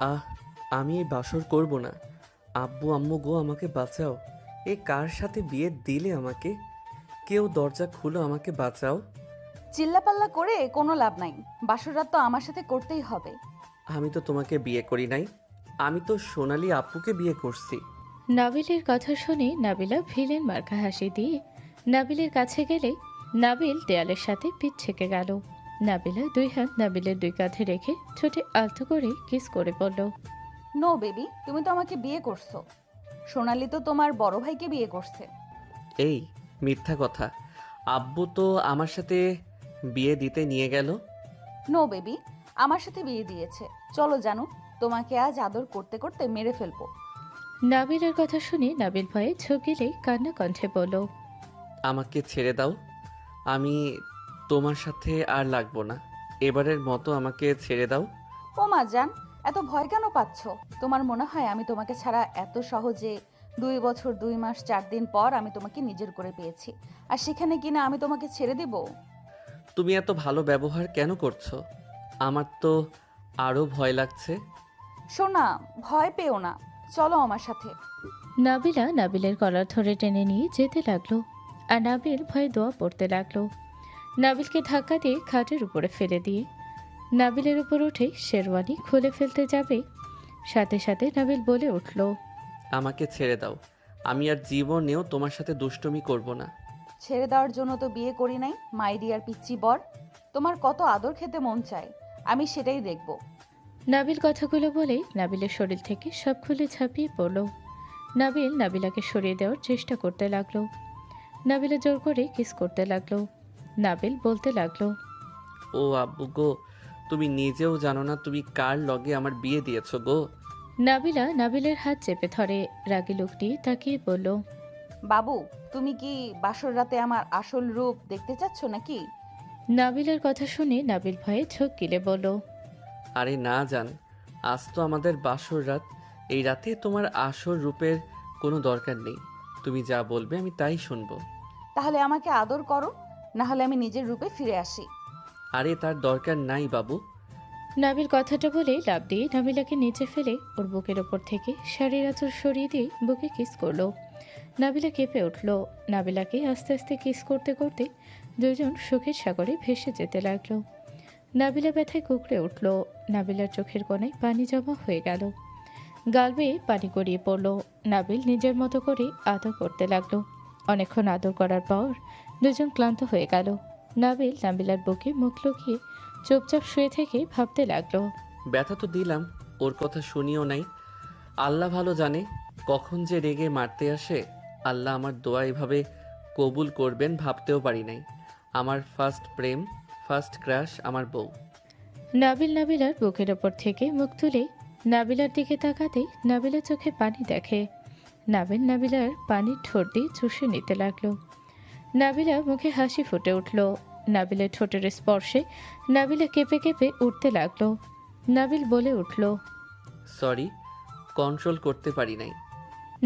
আহ, আমি এই বাসর করব না। আব্বু আম্মু গো, আমাকে বাঁচাও। এ কার সাথে বিয়ে দিলে আমাকে? কেউ দরজা খুলো, আমাকে বাঁচাও। চিল্লাপাল্লা করে কোনো লাভ নাই। বাসর রাত তো আমার সাথে করতেই হবে। আমি তো তোমাকে বিয়ে করি নাই, আমি তো সোনালি আপুকে বিয়ে করছি। নাবিলের কথা শুনে নাবিলা ভিলেন মার্কা হাসি দিয়ে নাবিলের কাছে গেলে নাবিল দেয়ালের সাথে পিঠ ছেকে গেল। নাবিলা দুই হাত নাবিলের দুই কাঁধে রেখে ছোটে আলতো করে কিস করে বলল, নো বেবি, তুমি তো আমাকে বিয়ে করছো। সোনালি তো তোমার বড় ভাইকে বিয়ে করছে। এই মিথ্যা কথা। আব্বু তো আমার সাথে বিয়ে দিতে নিয়ে গেল। নো বেবি, আমার সাথে বিয়ে দিয়েছে। চলো জানু, তোমাকে আজ আদর করতে করতে মেরে ফেলবো। নাবিলের কথা শুনে নাবিল ভয়ে ঝোঁক গেলে কান্না কণ্ঠে বলল, আমাকে ছেড়ে দাও, আমি তোমার সাথে আর লাগবো না। এবারের মতো আমাকে ছেড়ে দাও। ও মা জান, এত ভয় কেন পাচ্ছ? তোমার মনে হয় আমি তোমাকে ছাড়া এত সহজে 2 বছর 2 মাস 4 দিন পর আমি তোমাকে নিজের করে পেয়েছি, আর সেখানে কিনা আমি তোমাকে ছেড়ে দিব? তুমি এত ভালো ব্যবহার কেন করছো? আমার তো আরো ভয় লাগছে। শোনা, ভয় পেও না, চলো আমার সাথে। নাবিলা নাবিলের কলার ধরে টেনে নিয়ে যেতে লাগলো। আর নাবিল ভয়ে দোয়া পড়তে লাগলো। নাবিলকে ধাক্কা দিয়ে খাটের উপরে ফেলে দিয়ে নাবিলের উপর উঠে শেরওয়ানি খুলে ফেলতে যাবে, সাথে সাথে নাবিল বলে উঠল, আমাকে ছেড়ে দাও, আমি আর জীবনেও তোমার সাথে দুষ্টুমি করব না। ছেড়ে দেওয়ার জন্য তো বিয়ে করি নাই, মাই ডিয়ার পিচ্চি বর। তোমার কত আদর খেতে মন চায়, আমি সেটাই দেখব। নাবিল কথাগুলো বলে নাবিলের শরীর থেকে সব খুলে ঝাঁপিয়ে পড়ল। নাবিল নাবিলাকে সরিয়ে দেওয়ার চেষ্টা করতে লাগলো। নাবিলা জোর করে কিস করতে লাগলো। নাবিল বলতে লাগলো, ও আব্বু গো, তুমি নিজেও জানো না তুমি কার লগে আমার বিয়ে দিয়েছো গো। নাবিলা নাবিলের হাত চেপে ধরে রাগী লোক নিয়ে তাকিয়ে বলল, বাবু, তুমি কি বাসর রাতে আমার আসল রূপ দেখতে চাচ্ছ নাকি? নাবিলার কথা শুনে নাবিল ভয়ে ঝোঁক গিলে বলল, আরে না জান, আজ তো আমাদের বাসর রাত। এই রাতে তোমার আসল রূপের কোনো দরকার নেই। তুমি যা বলবে আমি তাই শুনবো। তাহলে আমাকে আদর করো, না হলে আমি নিজের রূপে ফিরে আসি। আরে তার দরকার নাই বাবু। নাবিল কথাটা বলে লাফ দিয়ে নাবিলাকে নিচে ফেলে ওর বুকের ওপর থেকে শাড়ির আঁচল সরিয়ে দিয়ে বুকে কিস করলো। নাবিলা কেঁপে উঠল। নাবিলাকে আস্তে আস্তে কিস করতে করতে দুজন সুখের সাগরে ভেসে যেতে লাগলো। নাবিলা ব্যথায় কুঁকড়ে উঠল। নাবিলার চোখের কোণায় পানি জমা হয়ে গেল। গাল বেয়ে পানি গড়িয়ে পড়ল। নাবিল নিজের মতো করে আদর করতে লাগলো। অনেকক্ষণ আদর করার পর দুজন ক্লান্ত হয়ে গেল। নাবিল নাবিলার বুকে মুখ লুকিয়ে চুপচাপ শুয়ে থেকে ভাবতে লাগলো, ব্যথা তো দিলাম, ওর কথা শুনিও নাই। আল্লাহ ভালো জানে কখন যে রেগে মারতে আসে। আল্লাহ আমার দোয়া এভাবে কবুল করবেন ভাবতেও পারি নাই। আমার ফার্স্ট প্রেম, ফার্স্ট ক্রাশ আমার বউ। নাবিল নাবিলার বুকের ওপর থেকে মুখ তুলে নাবিলার দিকে তাকাতেই নাবিলার চোখে পানি দেখে। নাবিল নাবিলার পানির ঠোঁট দিয়ে চুষে নিতে লাগলো। নাবিলা মুখে হাসি ফুটে উঠল। নাবিলের ঠোঁটের স্পর্শে নাবিলা কেঁপে কেঁপে উঠতে লাগলো। নাবিল বলে উঠল, সরি, কন্ট্রোল করতে পারি নাই।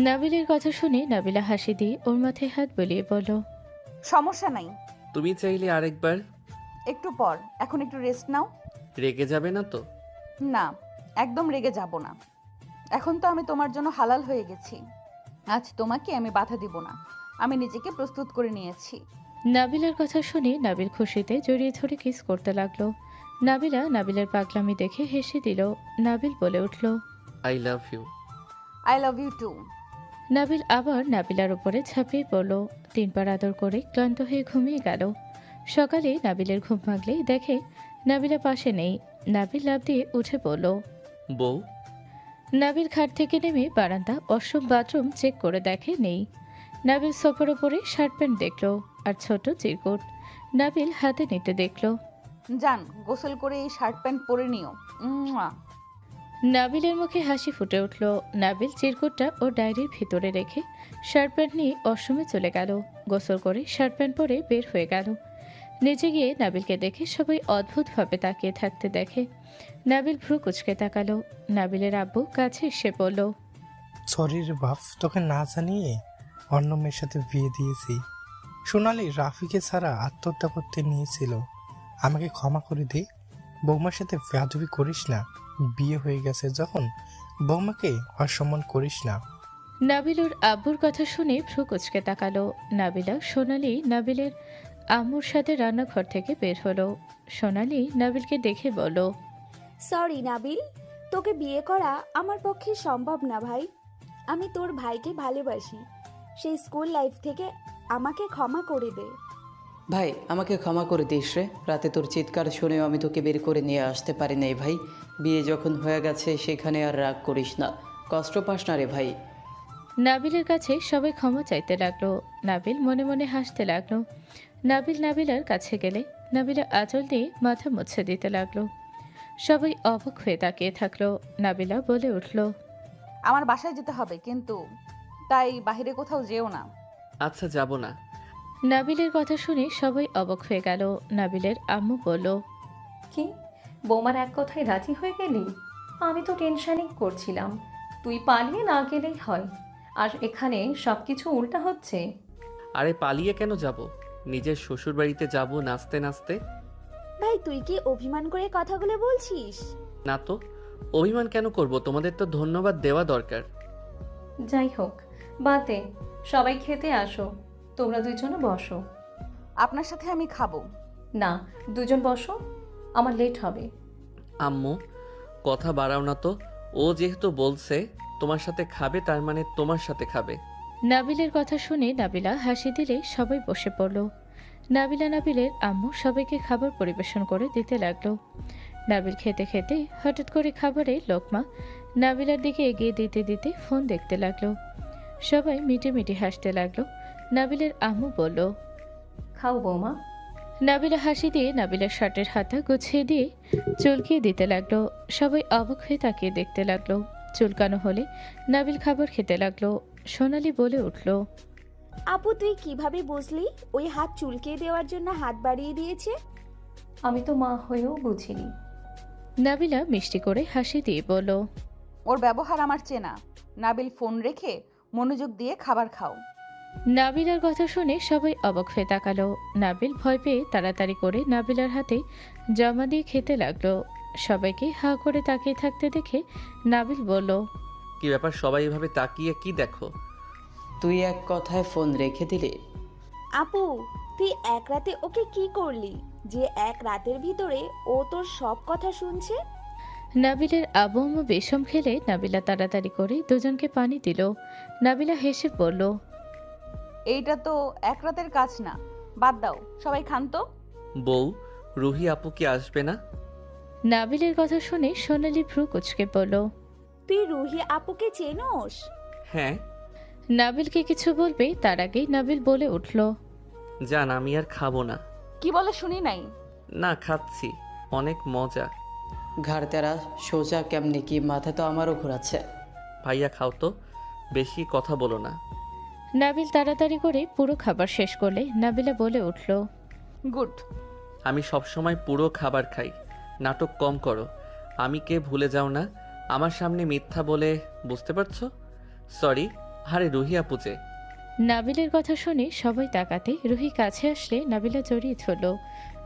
নাবিলের কথা শুনে নাবিলা হাসি দিয়ে ওর মাথায় হাত বুলিয়ে বলল, সমস্যা নাই, তুমি চাইলে আরেকবার। একটু পর, এখন একটু রেস্ট নাও। রেগে যাবে না তো? না, একদম রেগে যাব না। এখন তো আমি তোমার জন্য হালাল হয়ে গেছি। আজ তোমাকে আমি বাধা দিব না। আমি নিজেকে প্রস্তুত করে নিয়েছি। নাবিলার কথা শুনে নাবিল খুশিতে জড়িয়ে ধরে কিস করতে লাগলো। নাবিলা নাবিলের পাগলামি দেখে হেসে দিল। নাবিল বলে উঠল, I love you. I love you too. নাবিল আবার নাবিলার উপরে ঝাঁপিয়ে পড়ল। 3 বার আদর করে ক্লান্ত হয়ে ঘুমিয়ে গেল। সকালে নাবিলের ঘুম ভাঙলেই দেখে নাবিলা পাশে নেই। নাবিল লাফ দিয়ে উঠে পড়ল। বউ। নাবিল খাট থেকে নেমে বারান্দা ওয়াশরুম বাথরুম চেক করে দেখে নেই। নাবিল সোফার উপরে শার্ট প্যান্ট দেখলো আর ছোট চিরকুট। নাবিল হাতে নিতে দেখলো। যান, গোসল করে এই শার্ট প্যান্ট পরে নিও। মুয়া। নাবিলের মুখে হাসি ফুটে উঠল। নাবিল চিরকুটটা ও ডায়েরির ভিতরে রেখে শার্ট প্যান্ট নিয়ে ওয়াশরুমে চলে গেল। গোসল করে শার্ট প্যান্ট পরে বের হয়ে গেল। নিচে গিয়ে নাবিলকে দেখে সবাই অদ্ভুতভাবে তাকিয়ে থাকতে দেখে। নাবিল ভ্রু কুচকে তাকালো। নাবিলের আব্বু কাছে এসে বলল, সরি রে বাপ, তোকে না জানিয়ে অন্য মেয়ের সাথে বিয়ে দিয়েছি। সোনালি রাফিকে ছাড়া আত্মহত্যা করতে নিয়েছিল। আমাকে ক্ষমা করে দে, বৌমার সাথে বেয়াদবি করিস না। বিয়ে হয়ে গেছে যখন বৌমাকে অসম্মান করিস না। নাবিল ওর আব্বুর কথা শুনে ভ্রু কুচকে তাকালো। নাবিলা সোনালি নাবিলের আম্মুর সাথে রান্নাঘর থেকে বের হলো। সোনালি নাবিলকে দেখে বলল, সরি নাবিল, তোকে বিয়ে করা আমার পক্ষে সম্ভব না ভাই। আমি তোর ভাইকে ভালোবাসি। সেই স্কুল লাইফ থেকে আমাকে ক্ষমা করে দে। ভাই আমাকে ক্ষমা করে দিস রে, রাতে তোর চিৎকার শুনেও আমি তোকে বের করে নিয়ে আসতে পারি নাই ভাই। বিয়ে যখন হয়ে গেছে সেখানে আর রাগ করিস না, কষ্ট পাস না রে ভাই। নাবিলের কাছে সবাই ক্ষমা চাইতে লাগলো। নাবিল মনে মনে হাসতে লাগলো। নাবিল নাবিলার কাছে গেলে নাবিলা আঁচল দিয়ে মাথা মুছে দিতে লাগলো। সবাই অবাক হয়ে তাকিয়ে থাকলো। নাবিলা বলে উঠল, আমার বাসায় যেতে হবে, কিন্তু তাই বাইরে কোথাও যেও না। আচ্ছা, যাব না। নাবিলের কথা শুনে সবাই অবাক হয়ে গেল। নাবিলের আম্মু বলল, কি বৌমার এক কথায় রাজি হয়ে গেলি? আমি তো টেনশনই করছিলাম তুই পালিয়ে না গেলেই হয়, আর এখানে সব কিছু উল্টা হচ্ছে। আরে পালিয়ে কেন যাব? নিজের শ্বশুর বাড়িতে যাব নাচতে নাচতে। ভাই তুই কি অভিমান করে কথাগুলো বলছিস? না তো, অভিমান কেন করব? তোমাদের তো ধন্যবাদ দেওয়া দরকার। যাই হোক, বাদ দে, সবাই খেতে আসো। তোমরা দুইজনে বসো। আপনার সাথে আমি খাবো। না, দুজন বসো, আমার লেট হবে। আম্মু, কথা বাড়াও না তো। ও যেহেতু বলছে তোমার সাথে খাবে, তার মানে তোমার সাথে খাবে। নাবিলের কথা শুনে নাবিলা হাসি দিলে সবাই বসে পড়ল। নাবিলা নাবিলের আম্মু সবাইকে খাবার পরিবেশন করে দিতে লাগলো। নাবিল খেতে খেতে হঠাৎ করে খাবারের লোকমা নাবিলার দিকে এগিয়ে দিতে দিতে ফোন দেখতে লাগলো। সবাই মিটে মিটে হাসতে লাগলো। নাবিলের আম্মু বলল, খাও বৌমা। নাবিলা হাসি দিয়ে নাবিলার শার্টের হাতা গুছিয়ে দিয়ে চুলকিয়ে দিতে লাগলো। সবাই অবাক হয়ে তাকিয়ে দেখতে লাগলো। চুলকানো হলে নাবিল খাবার খেতে লাগলো। সোনালি বলে উঠল, আপু তুই কিভাবে বুঝলি ওই হাত চুলকিয়ে দেওয়ার জন্য হাত বাড়িয়ে দিয়েছে? আমি তো মা হয়েও বুঝিনি। নাবিলা মিষ্টি করে হাসি দিয়ে বলল, ওর ব্যবহার আমার চেনা। নাবিল ফোন রেখে মনোযোগ দিয়ে খাবার খাও। নাবিলার কথা শুনে সবাই অবাক হয়ে তাকালো। নাবিল ভয় পেয়ে তাড়াতাড়ি করে নাবিলার হাতে জমা দিয়ে খেতে লাগলো। সবাইকে হা করে তাকিয়ে থাকতে দেখে নাবিল বলল, কি ব্যাপার, সবাই এভাবে তাকিয়ে কি দেখো? তুই এক কথায় ফোন রেখে দিলি। আপু তুই এক রাতে ওকে কি করলি যে এক রাতের ভিতরে ও তোর সব কথা শুনছে? নাবিলের আবু আম্মু বেশম খেলে নাবিলা তাড়াতাড়ি করে দুজনকে পানি দিল। নাবিলা হেসে বলল, এইটা তো এক রাতের কাজ না, বাদ দাও, সবাই খান তো। বউ, রুহি আপু কি আসবে না? নাবিলের কথা শুনে সোনালি ভ্রু কুচকে পড়ল। তুই রুহি আপুকে চেনোস? হ্যাঁ। নাবিলকে কিছু বলবে তার আগেই নাবিল বলে উঠল, জান, আমি আর খাবো না। কি বলে শুনি নাই। না, খাচ্ছি, অনেক মজা। ঘাড় তেরা সোজা কেমনি কি, মাথা তো আমারও ঘোরাচ্ছে। ভাইয়া খাও তো, বেশি কথা বলো না। নাবিল তাড়াতাড়ি করে পুরো খাবার শেষ করলে নাবিলা বলে উঠল, গুড। আমি সবসময় পুরো খাবার খাই, নাটক কম করো। আমি কে ভুলে যাও না, আমার সামনে মিথ্যা বলে, বুঝতে পারছো? সরি। আরে রুহি আপু যে। নাবিলের কথা শুনে সবাই তাকাতে রুহি কাছে আসলে নাবিলা জড়িয়ে ধরল।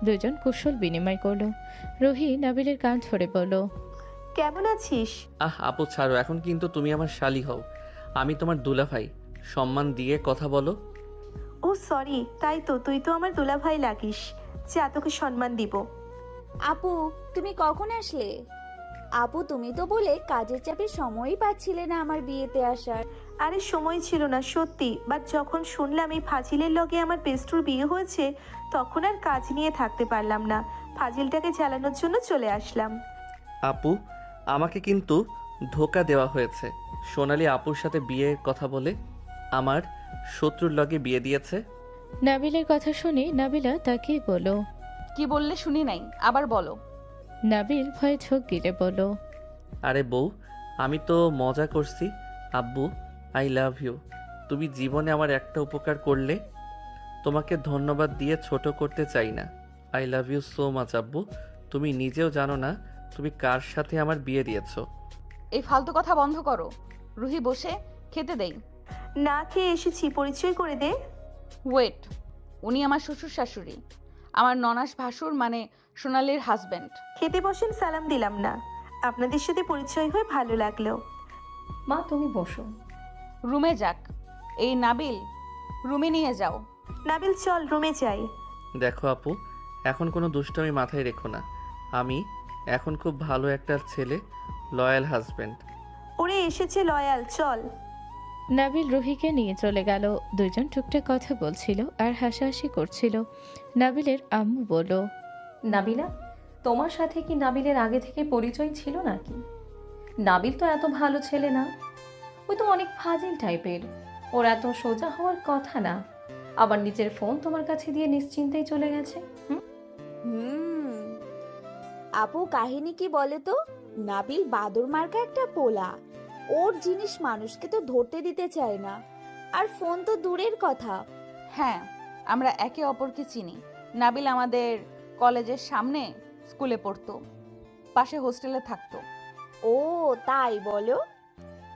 দুজন কুশল বিনিময় করল। রুহি নাবিলের কান ধরে বলল, কেমন আছিস? আপু ছাড়ো, এখন কিন্তু তুমি আমার শালি হও, আমি তোমার দুলাভাই। সম্মান দিয়ে কথা বলো। ও সরি, তাই তো, তুই তো আমার দুলাভাই লাগিস। যা, তোকে সম্মান দিব। আপু তুমি কখন আসলে? আপু তুমি তো বলে কাজের চাপে সময়ই পাচ্ছিলে না আমার বিয়েতে আসার। আরে সময় ছিল না সত্যি, বাট যখন শুনলাম এই ফাজিলের লগে আমার পেস্টুর বিয়ে হয়েছে তখন আর কাজ নিয়ে থাকতে পারলাম না, ফাজিলটাকে জ্বালানোর জন্য চলে আসলাম। আপু, আমাকে কিন্তু ধোকা দেওয়া হয়েছে। সোনালি আপুর সাথে বিয়ের কথা বলে আমার শত্রুর লগে বিয়ে দিয়েছে। নাবিলের কথা শুনে নাবিলা তাকিয়ে বলল, কি বললে শুনি নাই, আবার বলো। নাবিল ভয়ে ঝোঁক গিলে বলল, আরে বউ, আমি তো মজা করছি। আব্বু, আই লাভ ইউ। তুমি জীবনে আমার একটা উপকার করলে, তোমাকে ধন্যবাদ দিয়ে ছোট করতে চাই না। I love you so much আব্বু। তুমি নিজেও জানো না তুমি কার সাথে আমার বিয়ে দিয়েছো। এই ফালতু কথা বন্ধ করো। রুহি বসে খেতে দেই। না খেয়ে এসেছি, পরিচয় করে দে। ওয়েট, উনি আমার শ্বশুর শাশুড়ি, আমার ননাস ভাসুর মানে সোনালির হাজব্যান্ড। খেতে বসেন, সালাম দিলাম না। আপনাদের সাথে পরিচয় হয়ে ভালো লাগলো। মা তুমি বসো। রুমে যাক। এই নাবিল, রুমে নিয়ে যাও। নাবিল চল রুমে যাই। দেখো আপু, এখন কোনো দুষ্টামি মাথায় রেখো না। আমি এখন খুব ভালো একটা ছেলে, লয়াল হাজব্যান্ড। ওরে এসেছে লয়াল, চল। নাবিল রুহিকে নিয়ে চলে গেল। দুইজন টুকটাক কথা বলছিল আর হাসাহাসি করছিল। নাবিলের আম্মু বলল, নাবিলা, তোমার সাথে কি নাবিলের আগে থেকে পরিচয় ছিল নাকি? নাবিল তো এত ভালো ছেলে না, ওই তো অনেক ফাজিল টাইপের। ওর এত সোজা হওয়ার কথা না। আবার নিজের ফোন তোমার কাছে দিয়ে নিশ্চিন্তেই চলে গেছে। আপু কাহিনী কি বলে তো? নাবিল বাদর মার্কা একটা পোলা। ওর জিনিস মানুষকে তো ধরতে দিতে চায় না, আর ফোন তো দূরের কথা। হ্যাঁ, আমরা একে অপরকে চিনি। নাবিল আমাদের কলেজের সামনে স্কুলে পড়তো, পাশে হোস্টেলে থাকতো। ও তাই বলো?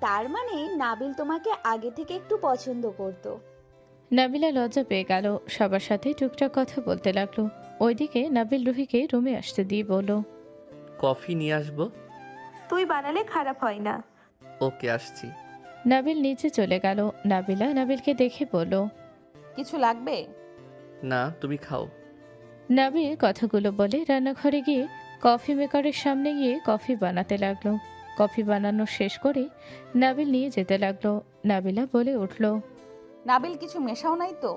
তার মানে নাবিল তোমাকে আগে থেকে একটু পছন্দ করতো। নাবিলা লজ্জা পেয়ে গেল। সবার সাথে টুকটাক কথা বলতে লাগলো। ওইদিকে নাবিল রুহিকে রুমে আসতে দিয়ে বলল, কফি নিয়ে আসবো? তুই বানালে খারাপ হয় না। ওকে, আসছি। নাবিল নিচে চলে গেল। নাবিলা নাবিলকে দেখে বলল, কিছু লাগবে? না, তুমি খাও। নাবিল কথাগুলো বলে রান্নাঘরে গিয়ে কফি মেকারের সামনে গিয়ে কফি বানাতে লাগলো। কফি বানানো শেষ করে নাবিল নিয়ে যেতে লাগলো। নাবিলা বলে উঠল, নাবিল কিছু মেশাও নাই তো?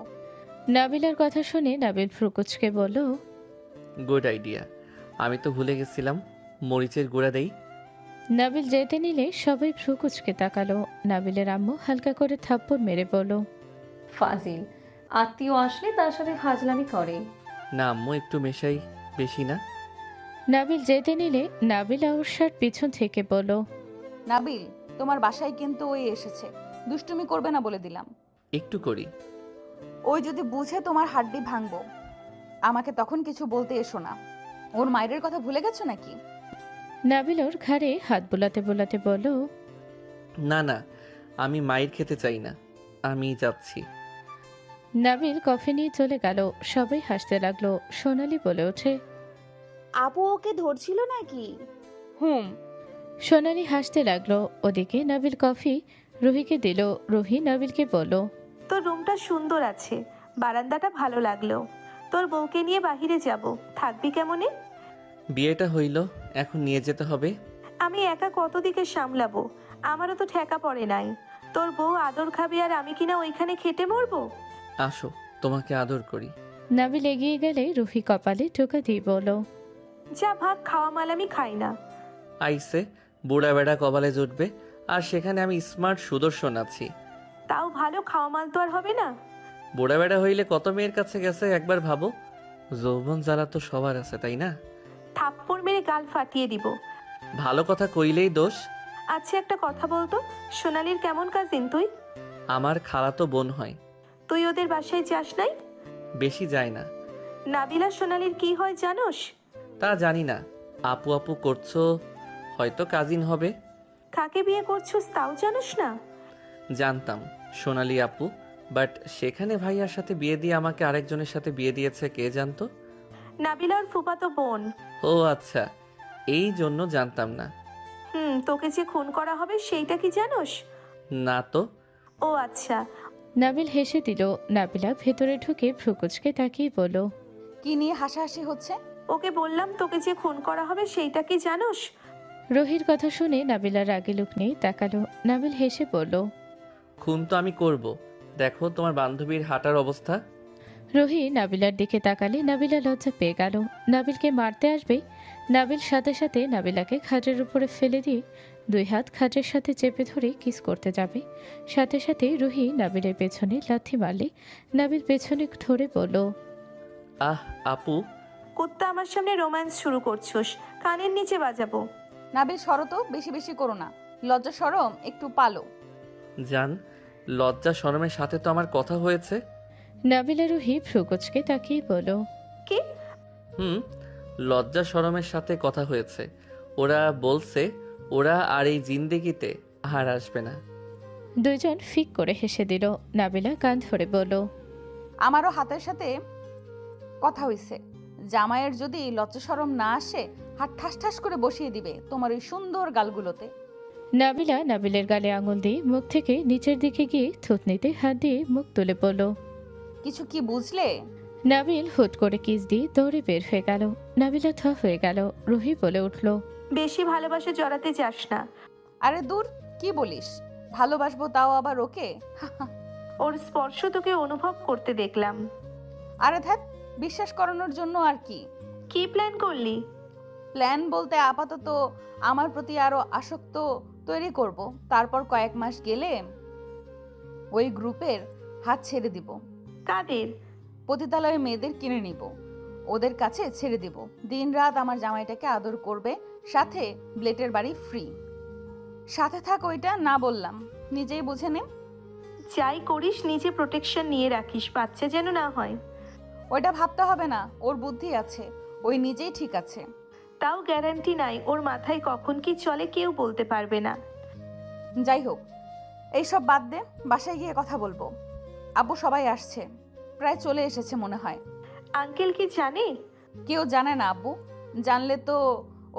নাবিলার কথা শুনে নাবিল ফ্রুকুচকে বলল, গুড আইডিয়া। আমি তো ভুলে গেছিলাম, মরিচের গুঁড়া দেই। নাবিল যেতে নিলে সবাই ফ্রুকুচকে তাকালো। নাবিলের আম্মু হালকা করে থাপ্পড় মেরে বলল, ফাজিল, আত্মীয় আসলে তার সাথে ফাজলামি করে। না আম্মু, একটু মেশাই, বেশি না। নাবিল যেতে নিলে নাবিলা ওর শার্ট পিছন থেকে বলল, নাবিল, তোমার বাসায় কিন্তু ওই এসেছে। দুষ্টুমি করবে না বলে দিলাম। একটু করি। ওই যদি বুঝে তোমার হাড্ডি ভাঙবো। আমাকে তখন কিছু বলতে এসো না। ওর মায়ের কথা ভুলে গেছো নাকি? নাবিল ওর ঘাড়ে হাত বোলাতে বোলাতে বলল, না না, আমি মায়ের খেতে চাই না, আমি যাচ্ছি। নাবিল কফি নিয়ে চলে গেল। সবাই হাসতে লাগলো। সোনালি বলে ওঠে, আপু ওকে ধরছিল নাকি? হুম। সোনালি হাসতে লাগলো। ওদিকে নাবিল কফি রুহিকে দিল। রুহি নাবিলকে বলল, তোর রুমটা সুন্দর আছে, বারান্দাটা ভালো লাগলো। তোর বউকে নিয়ে বাহিরে যাব, থাকবি কেমনে? বিয়েটা হইল, এখন নিয়ে যেতে হবে। আমি একা কত দিকে সামলাবো? আমারও তো ঠেকা পড়ে নাই। তোর বউ আদর খাবে আর আমি কিনা ওইখানে খেটে মরবো? আসো, তোমাকে আদর করি। নাবিল এগিয়ে গেলে রুহি কপালে টোকা দিয়ে বলল, যা ভাগ, খাওয়া মাল আমি খাই না। আইসে বুড়া বেড়া কপালে জুটবে, আর সেখানে আমি স্মার্ট সুদর্শন আছি। তাও ভালো, খাওয়া মাল তো আর হবে না। বুড়া বেড়া হইলে কত মেয়ের কাছে গেছে একবার ভাবো। যৌবন জ্বালা তো সবার আছে, তাই না? থাপ্পড় মেরে গাল ফাটিয়ে দিব। ভালো কথা কইলেই দোষ। আচ্ছা একটা কথা বলতো, সোনালির কেমন কাজিন তুই? আমার খালাতো বোন হয়। তুই ওদের বাসায় যাস নাই? বেশি যায় না। নাবিলা সোনালির কি হয় জানোস? তা জানি না। আপু আপু করছো, হয়তো কাজিন হবে। কাকে বিয়ে করছিস তাও জানোস না? জানতাম সোনালি আপু, বাট সেখানে ভাইয়ার সাথে বিয়ে দিয়ে আমাকে আরেকজনের সাথে বিয়ে দিয়েছে, কে জানতো? নাবিলার ফুফাতো বোন। ও আচ্ছা, এই জন্য জানতাম না। তোকে যে খুন করা হবে সেইটা কি জানোস? না তো। ও আচ্ছা। নাবিল হেসে দিল। নাবিলা ভেতরে ঢুকে ফ্রুকুচকে তাকিয়ে বলল, কি নিয়ে হাসাহাসি হচ্ছে? ওকে বললাম তোকে যে খুন করা হবে সেইটা কি জানোস? রুহির কথা শুনে নাবিলার রাগে লুক নেই তাকালো। নাবিল হেসে বলল, খুন তো আমি করব। দেখো তোমার বান্ধবীর হাঁটার অবস্থা। রুহি নাবিলার দিকে তাকালে নাবিলা লজ্জা পেয়ে গেল। নাবিলকে মারতে আসবে, নাবিল সাথে সাথে নাবিলাকে খাটের উপরে ফেলে দিয়ে দুই হাত খাটের সাথে চেপে ধরে কিস করতে যাবে। সাথে সাথে রুহি নাবিলের পেছনে লাথি মারলে নাবিল পেছনে ধরে বলল, আহ আপু। কুত্তা আমার সামনে রোম্যান্স শুরু করছোস, কানের নিচে বাজাবো। নাবিল সরো তো, বেশি বেশি করো না। লজ্জা শরম একটু পালো। জান, লজ্জা শরমের সাথে তো আমার কথা হয়েছে। নাবিলা রুহি ফ্রুকুচকে তাকিয়ে বলল, কি? লজ্জা শরমের সাথে কথা হয়েছে। ওরা বলছে ওরা আর এই জিন্দেগিতে আর আসবে না। দুইজন ফিক করে হেসে দিল। নাবিলা কান ধরে বলল, আমারও হাতের সাথে কথা হইছে। জামাইয়ের যদি লজ্জা শরম না আসে হাত ঠাস ঠাস করে বসিয়ে দিবে তোমার ওই সুন্দর গালগুলোতে। নাবিলা নাবিলের গালে আঙুল দিয়ে মুখ থেকে নিচের দিকে গিয়ে থুতনিতে হাত দিয়ে মুখ তুলে পড়ল। কিছু কি বুঝলে? নাবিল হুট করে কিস দিয়ে দৌড়ে বের হয়ে গেল। নাবিলা থ হয়ে গেল। রুহি বলে উঠল, বেশি ভালোবাসা জড়াতে যাস না। আরে দূর, কি বলিস? ভালোবাসবো তাও আবার ওকে? ওর স্পর্শ তোকে অনুভব করতে দেখলাম। আরে ধ্যাত, বিশ্বাস করানোর জন্য আর কি। কি প্ল্যান করলি? প্ল্যান বলতে আপাতত আমার প্রতি আরো আসক্ত তৈরি করব, তারপর কয়েক মাস গেলে ওই গ্রুপের হাত ছেড়ে দিব। কাদের? পতিতালয়ে মেয়েদের কিনে নিব, ওদের কাছে ছেড়ে দিব। দিনরাত আমার জামাইটাকে আদর করবে, সাথে ব্লেটের বাড়ি ফ্রি। সাথে থাক ওইটা না বললাম, নিজেই বুঝে নে। যাই করিস নিজে প্রোটেকশন নিয়ে রাখিস, বাচ্চা যেন না হয়। ওইটা ভাবতে হবে না, ওর বুদ্ধি আছে, ওই নিজেই ঠিক আছে। তাও গ্যারান্টি নাই ওর মাথায় কখন কি চলে কেউ বলতে পারবে না। যাই হোক, এইসব বাদ দে, বাসায় গিয়ে কথা বলবো। আব্বু সবাই আসছে, প্রায় চলে এসেছে মনে হয়। আঙ্কেল কি জানে? কেউ জানে না আব্বু, জানলে তো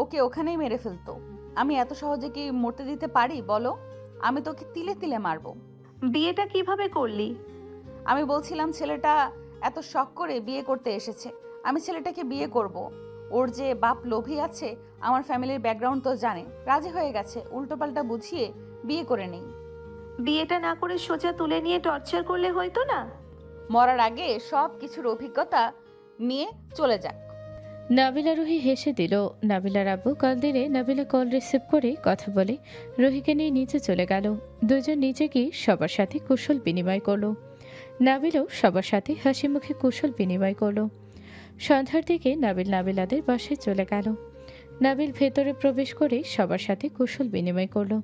ওকে ওখানেই মেরে ফেলতো। আমি এত সহজে কি মরতে দিতে পারি বলো? আমি তোকে তিলে তিলে মারবো। বিয়েটা কিভাবে করলি? আমি বলছিলাম ছেলেটা এত শখ করে বিয়ে করতে এসেছে, আমি ছেলেটাকে বিয়ে করব। ওর যে বাপ লোভী আছে, আমার ফ্যামিলির ব্যাকগ্রাউন্ড তো জানে, রাজি হয়ে গেছে। উল্টোপাল্টা বুঝিয়ে বিয়ে করে নেই। বিয়েটা না করে সোজা তুলে নিয়ে টর্চার করলে হয়তো না? মরার আগে সব কিছুর অভিজ্ঞতা নিয়ে চলে যাক। নাবিলা রুহি হেসে দিল। নাবিলার আব্বু কল দিলে নাবিলা কল রিসিভ করে কথা বলে রুহিকে নিয়ে নিচে চলে গেল। দুজন নিচে গিয়ে সবার সাথে কুশল বিনিময় করলো। নাবিলও সবার সাথে হাসি মুখে কুশল বিনিময় করলো। সন্ধ্যার দিকে নাবিল নাবিলাদের বাসায় চলে গেল। নাবিল ভেতরে প্রবেশ করে সবার সাথে কুশল বিনিময় করলো।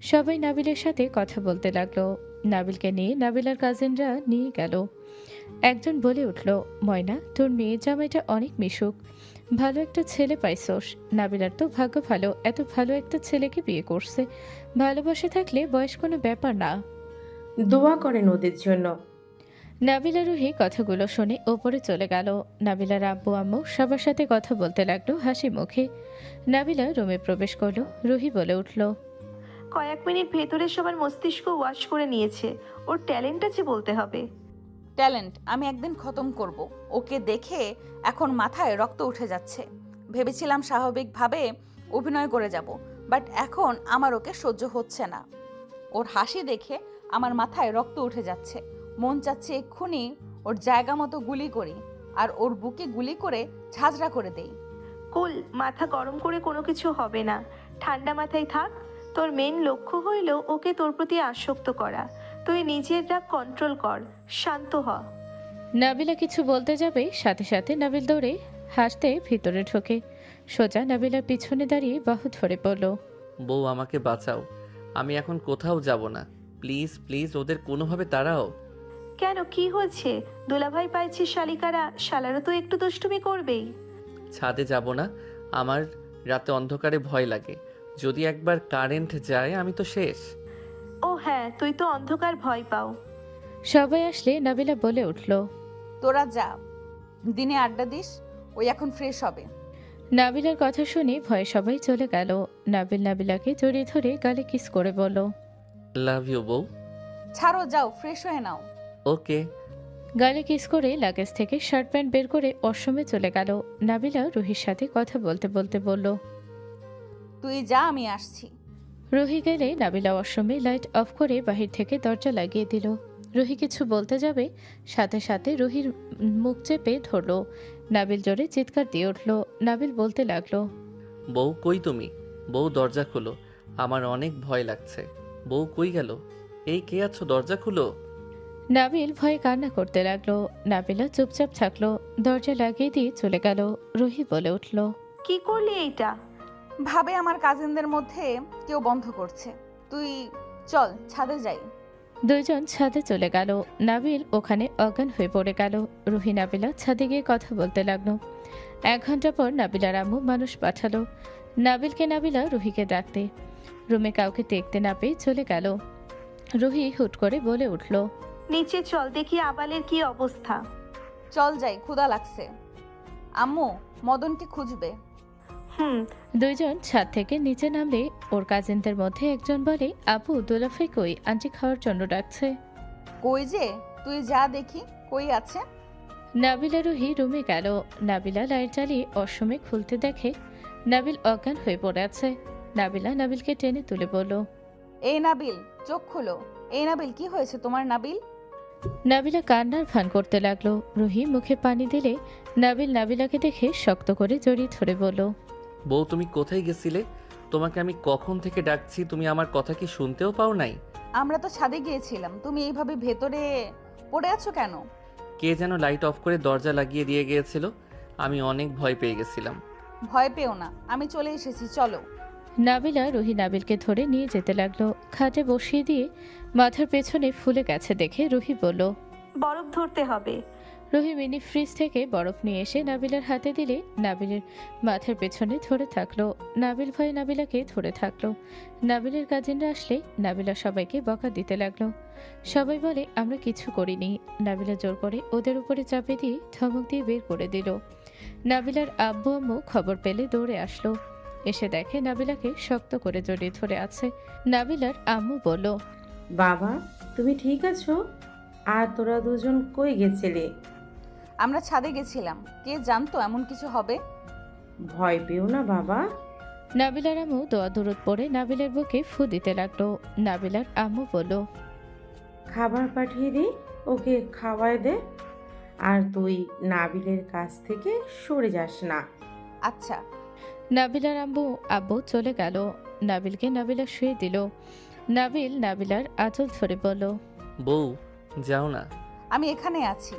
সবাই নাবিলের সাথে কথা বলতে লাগলো। নাবিলকে নিয়ে নাবিলার কাজিনরা নিয়ে গেল। একজন বলে উঠল, ময়না, তোর মেয়ের জামাইটা অনেক মিশুক, ভালো একটা ছেলে পাইছস। নাবিলার তো ভাগ্য ভালো, এত ভালো একটা ছেলেকে বিয়ে করছে। ভালোবাসা থাকলে বয়স কোনো ব্যাপার না। দোয়া করেন ওদের জন্য। নাবিলা রুহি কথাগুলো শুনে ওপরে চলে গেল। নাবিলার আব্বু আম্মু সবার সাথে কথা বলতে লাগলো হাসি মুখে। নাবিলা রুমে প্রবেশ করলো। রুহি বলে উঠল, কয়েক মিনিট ভেতরে সবার মস্তিষ্ক ওয়াশ করে নিয়েছে। ওর ট্যালেন্ট আছে বলতে হবে। ট্যালেন্ট আমি একদিন খতম করব। ওকে দেখে এখন মাথায় রক্ত উঠে যাচ্ছে। ভেবেছিলাম স্বাভাবিকভাবে অভিনয় করে যাব, বাট এখন আমার ওকে সহ্য হচ্ছে না। ওর হাসি দেখে আমার মাথায় রক্ত উঠে যাচ্ছে। মন চাচ্ছে এক্ষুনি ওর জায়গা মতো গুলি করি, আর ওর বুকে গুলি করে ঝাঁঝরা করে দেই। কুল, মাথা গরম করে কোনো কিছু হবে না, ঠান্ডা মাথায় থাক। তোর মেন লক্ষ্য হইল ওকে তোর প্রতি আসক্ত করা। তুই নিজের রাগ কন্ট্রোল কর, শান্ত হ। নাবিলা কিছু বলতে যাবে, সাথে সাথে নাবিল দৌড়ে হাসতে ভিতরে ঢোকে। সোজা নাবিলার পিছনে দাঁড়িয়ে বাহু ধরে পড়ল। বউ, আমাকে বাঁচাও, আমি এখন কোথাও যাব না। প্লিজ প্লিজ, ওদের কোনোভাবে তাড়াও। কেন, কি হয়েছে? দুলাভাই পাইছে শালিকারা, শালারও তো একটু দুষ্টুমি করবেই। ছাদে যাব না, আমার রাতে অন্ধকারে ভয় লাগে। যদি একবার কারেন্ট যায় আমি তো শেষ। ও হ্যাঁ, তুই তো অন্ধকার ভয় পাও। সবাই আসলে নাবিলা বলে উঠল, তোরা যা, দিনে আড্ডা দিস, ওই এখন ফ্রেশ হবে। নাবিলার কথা শুনে ভয়ে সবাই চলে গেল। নাবিল নাবিলাকে জড়িয়ে ধরে গালে কিস করে বলল, লাভ ইউ বউ। ছাড়ো, যাও ফ্রেশ হয়ে নাও। ওকে। গালে কিস করে লাগেজ থেকে শার্ট প্যান্ট বের করে ওয়াশরুমে চলে গেল। নাবিলা রুহির সাথে কথা বলতে বলতে বলল, তুই যা, আমি আসছি। রুহি গেলে নাবিলা ওয়াশরুমে লাইট অফ করে বাহির থেকে দরজা লাগিয়ে দিল। রুহি কিছু বলতে যাবে, সাথে সাথে রুহির মুখ চেপে ধরল। নাবিল জোরে চিৎকার দিয়ে উঠল। নাবিল বলতে লাগলো, বউ কই তুমি? বউ দরজা খুলো, আমার অনেক ভয় লাগছে। বউ কই গেল? এই কে আছো, দরজা খুলো। নাবিল ভয়ে কান্না করতে লাগলো। নাবিলা চুপচাপ থাকলো, দরজা লাগিয়ে দিয়ে চলে গেল। রুহি বলে উঠল, কি করলি এইটা? ভাবে আমার কাজিনদের মধ্যে কেউ বন্ধ করছে। তুই চল ছাদে যাই। দুইজন ছাদে চলে গেল। নাবিল ওখানে অজ্ঞান হয়ে পড়ে গেল। রুহি নাবিলা ছাদে গিয়ে কথা বলতে লাগলো। 1 ঘন্টা পর নাবিলার আম্মু মানুষ পাঠালো নাবিলকে। নাবিলা রুহিকে ডাকতে, রুমে কাউকে দেখতে না পেয়ে চলে গেল। রুহি হুট করে বলে উঠল, নিচে চল, দেখি আবালের কি অবস্থা। চল যাই, ক্ষুধা লাগছে। আম্মু মদনকে খুঁজবে। হুম। দুইজন ছাদ থেকে নিচে নামলে ওর কাজিনদের মধ্যে একজন বলে, আপু দোলাফাই কই, আন্টি খাওয়ার জন্য ডাকছে। কই যে, তুই যা দেখি কই আছে। নাবিলা রুহি রুমে গেল। নাবিলা লাইট জ্বালিয়ে অসমে খুলতে দেখে নাবিল অজ্ঞান হয়ে পড়ে আছে। নাবিলা নাবিলকে টেনে তুলে বলল, এই নাবিল, চোখ খুলো। এই নাবিল, কি হয়েছে তোমার নাবিল? নাবিলা কান্নার ভান করতে লাগলো। রুহি মুখে পানি দিলে নাবিল নাবিলাকে দেখে শক্ত করে জড়িয়ে ধরে বলল, বউ তুমি কোথায় গেছিলে? তোমাকে আমি কখন থেকে ডাকছি, তুমি আমার কথা কি শুনতেও পাও নাই? আমরা তো ছাদে গিয়েছিলাম, তুমি এইভাবে ভেতরে পড়ে আছো কেন? কে যেন লাইট অফ করে দরজা লাগিয়ে দিয়ে গিয়েছিল, আমি অনেক ভয় পেয়ে গেছিলাম। ভয় পেও না, আমি চলে এসেছি, চলো। নাবিলা রুহি নাবিলকে ধরে নিয়ে যেতে লাগলো। খাটে বসিয়ে দিয়ে মাথার পেছনে ফুলে গেছে দেখে রুহি বলল, বরফ ধরতে হবে। রুহি মিনি ফ্রিজ থেকে বরফ নিয়ে এসে নাবিলার হাতে দিলে নাবিলের মাথার পেছনে ধরে থাকলো। নাবিল ভয়ে নাবিলাকে ধরে থাকলো। নাবিলের কাজিনরা আসলে নাবিলা সবাইকে বকা দিতে লাগলো। সবাই বলে আমরা কিছু করিনি। নাবিলা জোর করে ওদের উপরে চাপে দিয়ে ধমক দিয়ে বের করে দিল। নাবিলার আব্বু আম্মু খবর পেলে দৌড়ে আসলো। এসে দেখে নাবিলাকে শক্ত করে জড়িয়ে ধরে আছে। নাবিলার আম্মু বলল, বাবা তুমি ঠিক আছো? আর তোরা দুজন কই গেছিলে? আমরা ছাদে গেছিলাম, কে জানতো এমন কিছু হবে। ভয় পেও না বাবা। নাবিলার আম্মু দোয়া দূরত পড়ে নাবিলার বুকে ফু দিতে লাগলো। নাবিলার আম্মু বলল, খাবার পাঠিয়ে দে, ওকে খাওয়ায় দে। আর তুই নাবিলের কাছ থেকে সরে যাস না। আচ্ছা। নাবিলার আব্বু চলে গেল। নাবিলকে নাবিলা শুয়ে দিল। নাবিল নাবিলার আঁচল ধরে বলল, বউ যাও না। আমি এখানে আছি।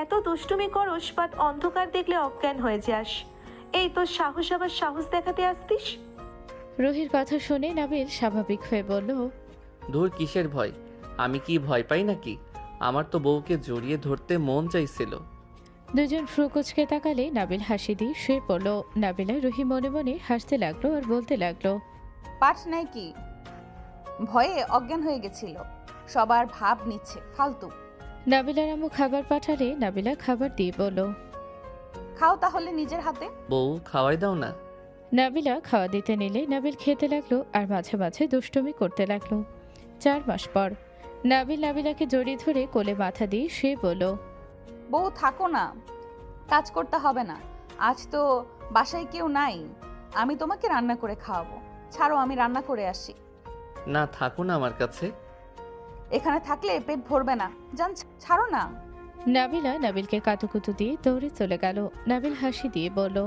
এত দুষ্টুমি করস, বাট অন্ধকার দেখলে অজ্ঞান হয়ে যাস। এই তোর সাহস, আবার সাহস দেখাতে আসতিস? রুহির কথা শুনে নাবিল স্বাভাবিক হয়ে বলল, ধুর কিসের ভয়, আমি কি ভয় পাই নাকি? আমার তো বউকে জড়িয়ে ধরতে মন চাইছিল। দুজন ফ্রুকুচকে তাকালে নাবিল হাসি দিয়ে শুয়ে পড়ল। নাবিলা রুহি মনে মনে হাসতে লাগলো আর বলতে লাগলো, পাঠ নাই কি, ভয়ে অজ্ঞান হয়ে গেছিল, সবার ভাব নিচ্ছে, ফালতু। নাবিলার আম্মু খাবার পাঠালে নাবিলা খাবার দিয়ে বলল, খাও তাহলে নিজের হাতে। বউ খাওয়াই দাও না। নাবিলা খাওয়া দিতে নিলে নাবিল খেতে লাগলো আর মাঝে মাঝে দুষ্টুমি করতে লাগলো। 4 মাস পর নাবিল নাবিলাকে জড়িয়ে ধরে কোলে মাথা দিয়ে শুয়ে বলল, বউ থাকো না, কাজ করতে হবে না, আজ তো বাসায় কেউ নাই, আমি তোমাকে রান্না করে খাওয়াবো। ছাড়ো, আমি রান্না করে আসি। না থাকো না আমার কাছে। এখানে থাকলে পেট ভরবে না, জান, ছাড়ো না। নাবিলা নাবিলকে কাতুকুতু দিয়ে দৌড়ে চলে গেল। নাবিল হাসি দিয়ে বলল,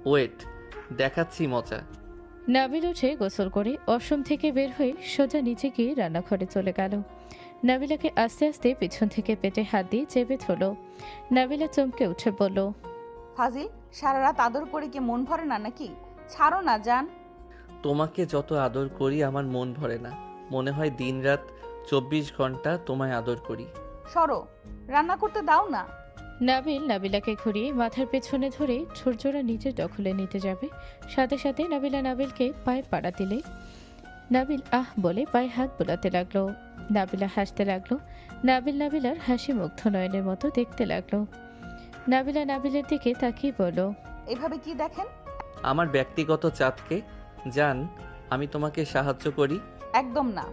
ওয়েট, দেখাচ্ছি মজা। নাবিল উঠে গোসল করে ওয়াশরুম থেকে বের হয়ে সোজা নিচে গিয়ে রান্নাঘরে চলে গেল। নাবিলাকে আস্তে আস্তে পিছন থেকে পেটে হাত দিয়ে চেপে ধরল। নাবিলা চমকে উঠে বলল, ফাজিল, সারা রাত আদর করে কি মন ভরে না নাকি? ছাড়ো না জান। তোমাকে যত আদর করি আমার মন ভরে না, মনে হয় দিনরাত 24 ঘন্টা তোমায় আদর করি। সরো, রান্না করতে দাও না। নাবিল নাবিলাকে ঘুরিয়ে মাথার পেছনে ধরে ছোটজোড়া নিজের দখলে নিতে যাবে। সাথে সাথে নাবিলা নাবিলকে পায়ে পাড়া দিলে নাবিল আহ বলে পায়ে হাত বোলাতে লাগলো। নাবিলা হাসতে লাগলো। নাবিল নাবিলার হাসি মুগ্ধ নয়নের মতো দেখতে লাগলো। নাবিলা নাবিলের দিকে তাকিয়ে বলল, এভাবে কি দেখেন? আমার ব্যক্তিগত চাঁদকে জান, আমি তোমাকে সাহায্য করি। একদম না,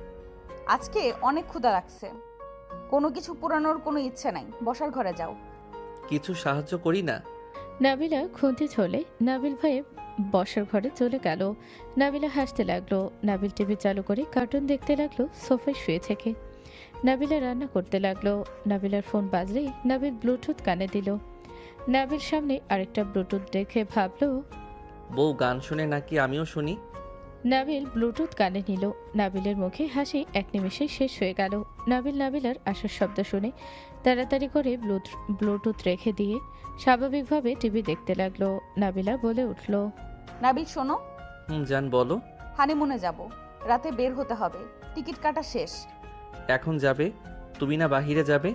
আজকে অনেক ক্ষুধা লাগছে, কোনো কিছু পুরানোর কোনো ইচ্ছে নাই, বসার ঘরে যাও। কিছু সাহায্য করি না। নাবিলা খুঁতে চলে নাবিল ভয়ে বসার ঘরে চলে গেল। নাবিলা হাসতে লাগলো। নাবিল টিভি চালু করে কার্টুন দেখতে লাগলো সোফায় শুয়ে থেকে। নাবিলা রান্না করতে লাগলো। নাবিলার ফোন বাজলেই নাবিল ব্লুটুথ কানে দিল। নাবিল সামনে আরেকটা ব্লুটুথ দেখে ভাবলো, বউ গান শুনে নাকি আমিও শুনি। নাবিল ব্লুটুথ কানে নিল। নাবিলের মুখে হাসি এক নিমেষে শেষ হয়ে গেল। নাবিল নাবিলার আসার শব্দ শুনে তাড়াতাড়ি করে ব্লুটুথ রেখে দিয়ে স্বাভাবিকভাবে টিভি দেখতে লাগলো। নাবিলা বলে উঠল, নাবিল শোনো, জান বলো। হানিমুনে যাব, রাতে বের হতে হবে, টিকিট কাটা শেষ। এখন যাবে? তুমি না বাহিরে যাবে?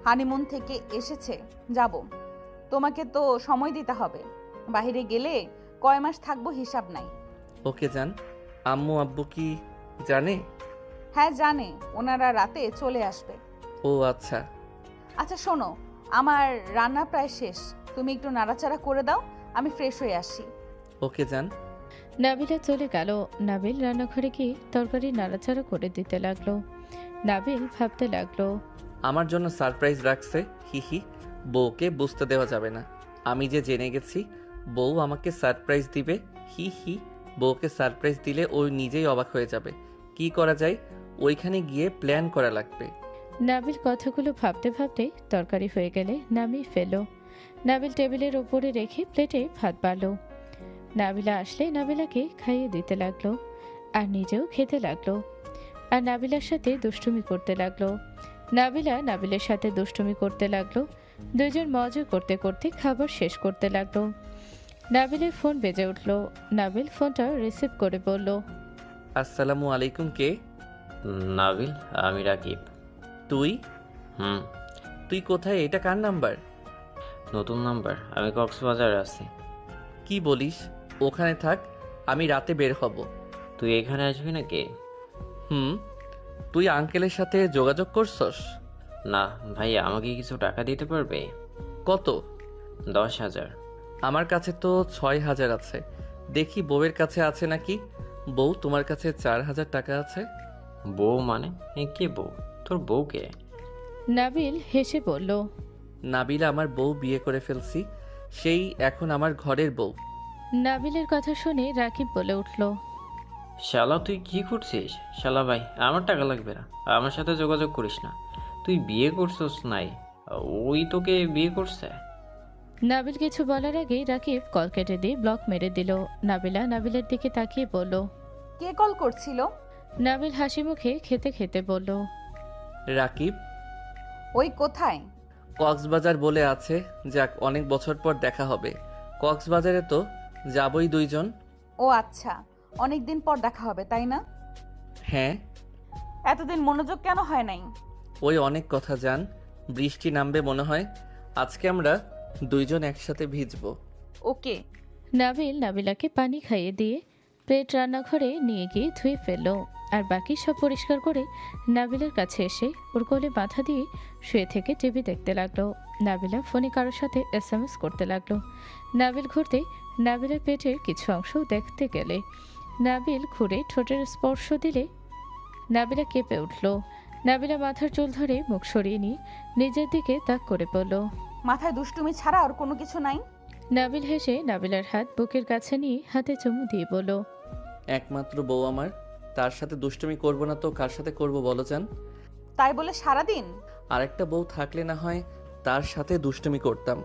হানিমুন থেকে এসেছে, যাব। তোমাকে তো সময় দিতে হবে, বাইরে গেলে কয় মাস থাকবো হিসাব নাই। ওকে যান। আম্মু আব্বু কি জানে? হ্যাঁ জানে, ওনারা রাতে চলে আসবে। ও আচ্ছা। আচ্ছা শোনো, আমার রান্না প্রায় শেষ, তুমি একটু নাড়াচাড়া করে দাও, আমি ফ্রেশ হয়ে আসি। ওকে যান। নাবিলা চলে গেল। নাবিল রান্নাঘরে গিয়ে তরকারি নাড়াচাড়া করে দিতে লাগলো। নাবিল ভাবতে লাগলো, আমার জন্য সারপ্রাইজ রাখছে, হি হি। বউকে বুঝতে দেওয়া যাবে না। আমি যে জেনে গেছি বউ আমাকে সারপ্রাইজ দিবে, হি হি। বউকে সারপ্রাইজ দিলে ওই নিজেই অবাক হয়ে যাবে। কি করা যায়? ওইখানে গিয়ে প্ল্যান করা লাগবে। নাবিল কথাগুলো ভাবতে ভাবতে তরকারি হয়ে গেলে নামিয়ে ফেলল। নাবিল টেবিলের ওপরে রেখে প্লেটে ভাত বাড়ল। নাবিলা আসলে নাবিলাকে খাইয়ে দিতে লাগলো আর নিজেও খেতে লাগলো। আর নাবিলার সাথে দুষ্টুমি করতে লাগলো। নাবিলা নাবিলের সাথে দুষ্টুমি করতে লাগলো। দুজন মজা করতে করতে খাবার শেষ করতে লাগলো। নাবিলের ফোন বেজে উঠল। নাবিল ফোনটা রিসিভ করে বলল, আসসালামু আলাইকুম। কে? নাবিল, আমি রাকিব। তুই? হুম। তুই কোথায়? এটা কার নাম্বার? নতুন নাম্বার। আমি কক্সবাজারে আছি। কি বলিস? ওখানে থাক, আমি রাতে বের হব। তুই এখানে আসবি নাকি? হুম। তুই আঙ্কেলের সাথে যোগাযোগ করছস? না ভাইয়া, আমাকে কিছু টাকা দিতে পারবে? কত? 10,000। আমার কাছে তো 6,000 আছে। দেখি বউয়ের কাছে আছে নাকি। বউ, তোমার কাছে 4,000 টাকা আছে? বউ মানে? কে বউ? তোর বউ কে? নাবিল হেসে বলল, নাবিলা আমার বউ, বিয়ে করে ফেলছি। সেই এখন আমার ঘরের বউ। নাবিলের কথা শুনে রাকিব বলে উঠল, শালা তুই কি করছিস? শালা ভাই, আমার টাকা লাগবে না, আমার সাথে যোগাযোগ করিস না। তুই বিয়ে করছস নাই? ওই তোকে বিয়ে করছে? নাবিল কিছু বলার আগেই রাকিব কল কেটে দিয়ে ব্লক মেরে দিল। নাবিলা নাবিলের দিকে তাকিয়ে বলল, কে কল করছিল? নাবিল হাসি মুখে খেতে খেতে বলল, রাকিব। ওই কোথায়? কক্সবাজার বলে আছে। যাক, অনেক বছর পর দেখা হবে। কক্সবাজারে তো যাবই দুইজন। ও আচ্ছা, অনেক দিন পর দেখা হবে তাই না? হ্যাঁ। এতদিন মনোযোগ কেন হয় নাই? ওই অনেক কথা জান। বৃষ্টি নামবে মনে হয়। আজকে আমরা দুইজন একসাথে ভিজবো। ওকে। নাবিল নাবিলাকে পানি খাইয়ে দিয়ে প্লেট রান্নাঘরে নিয়ে গিয়ে ধুয়ে ফেললো। আর বাকি সব পরিষ্কার করে নাবিলার কাছে এসে ওর কোলে মাথা দিয়ে শুয়ে থেকে টিভি দেখতে লাগলো। নাবিলা ফোনে কারোর সাথে SMS করতে লাগলো। নাবিল ঘুরতে নাবিলার পেটের কিছু অংশ দেখতে গেলে নাবিল ঘুরে ঠোঁটের স্পর্শ দিলে নাবিলা কেঁপে উঠল। নাবিলা মাথার চুল ধরে মুখ সরিয়ে নিয়ে নিজের দিকে তাক করে বলল, মাথায় দুষ্টুমি ছাড়া আর কোনো কিছু নাই? নাবিল হেসে নাবিলার হাত বুকের কাছে নিয়ে হাতে চুমু দিয়ে বলল, একমাত্র বউ আমার, তার সাথে দুষ্টুমি করব না তো কার সাথে করব বলো জান? তাই বলে সারাদিন? আরেকটা বউ থাকলে না হয় তার সাথে দুষ্টুমি করতাম।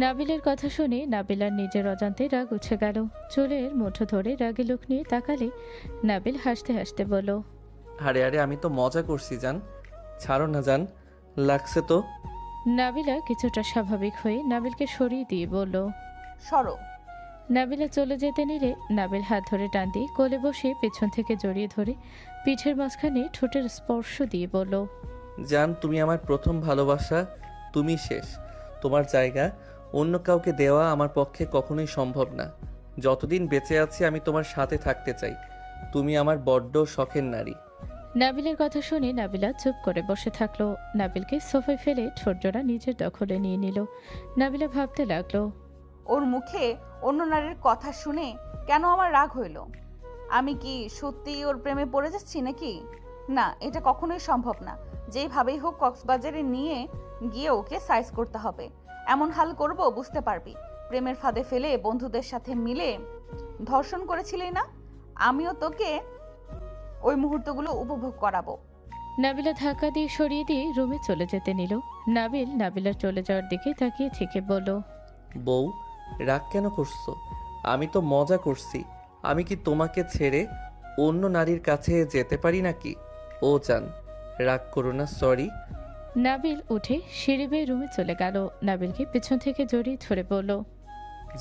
নাবিলের কথা শুনে নাবিলার নিজের অজান্তে রাগ উঠে গেল। চুলের মুঠো ধরে রাগে লোক নিয়ে তাকালে নাবিল হাসতে হাসতে বলল, আরে আরে, আমি তো মজা করছি জান, ছাড়ো না জান, লাগছে তো। নাবিলা কিছুটা স্বাভাবিক হয়ে নাবিলকে সরিয়ে দিয়ে বলল, সরো। নাবিলা চলে যেতে নিলে নাবিল হাত ধরে টান দিয়ে কোলে বসে পেছন থেকে জড়িয়ে ধরে পিঠের মাঝখানে ঠোঁটের স্পর্শ দিয়ে বলল, জান, তুমি আমার প্রথম ভালোবাসা, তুমি শেষ। তোমার জায়গা অন্য কাউকে দেওয়া আমার পক্ষে কখনোই সম্ভব না। যতদিন বেঁচে আছি আমি তোমার সাথে থাকতে চাই। তুমি আমার বড্ড শখের নারী। নাবিলের কথা শুনে নাবিলা চুপ করে বসে থাকলো। নাবিলকে সোফায় ফেলে ঠোঁটজোড়া নিজের দখলে নিয়ে নিল। নাবিলা ভাবতে লাগলো, ওর মুখে অন্য নারীর কথা শুনে কেন আমার রাগ হইল? আমি কি সত্যিই ওর প্রেমে পড়ে যাচ্ছি নাকি? না, এটা কখনোই সম্ভব না। যেইভাবেই হোক কক্সবাজারে নিয়ে গিয়ে ওকে সাইজ করতে হবে। এমন হাল করব বুঝতে পারবি। প্রেমের ফাঁদে ফেলে বন্ধুদের সাথে মিলে ধর্ষণ করেছিলি না? আমিও তোকে ওই মুহূর্তগুলো উপভোগ করাবো। নাবিলা ধাক্কা দিয়ে সরিয়ে দিয়ে রুমে চলে যেতে নিল। নাবিল নাবিলার চলে যাওয়ার দিকে তাকিয়ে থেকে বলল, বউ, রাগ কেন করছো? আমি তো মজা করছি। আমি কি তোমাকে ছেড়ে অন্য নারীর কাছে যেতে পারি নাকি? ও জান, রাগ করো না, সরি। নাবিল উঠে সিঁড়ি বেয়ে রুমে চলে গেল। নাবিলকে পেছন থেকে জড়িয়ে ধরে বলল,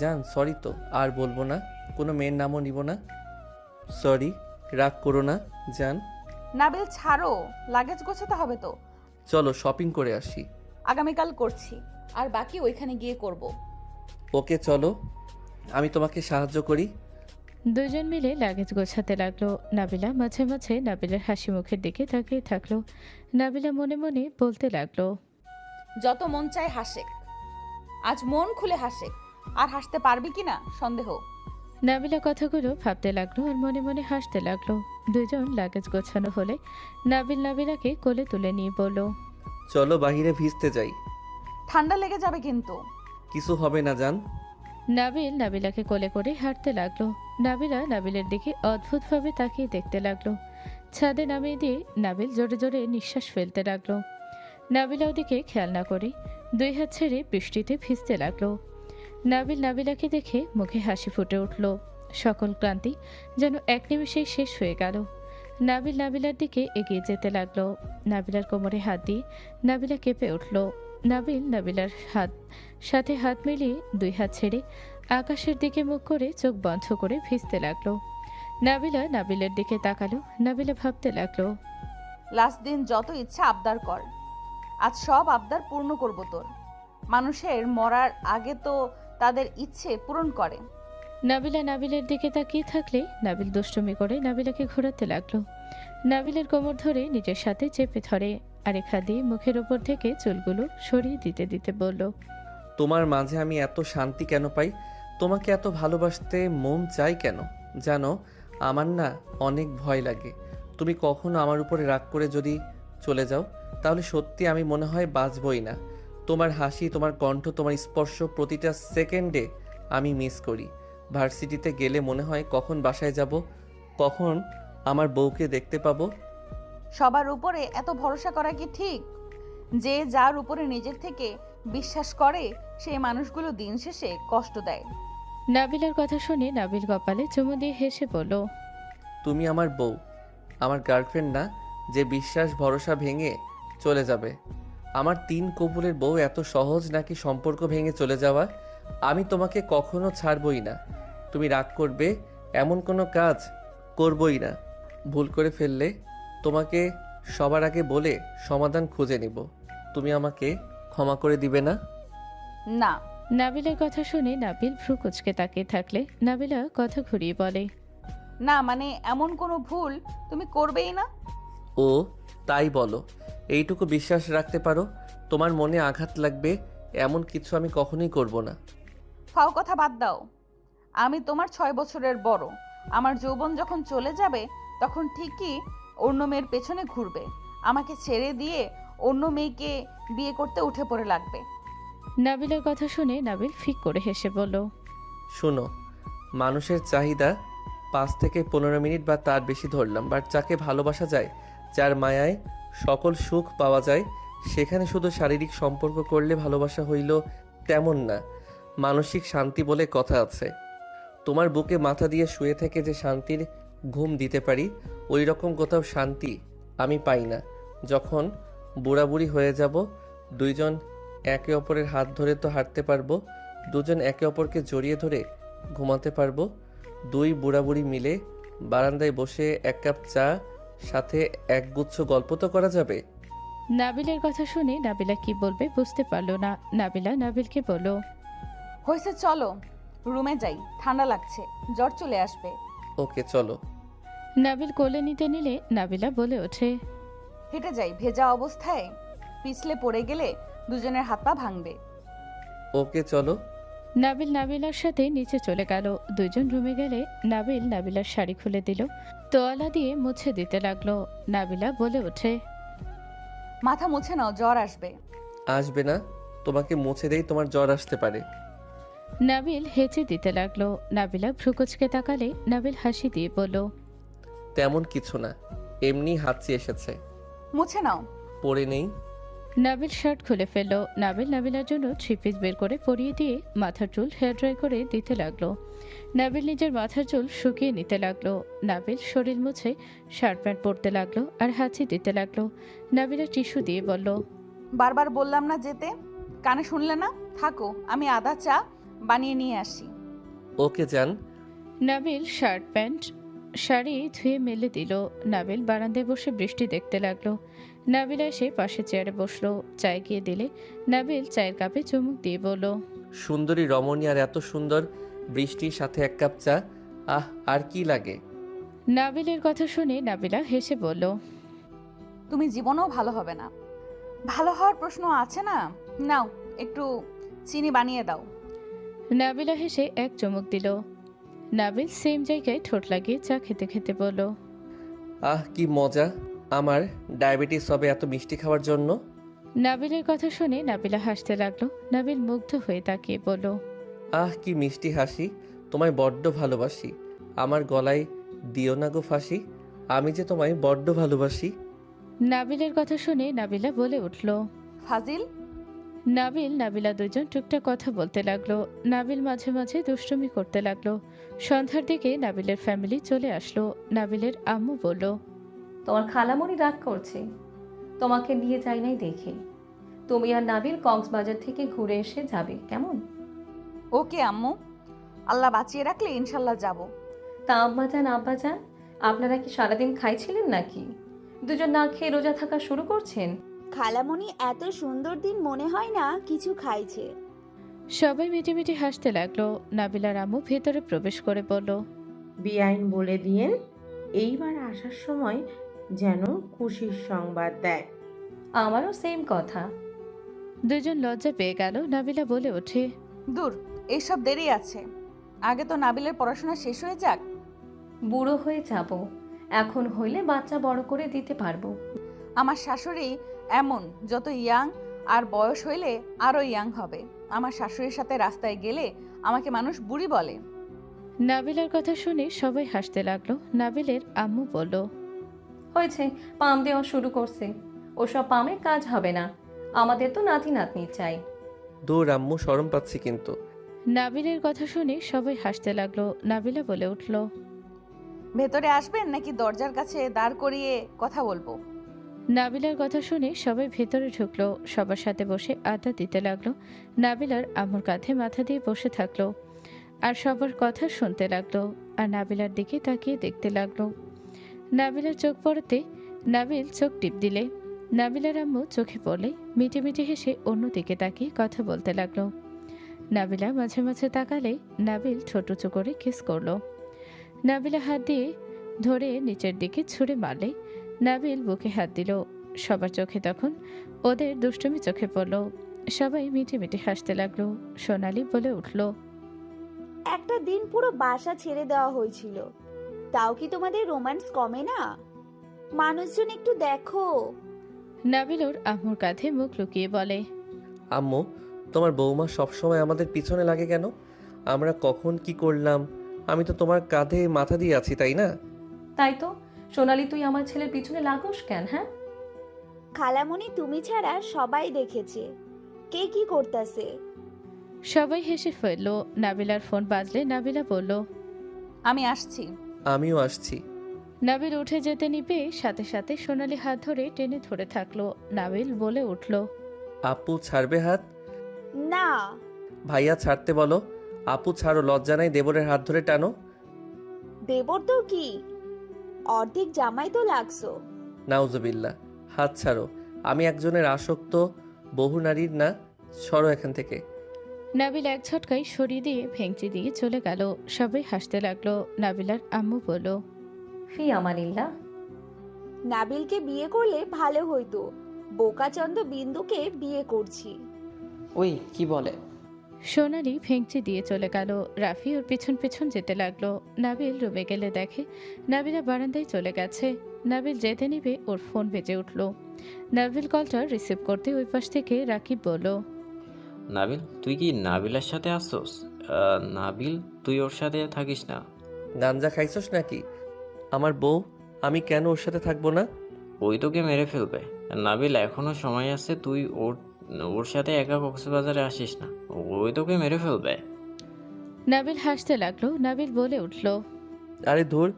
জান, সরি তো, আর বলবো না, কোনো মেয়ের নামও নিব না। সরি, রাগ করো না জান। নাবিল ছাড়ো, লাগেজ গোছাতে হবে তো। চলো শপিং করে আসি। আগামীকাল করছি, আর বাকি ওইখানে গিয়ে করব। ওকে চলো, আমি তোমাকে সাহায্য করি। দুজন মিলে লাগেজ গোছাতে লাগলো। নাবিলা মাঝে মাঝে নাবিলার হাসি মুখের দিকে তাকিয়ে থাকলো। নাবিলা মনে মনে বলতে লাগলো, যত মন চায় হাসে, আজ মন খুলে হাসে। আর হাসতে পারবি কিনা সন্দেহ। নাবিলা কথাগুলো ভাবতে লাগলো আর মনে মনে হাসতে লাগলো। দুজন লাগেজ গোছানো হলে নাবিল নাবিলাকে কোলে তুলে নিয়ে বলল, চলো বাহিরে ভিজতে যাই। ঠান্ডা লেগে যাবে কিন্তু। কিছু হবে না জান। নাবিল নাবিলাকে কোলে করে হাঁটতে লাগলো। নাবিলা নাবিলের দিকে অদ্ভুতভাবে তাকিয়ে দেখতে লাগলো। ছাদে নামিয়ে দিয়ে নাবিল জোরে জোরে নিঃশ্বাস ফেলতে লাগলো। নাবিলা ওদিকে খেয়াল না করে 2 হাত ছেড়ে বৃষ্টিতে ভিজতে লাগলো। নাবিল নাবিলাকে দেখে মুখে হাসি ফুটে উঠল। সকল ক্লান্তি যেন এক নিমেষেই শেষ হয়ে গেল। নাবিল নাবিলার দিকে এগিয়ে যেতে লাগলো। নাবিলার কোমরে হাত দিয়ে নাবিলা কেঁপে উঠল। নাবিল নাবিলার সাথে হাত মিলিয়ে 2 হাত ছেড়ে আকাশের দিকে মুখ করে চোখ বন্ধ করে ভিজতে লাগলো। নাবিলা নাবিলের দিকে তাকালো। নাবিলা ভাবতে লাগলো, লাস্ট দিন যত ইচ্ছা আবদার কর, আজ সব আবদার পূর্ণ করব তোর। মানুষের মরার আগে তো তাদের ইচ্ছে পূরণ করে। নাবিলা নাবিলের দিকে তাকিয়ে থাকলে নাবিল দুষ্টুমি করে নাবিলাকে ঘোরাতে লাগলো। নাবিলের কোমর ধরে নিজের সাথে চেপে ধরে আর রেখা দিয়ে মুখের ওপর থেকে চুলগুলো সরিয়ে দিতে দিতে বলল, তোমার মাঝে আমি এত শান্তি কেন পাই? তোমাকে এত ভালোবাসতে মন চাই কেন জানো? আমার না অনেক ভয় লাগে। তুমি কখনো আমার উপরে রাগ করে যদি চলে যাও, তাহলে সত্যি আমি মনে হয় বাঁচবই না। তোমার হাসি, তোমার কণ্ঠ, তোমার স্পর্শ প্রতিটা সেকেন্ডে আমি মিস করি। ভার্সিটিতে গেলে মনে হয় কখন বাসায় যাব, কখন আমার বউকে দেখতে পাবো। সবার উপরে এত ভরসা করা কি ঠিক? যে যার উপরে নিজের থেকে বিশ্বাস করে সেই মানুষগুলো দিন শেষে কষ্ট দেয়। নাবিলার কথা শুনে নাবিল কপালে চুমু দিয়ে হেসে বলল, তুমি আমার বউ, আমার গার্লফ্রেন্ড না যে বিশ্বাস ভরসা ভেঙে চলে যাবে। আমার 3 কবুলের বউ এত সহজ নাকি সম্পর্ক ভেঙে চলে যাওয়া? আমি তোমাকে কখনো ছাড়বই না। তুমি রাগ করবে এমন কোনো কাজ করবই না। ভুল করে ফেললে তোমাকে সবার আগে বলে সমাধান খুঁজে নিব। তুমি আমাকে ক্ষমা করে দিবে না? না। নাবিলার কথা শুনে নাবিল ভ্রু কুঁচকে তাকিয়ে থাকলে নাবিলা কথা ঘুরিয়ে বলে, না মানে এমন কোনো ভুল তুমি করবেই না। ও তাই বলো? এইটুকু বিশ্বাস রাখতে পারো? তোমার মনে আঘাত লাগবে এমন কিছু আমি কখনোই করব না। ফাও কথা বাদ দাও। আমি তোমার 6 বছরের বড়। আমার যৌবন যখন চলে যাবে তখন ঠিকই অন্য মেয়ের পেছনে ঘুরবে। আমাকে ছেড়ে দিয়ে অন্য মেয়েকে বিয়ে করতে উঠে পড়ে লাগবে। নাবিলার কথা শুনে নাবিল ফিক করে হেসে বলল, শোনো, মানুষের চাহিদা 5 থেকে 15 মিনিট বা তার বেশি ধরলাম, বাট যাকে ভালোবাসা যায়, যার মায়ায় সকল সুখ পাওয়া যায়, সেখানে শুধু শারীরিক সম্পর্ক করলে ভালোবাসা হইল তেমন না। মানসিক শান্তি বলে কথা আছে। তোমার বুকে মাথা দিয়ে শুয়ে থেকে যে শান্তির ঘুম দিতে পারি, ওই রকম কোথাও শান্তি আমি পাই না। যখন বুড়াবুড়ি হয়ে যাব, 2 জন একে অপরের হাত ধরে তো হাঁটতে পারবো, 2 জন একে অপরকে জড়িয়ে ধরে ঘুমাতে পারবো। 2 বুড়াবুড়ি মিলে বারান্দায় বসে 1 কাপ চা, সাথে 1 গুচ্ছ গল্প তো করা যাবে। নাবিলের কথা শুনে নাবিলা কি বলবে বুঝতে পারলো না। নাবিলা নাবিলকে বলল, হয়েছে, চলো রুমে যাই, ঠান্ডা লাগছে, জ্বর চলে আসবে। ওকে চলো। নাবিল কোলে নিতে নিলে নাবিলা বলে ওঠে, হেঁটে যাই, ভেজা অবস্থায় পিছলে পড়ে গেলে দুজনের হাত পা ভাঙবে। ওকে চলো। নাবিল নাবিলার সাথে নিচে চলে গেল। 2 জন রুমে গেলে নাবিল নাবিলার শাড়ি খুলে দিল, তোয়ালা দিয়ে মুছে দিতে লাগলো। নাবিলা বলে ওঠে, মাথা মুছে নাও, জ্বর আসবে। আসবে না, তোমাকে মুছে দেই, তোমার জ্বর আসতে পারে। নাবিল হেঁচে দিতে লাগলো। নাবিলা ভ্রুকুচকে তাকালে নাবিল হাসি দিয়ে বলল, তেমন কিছু না, এমনি হাঁচি এসেছে। মুছে নাও। পরে নেই। নাবিল শার্ট খুলে ফেললো। নাবিল নাবিলার জন্য 3 পিস বের করে পরিয়ে দিয়ে মাথার চুল হেয়ার ড্রাই করে দিতে লাগলো। নাবিল নিজের মাথার চুল শুকিয়ে নিতে লাগলো। নাবিল শরীর মুছে শার্ট প্যান্ট পরতে লাগলো আর হাঁচি দিতে লাগলো। নাবিলা টিস্যু দিয়ে বলল, বারবার বললাম না যেতে, কানে শুনলে না? থাকো, আমি আদা চা বানিয়ে নিয়ে আসি। ওকে যান। নাবিল শার্ট প্যান্ট শাড়ি ধুয়ে মেলে দিল। নাবিল বারান্দায় বসে বৃষ্টি দেখতে লাগলো। নাবিলা এসে পাশে চেয়ারে বসলো। চায় গিয়ে দিলে নাবিল চায়ের কাপে চুমুক দিয়ে বলল, সুন্দরী রমণী আর এত সুন্দর বৃষ্টির সাথে 1 কাপ চা, আহ আর কি লাগে। নাবিলের কথা শুনে নাবিলা হেসে বলল, তুমি জীবনেও ভালো হবে না। ভালো হওয়ার প্রশ্ন আছে না? নাও একটু চিনি বানিয়ে দাও। নাবিলা হেসে এক চুমুক দিল। নাবিল সেম জায়গায় ঠোঁট লাগিয়ে চা খেতে খেতে বলল, আহ কি মজা, আমার ডায়াবেটিস হবে এত মিষ্টি খাওয়ার জন্য। নাবিলের কথা শুনে নাবিলা হাসতে লাগলো। নাবিল মুগ্ধ হয়ে তাকিয়ে বলল, আহ কি মিষ্টি হাসি, তোমায় বড্ড ভালোবাসি। আমার গলায় দিও না গো ফাঁসি, আমি যে তোমায় বড্ড ভালোবাসি। নাবিলের কথা শুনে নাবিলা বলে উঠল, ফাজিল। নাবিল নাবিলা দুজন টুকটাক কথা বলতে লাগলো। নাবিল মাঝে মাঝে দুষ্টুমি করতে লাগলো। সন্ধ্যার দিকে নাবিলের ফ্যামিলি চলে আসলো। নাবিলের আম্মু বলল, তোমার খালামণি রাগ করছে, তোমাকে নিয়ে যাই নাই দেখে। তুমি আর নাবিল কক্সবাজার থেকে ঘুরে এসে যাবে কেমন? ওকে আম্মু, আল্লাহ বাঁচিয়ে রাখলে ইনশাল্লাহ যাব। তা আব্বাজান আব্বাজান, আপনারা কি সারাদিন খাইছিলেন নাকি? দুজন না খেয়ে রোজা থাকা শুরু করছেন? খালামণি এত সুন্দর দিন মনে হয় না কিছু খাইছে। সবাই মিটিমিটি হাসতে লাগলো। নাবিলার আম্মু ভেতরে প্রবেশ করে বলল, বিআইন বলে দিয়েন এইবার আসার সময় যেন খুশির সংবাদ দেয়। আমারও সেম কথা। দুজন লজ্জা পেয়ে গেল। নাবিলা বলে ওঠে, দূর, এইসব দেরি আছে, আগে তো নাবিলের পড়াশোনা শেষ হয়ে যাক। বুড়ো হয়ে যাব, এখন হইলে বাচ্চা বড় করে দিতে পারবো। আমার শাশুড়ি এমন, যত ইয়াং আর বয়স হইলে আরো ইয়াং হবে। আমার শাশুড়ির সাথে রাস্তায় গেলে আমাকে মানুষ বুড়ি বলে। নাবিলার কথা শুনে সবাই হাসতে লাগলো। নাবিলের আম্মু বলল, হয়েছে, পাম দেওয়া শুরু করছে। ওসব পামে কাজ হবে না, আমাদের তো নাতি নাতনি চাই। দূর আম্মু, শরম পাচ্ছি কিন্তু। নাবিলের কথা শুনে সবাই হাসতে লাগলো। নাবিলা বলে উঠল, ভেতরে আসবেন নাকি দরজার কাছে দাঁড় করিয়ে কথা বলবো? নাবিলার কথা শুনে সবাই ভেতরে ঢুকলো। সবার সাথে বসে আড্ডা দিতে লাগলো। নাবিলার আম্মুর কাঁধে মাথা দিয়ে বসে থাকলো আর সবার কথা শুনতে লাগলো আর নাবিলার দিকে তাকিয়ে দেখতে লাগলো। নাবিলার চোখ পড়তে নাবিল চোখ টিপ দিলে নাবিলার আম্মু চোখে পড়লে মিটি মিটি হেসে অন্যদিকে তাকিয়ে কথা বলতে লাগলো। নাবিলা মাঝে মাঝে তাকালে নাবিল ছোট উঁচু করে কিস করলো। নাবিলা হাত দিয়ে ধরে নিচের দিকে ছুঁড়ে মারলে নাবিল বুকে হাত দিল। সবার চোখে তখন ওদের দুষ্টুমি চোখে পড়ল। সবাই মিটি মিটি হাসতে লাগলো। সোনালি বলে উঠল, একটা দিন পুরো বাসা ছেড়ে দেওয়া হয়েছিল, তাও কি তোমাদের রোম্যান্স কমে না? মানুষজন একটু দেখো। নাবিল ওর আম্মুর কাঁধে মুখ লুকিয়ে বলে, আম্মু, তোমার বৌমা সবসময় আমাদের পিছনে লাগে কেন? আমরা কখন কি করলাম? আমি তো তোমার কাঁধে মাথা দিয়ে আছি, তাই না? তাই তো, সোনালি তুই আমার ছেলের পিছনে লাগোস কেন? হ্যাঁ, খালামণি তুমি ছাড়া সবাই দেখেছে কে কি করতেছে। সবাই হেসে ফেলল। নাবিলার ফোন বাজলে নাবিলা বলল, আমি আসছি। আমিও আসছি। নাবিল উঠে যেতে নিবে সাথে সাথে সোনালি হাত ধরে টেনে ধরে থাকলো। নাবিল বলে উঠল, আপু ছাড়বে হাত? না, ভাইয়া ছাড়তে বলো। আপু ছাড়ো, লজ্জা নাই, দেবরের হাত ধরে টানো। দেবর তো কি, অর্ধেক জামাই তো লাগছো। নাউজুবিল্লাহ, হাত ছাড়ো। আমি একজনের আসক্ত, বহু নারীর না। সরো এখান থেকে। নাবিল এক ঝটকায় সরিয়ে দিয়ে ভেঙচি দিয়ে চলে গেল। সবাই হাসতে লাগলো। নাবিলার আম্মু বলল, ফি আমানিল্লাহ। নাবিলকে বিয়ে করলে ভালো হইতো, বোকাচন্দ বিন্দুকে বিয়ে করছি। ওই কি বলে? সোনালি ভেঙচি দিয়ে চলে গেল। রাফি ওর পিছন পিছন যেতে লাগলো। নাবিল রুমে গেলে দেখে নাবিলা বারান্দায় চলে গেছে। নাবিল যেতে নিবে ওর ফোন বেজে উঠল। নাবিল কলটা রিসিভ করতে ওই পাশ থেকে রাকিব বলল, নাবিল, তুই কি নাবিলার সাথে আসছোস? নাবিল, তুই ওর সাথে থাকিস না। গাঞ্জা খাইছস নাকি? আমার বউ, আমি কেন ওর সাথে থাকবো না? ওই তোকে মেরে ফেলবে। নাবিল, এখনো সময় আছে, তুই ওর সাথে একা কক্সবাজারে আসিস না, ওই তোকে মেরে ফেলবে। নাবিল হাসতে লাগলো। নাবিল বলে উঠল, আরে ধুর,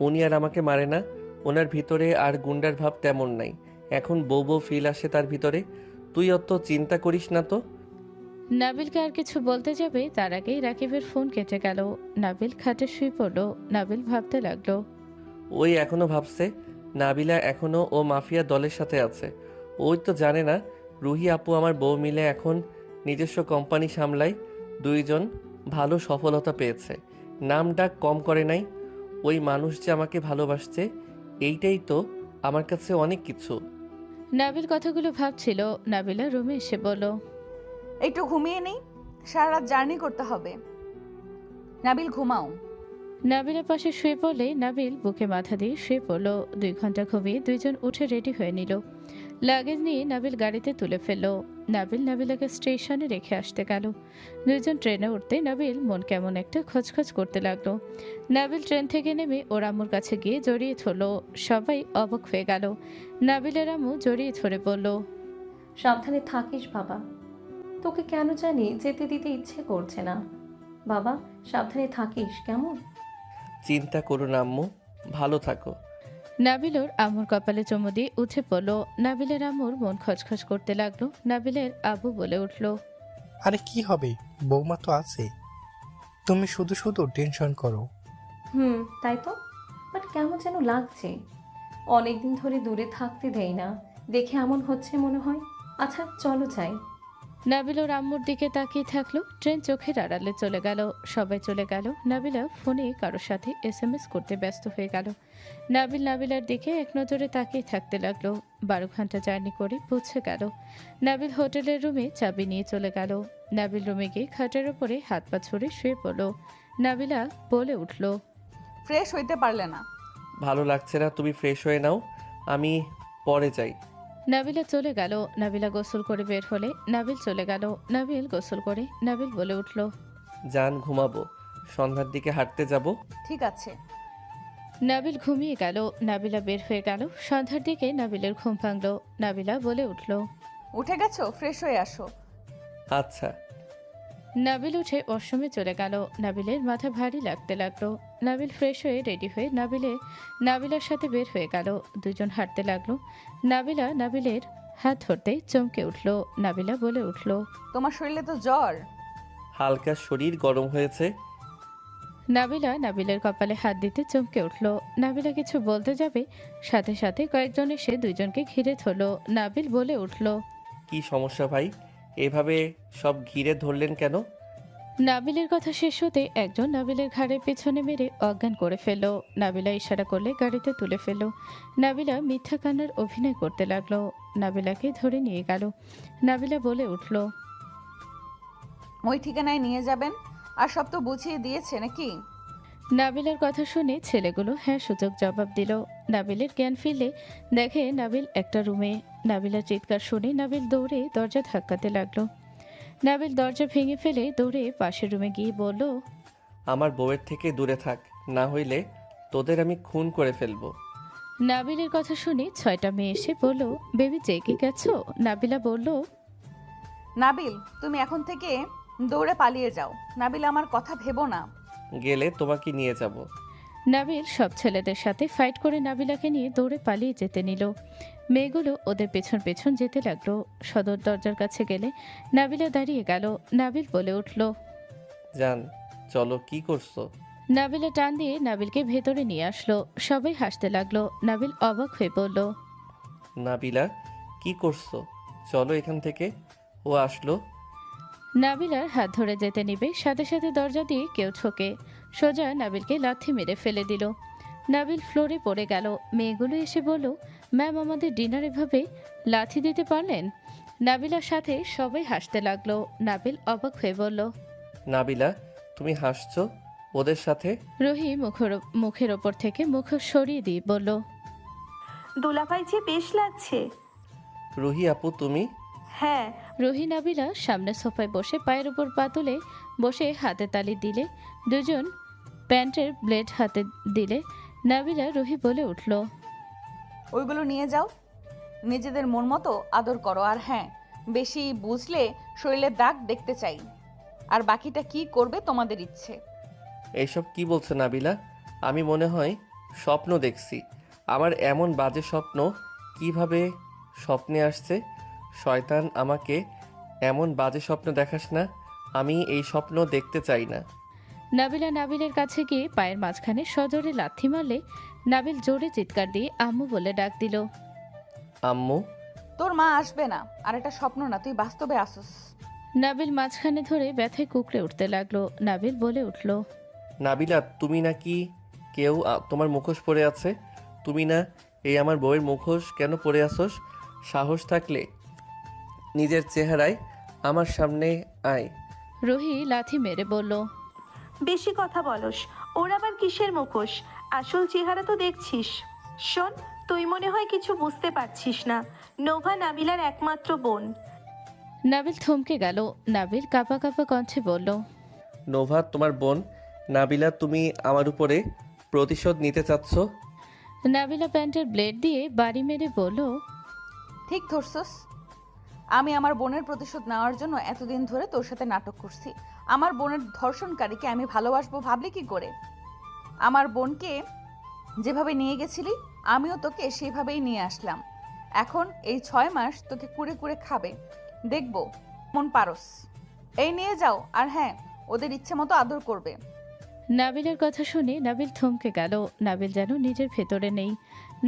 উনি আর আমাকে মারে না। ওনার ভিতরে আর গুন্ডার ভাব তেমন নাই। এখন বউ বউ ফিল আসে তার ভিতরে। তুই অত চিন্তা করিস না তো। নাবিলকে আর কিছু বলতে যাবে তার আগেই রাকিবের ফোন কেটে গেল। নাবিল খাটে শুয়ে পড়ল। নাবিল ভাবতে লাগলো, ওই এখনো ভাবছে নাবিলা এখনো ও মাফিয়া দলের সাথে আছে। ওই তো জানে না রুহি আপু আমার বউ মিলে এখন নিজস্ব কোম্পানি সামলায়। দুইজন ভালো সফলতা পেয়েছে, নাম ডাক কম করে নাই। ওই মানুষ যে আমাকে ভালোবাসছে, এইটাই তো আমার কাছে অনেক কিছু। নাবিল কথাগুলো ভাবছিল। নাবিলা রুমে এসে বলল, একটু ঘুমিয়ে নেই, সারা রাত জার্নি করতে হবে। নাবিল ঘুমাও। নাবিলের পাশে শুয়ে পড়লে নাবিল বুকে মাথা দিয়ে শুয়ে পড়ল। 2 ঘন্টা ঘুমিয়ে দুইজন উঠে রেডি হয়ে নিল। লাগেজ নিয়ে নাবিল গাড়িতে তুলে ফেলল। নাবিল নাবিলাকে স্টেশনে রেখে আসতে গেল। দুইজন ট্রেনে উঠতে নাবিল মন কেমন একটা খচখচ করতে লাগলো। নাবিল ট্রেন থেকে নেমে ওর আম্মুর কাছে গিয়ে জড়িয়ে ধরল। সবাই অবাক হয়ে গেল। নাবিলের আম্মু জড়িয়ে ধরে বলল, সাবধানে থাকিস বাবা, তোকে কেন জানি যেতে দিতে ইচ্ছে করছে না। বাবা সাবধানে থাকিস কেমন। চিন্তা করুন আম্মু, ভালো থাকো। নাবিল ওর আম্মুর কপালে চুমু দিয়ে উঠে পড়ল। নাবিলের আম্মুর মন খচখচ করতে লাগলো। নাবিলের আব্বু বলে উঠল, আরে কি হবে, বৌমা তো আছে, তুমি শুধু শুধু টেনশন করো। তাই তো, বাট কেমন যেন লাগছে। অনেকদিন ধরে দূরে থাকতে দেয় না, দেখে এমন হচ্ছে মনে হয়। আচ্ছা চলো যাই। নাবিল ওর আম্মুর দিকে তাকিয়ে থাকলো। ট্রেন চোখের আড়ালে চলে গেল। সবাই চলে গেল। নাবিলা ফোনে কারোর সাথে SMS করতে ব্যস্ত হয়ে গেল। নাবিল নাবিলার দিকে এক নজরে তাকিয়ে থাকতে লাগলো। 12 ঘন্টা জার্নি করে পৌঁছে গেল। নাবিল হোটেলের রুমে চাবি নিয়ে চলে গেল। নাবিল রুমে গিয়ে খাটের উপরে হাত পা ছড়ে শুয়ে পড়ল। নাবিলা বলে উঠল, ফ্রেশ হইতে পারলে না? ভালো লাগছে না, তুমি ফ্রেশ হয়ে নাও, আমি পরে যাই। নাবিলা চলে গেল। নাবিলা গোসল করে বের হলে নাবিল চলে গেল। নাবিল গোসল করে নাবিল বলে উঠল, যান ঘুমাবো, সন্ধ্যার দিকে হাঁটতে যাব। ঠিক আছে। নাবিল ঘুমিয়ে গেল। নাবিলা বের হয়ে গেল। সন্ধ্যার দিকে নাবিলের ঘুম ভাঙল। নাবিলা বলে উঠল, উঠে গেছো, ফ্রেশ হয়ে আসো। আচ্ছা। নাবিল উঠে ওয়াশরুমে চলে গেল। নাবিলের মাথা ভারী লাগতে লাগলো। নাবিল ফ্রেশ হয়ে রেডি হয়ে নাবিলার সাথে বের হয়ে গেল। দুজন হাঁটতে লাগলো। নাবিলা নাবিলের হাত ধরতে চমকে উঠল। নাবিলা বলে উঠল, তোমার শরীরে তো জ্বর। হালকা শরীর গরম হয়েছে। নাবিলা নাবিলের কপালে হাত দিতে চমকে উঠল। নাবিলা কিছু বলতে যাবে, সাথে সাথে কয়েকজন এসে দুইজনকে ঘিরে ধরল। নাবিল বলে উঠল, কি সমস্যা ভাই, এভাবে সব ঘিরে ধরলেন কেন? নাবিলের কথা শেষ হতে একজন নাবিলের ঘাড়ের পেছনে মেরে অজ্ঞান করে ফেলল। নাবিলা ইশারা করলে গাড়িতে তুলে ফেলল। নাবিলা মিথ্যা কান্নার অভিনয় করতে লাগলো। নাবিলাকে ধরে নিয়ে গেল। নাবিলা বলে উঠল, ওই ঠিকানায় নিয়ে যাবেন। আর সব তো বুঝিয়ে দিয়েছে নাকি? নাবিলার কথা শুনে ছেলেগুলো হ্যাঁ সূচক জবাব দিল। নাবিলের জ্ঞান ফিরলে দেখে নাবিল একটা রুমে। নাবিলার চিৎকার শুনে নাবিল দৌড়ে দরজা ধাক্কাতে লাগলো। নাবিল দরজা ভেঙে ফেলে দৌড়ে পাশের রুমে গিয়ে বলল, আমার বউয়ের থেকে দূরে থাক, না হইলে তোদের আমি খুন করে ফেলবো। নাবিলের কথা শুনে 6টা মেয়ে এসে বলল, বেবি জেগে গেছো? নাবিলা বলল, নাবিল, তুমি এখন থেকে দৌড়ে পালিয়ে যাও। নাবিল, আমার কথা ভেবো না। গেলে তোমাকে নিয়ে যাব। নাবিল সব ছেলেদের সাথে ফাইট করে নাবিলাকে নিয়ে দৌড়ে পালিয়ে যেতে নিল। মেয়েগুলো ওদের পেছন পেছন যেতে লাগলো। সদর দরজার কাছে গেলে নাবিলা দাঁড়িয়ে গেল। নাবিল বলে উঠল, যান চলো, কি করছো? নাবিলা টান দিয়ে নাবিলকে ভেতরে নিয়ে আসলো। সবাই হাসতে লাগলো। নাবিল অবাক হয়ে বলল, নাবিলা কি করছো? চলো এখান থেকে। ও আসলো। নাবিলার হাত ধরে যেতে নিবে, সাথে সাথে দরজা দিয়ে কেউ ঠোকে। সোজা নাবিলকে লাথি মেরে ফেলে দিল। নাবিল ফ্লোরে পড়ে গেল। মেয়েগুলো এসে বলল, ম্যাম আমাদের ডিনার এভাবে লাথি দিতে পারলেন? নাবিলার সাথে সবাই হাসতে লাগলো। নাবিল অবাক হয়ে বলল, নাবিলা তুমি হাসছো ওদের সাথে? রুহি মুখের ওপর থেকে মুখ সরিয়ে দিয়ে বলল, দুলাভাই যে বেশ লাগছে। রুহি আপু তুমি? হ্যাঁ। রুহি নাবিলা সামনে সোফায় বসে পায়ের উপর পা তুলে বসে হাতে তালি দিলে। দুজন প্যান্টের ব্লেড হাতে দিলে। নাবিলা রুহি বলে উঠল, ওইগুলো নিয়ে যাও, নিজেদের মন মতো আদর করো। আর হ্যাঁ, বেশি বুঝলে শরীরের দাগ দেখতে চাই। আর বাকিটা কি করবে তোমাদের ইচ্ছে। এইসব কি বলছো নাবিলা? আমি মনে হয় স্বপ্ন দেখছি। আমার এমন বাজে স্বপ্ন কিভাবে স্বপ্নে আসছে? শয়তান, আমাকে এমন বাজে স্বপ্ন দেখাস না, আমি এই স্বপ্ন দেখতে চাই না। নাবিলা নাবিলের কাছে গিয়ে পায়ের মাঝখানে সজোরে লাথি মারলে নাবিল জোরে চিৎকার দিয়ে আম্মু বলে ডাক দিল। আম্মু? তোর মা আসবে না, আর এটা স্বপ্ন না, তুই বাস্তবে আসুস। নাবিল মাঝখানে ধরে ব্যথায় কুকড়ে উঠতে লাগলো। নাবিল বলে উঠল, নাবিলা তুমি নাকি কেউ তোমার মুখোশ পরে আছে? তুমি না এই আমার বউয়ের মুখোশ কেন পরে আসোস? সাহস থাকলে নিজের চেহারায় আমার সামনে আয়। রুহি লাথি মেরে বলল, বেশি কথা বলস, ওর আবার কিসের মুখোশ? আসল চেহারা তো দেখছিস। শোন, তুই মনে হয় কিছু বুঝতে পারছিস না। নোভা নাবিলার একমাত্র বোন। নাবিল থমকে গেল। নাবিল কাঁপা কাঁপা কণ্ঠে বলল, নোভা তোমার বোন? নাবিলা, তুমি আমার উপরে প্রতিশোধ নিতে চাচ্ছ? নাবিলা প্যান্টের ব্লেড দিয়ে বাড়ি মেরে বলল, ঠিক ধরছস। আমি আমার বোনের প্রতিশোধ নেওয়ার জন্য এতদিন ধরে তোর সাথে নাটক করছি। আমার বোনের ধর্ষণকারীকে আমি ভালোবাসবো ভাবলি কি করে? আমার বোনকে যেভাবে নিয়ে গেছিলি আমিও তোকে সেভাবেই নিয়ে আসলাম। এখন এই 6 মাস তোকে কুড়ে কুড়ে খাবে, দেখবো মন পারস। এই নিয়ে যাও, আর হ্যাঁ, ওদের ইচ্ছে মতো আদর করবে। নাবিলের কথা শুনে নাবিল থমকে গেল। নাবিল যেন নিজের ভেতরে নেই।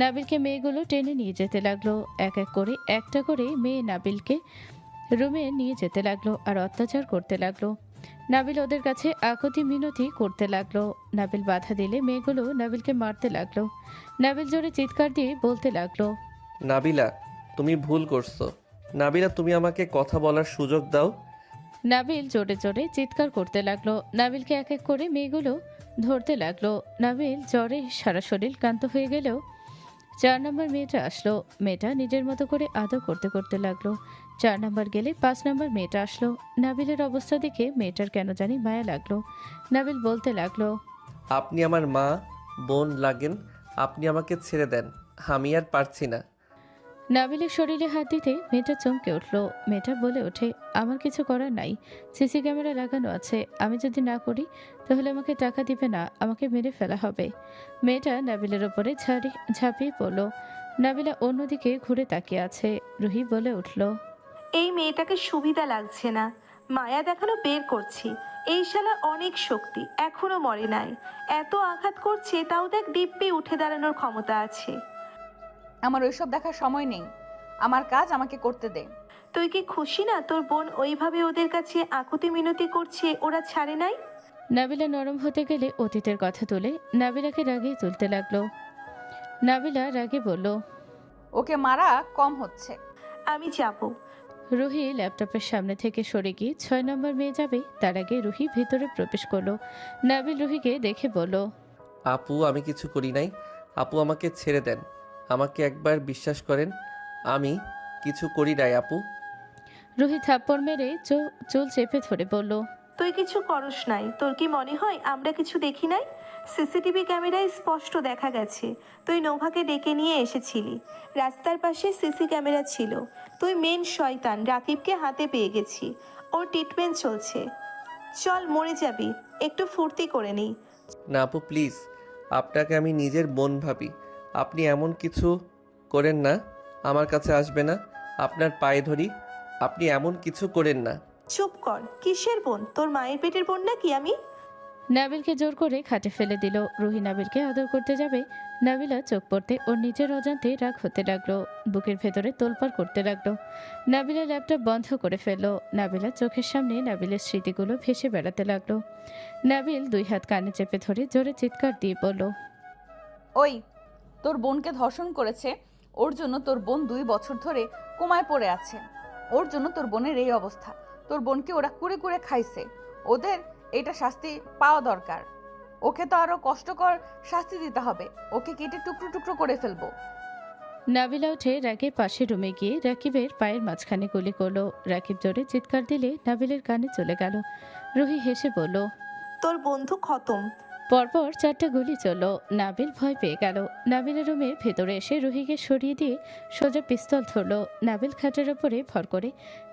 নাবিলকে মেয়েগুলো টেনে নিয়ে যেতে লাগলো। এক এক করে একটা করে মেয়ে নাবিলকে রুমে নিয়ে যেতে লাগলো আর অত্যাচার করতে লাগলো। নাবিল ওদের কাছে আকতি মিনতি করতে লাগলো। নাবিল বাধা দিলে মেয়েগুলো নাবিলকে মারতে লাগলো। নাবিল জোরে চিৎকার দিয়ে বলতে লাগলো, নাবিলা, তুমি ভুল করছো। নাবিলা, তুমি আমাকে কথা বলার সুযোগ দাও। নাবিল জোরে জোরে চিৎকার করতে লাগলো। নাবিলকে এক এক করে মেয়েগুলো ধরতে লাগলো। নাবিল জ্বরে সারা শরীর ক্লান্ত হয়ে গেলেও 4 নম্বর মেয়েটা আসলো। মেয়েটা নিজের মতো করে আদর করতে করতে লাগলো। 4 নম্বর গেলে 5 নম্বর মেয়েটা আসলো। নাবিলের অবস্থা দেখে মেয়েটার কেন জানি মায়া লাগলো। নাবিল বলতে লাগলো, আপনি আমার মা বোন লাগেন, আপনি আমাকে ছেড়ে দেন, আমি আর পারছি না। নাবিলের শরীরে হাত দিতে মেয়েটা চমকে উঠলো। মেয়েটা বলে ওঠে, আমার কিছু করার নাই, সিসি ক্যামেরা লাগানো আছে। আমি যদি না করি তাহলে আমাকে টাকা দিবে না, আমাকে মেরে ফেলা হবে। মেয়েটা নাবিলের ওপরে ঝাঁপিয়ে পড়লো। নাবিলা অন্যদিকে ঘুরে তাকিয়ে আছে। রুহি বলে উঠল, এই মেয়েটাকে সুবিধা লাগছে না, মায়া দেখানো বের করছি। এই শালা অনেক শক্তি, এখনো মরে নাই। এত আঘাত করছে, তাও দেখ দিব্যি উঠে দাঁড়ানোর ক্ষমতা আছে। আমার ওইসব দেখার সময় নেই, আমার কাজ আমাকে করতে দে। তুই কি খুশি না তোর বোন ওইভাবে ওদের কাছে আকুতি মিনতি করছে, ওরা ছাড়ে নাই? নাবিলা নরম হতে গেলে অতীতের কথা তুলে নাবিলাকে রাগিয়ে তুলতে লাগলো। নাবিলা রাগে বলল, ওকে মারা কম হচ্ছে। আমি যাব। রুহি ল্যাপটপের সামনে থেকে সরে গিয়ে 6 নম্বর মেয়ে যাবে, তার আগে রুহি ভিতরে প্রবেশ করলো। নাবিল রুহিকে দেখে বলল, আপু, আমি কিছু করি নাই। আপু, আমাকে ছেড়ে দেন, আমাকে একবার বিশ্বাস করেন, আমি কিছু করি নাই আপু। রুহি থাপ্পড় মেরে চুল চেপে ধরে বলল, তুই কিছু করস নাই। তোর কি মনে হয় আমরা কিছু দেখি নাই? সিসিটিভি ক্যামেরায় স্পষ্ট দেখা গেছে তুই নোভাকে ডেকে নিয়ে এসেছিলি। রাস্তার পাশে সিসি ক্যামেরা ছিল। তুই মেন শয়তান রাকিবকে হাতে পেয়ে গেছি, ওর ট্রিটমেন্ট চলছে। চল, মরে যাবি, একটু ফুর্তি করে নিই। না আপু, প্লিজ, আপনাকে আমি নিজের বোন ভাবি, আপনি এমন কিছু করেন না, আমার কাছে আসবে না, আপনার পায়ে ধরি, আপনি এমন কিছু করেন না। চুপ কর, কিসের বোন? তোর মায়ের পেটের বোন নাকি আমি? নাবিলকে জোর করে খাটে ফেলে দিল। রুহি নাবিলকে আদর করতে যাবে, নাবিলা চোখ পড়তে ওর নিজের অজান্তে রাগ হতে লাগলো। বুকের ভেতরে তোলপাড় করতে লাগলো। নাবিলা ল্যাপটপ বন্ধ করে ফেললো। নাবিলা চোখের সামনে নাবিলের স্মৃতিগুলো ভেসে বেড়াতে লাগলো। নাবিল 2 হাত কানে চেপে ধরে জোরে চিৎকার দিয়ে বলল, ওই, তোর বোনকে ধর্ষণ করেছে, ওর জন্য তোর বোন 2 বছর ধরে কোমায় পড়ে আছে। ওর জন্য তোর বোনের এই অবস্থা। তোর বোনকে ওরা কুড়ে কুড়ে খাইছে, ওদের এটা শাস্তি পাওয়া দরকার। ওকে তো আরো কষ্টকর শাস্তি দিতে হবে, ওকে কেটে টুকরো টুকরো করে ফেলবো। নাবিলা উঠে রাকিব পাশের রুমে গিয়ে রাকিবের পায়ের মাঝখানে গুলি করলো। রাকিব জোরে চিৎকার দিলে নাবিলের কানে চলে গেল। রুহি হেসে বলল, তোর বন্ধু খতম। পরপর 4টা গুলি চলল। নাবিল ভয় পেয়ে গেল। নাবিলের রুমের ভেতরে এসে রুহিকে সরিয়ে দিয়ে সোজা পিস্তল ধরলো। নাবিল খাটের ওপরে ভর করে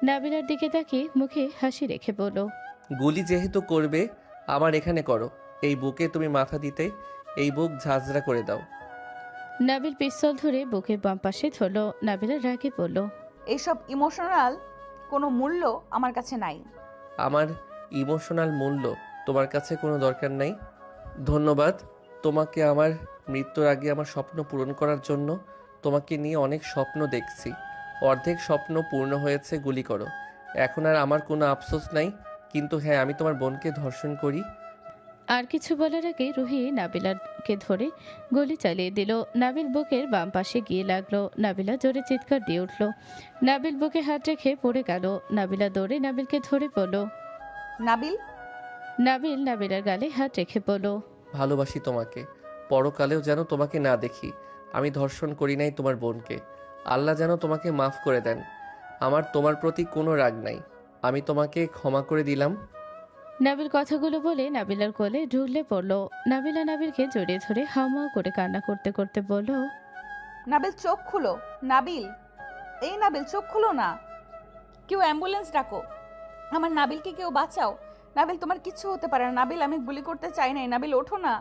নাবিলার দিকে তাকিয়ে মুখে হাসি রেখে বলল, গুলি যেহেতু করবে, আমার এখানে করো। এই বুকে তুমি মাথা দিতে, এই বুক ঝাঁঝরা করে দাও। নাবিল পিস্তল ধরে বুকের বাম পাশে ধরলো। নাবিলা রাগে বলল, এইসব ইমোশনাল কোনো মূল্য আমার কাছে নাই। আমার ইমোশনাল মূল্য তোমার কাছে কোনো দরকার নাই। ধন্যবাদ তোমাকে আমার মৃত্যুর আগে আমার স্বপ্ন পূরণ করার জন্য। তোমাকে নিয়ে অনেক স্বপ্ন দেখছি, অর্ধেক স্বপ্ন পূর্ণ হয়েছে। গুলি করো, এখন আর আমার কোনো আফসোস নাই। কিন্তু হ্যাঁ, আমি তোমার বোনকে ধর্ষণ করি। আর কিছু বলার আগে রুহি নাবিলাকে ধরে গুলি চালিয়ে দিল। নাবিল বুকের বাম পাশে গিয়ে লাগলো। নাবিলা জোরে চিৎকার দিয়ে উঠল। নাবিল বুকে হাত রেখে পড়ে গেল। নাবিলা দৌড়ে নাবিলকে ধরে পড়ল। নাবিল, নাবিল নাবিলার গালে হাত রেখে বলল, ভালোবাসি তোমাকে, পরকালেও যেন তোমাকে না দেখি। আমি ধর্ষণ করি নাই তোমার বোনকে। আল্লাহ যেন তোমাকে মাফ করে দেন। আমার তোমার প্রতি কোনো রাগ নাই, আমি তোমাকে ক্ষমা করে দিলাম। নাবিল কথাগুলো বলে নাবিলার কোলে ঢুলে পড়ল। নাবিলা নাবিলকে জড়িয়ে ধরে হাউমাউ করে কান্না করতে করতে বলল, নাবিল চোখ খুলো। নাবিল, এই নাবিল চোখ খুলো না। কেউ অ্যাম্বুলেন্স ডাকো, আমার নাবিলকে কেউ বাঁচাও। নাবিল তোমার কিচ্ছু হতে পারে না। নাবিল আমি গুলি করতে চাই নাই। নাবিল ওঠো না।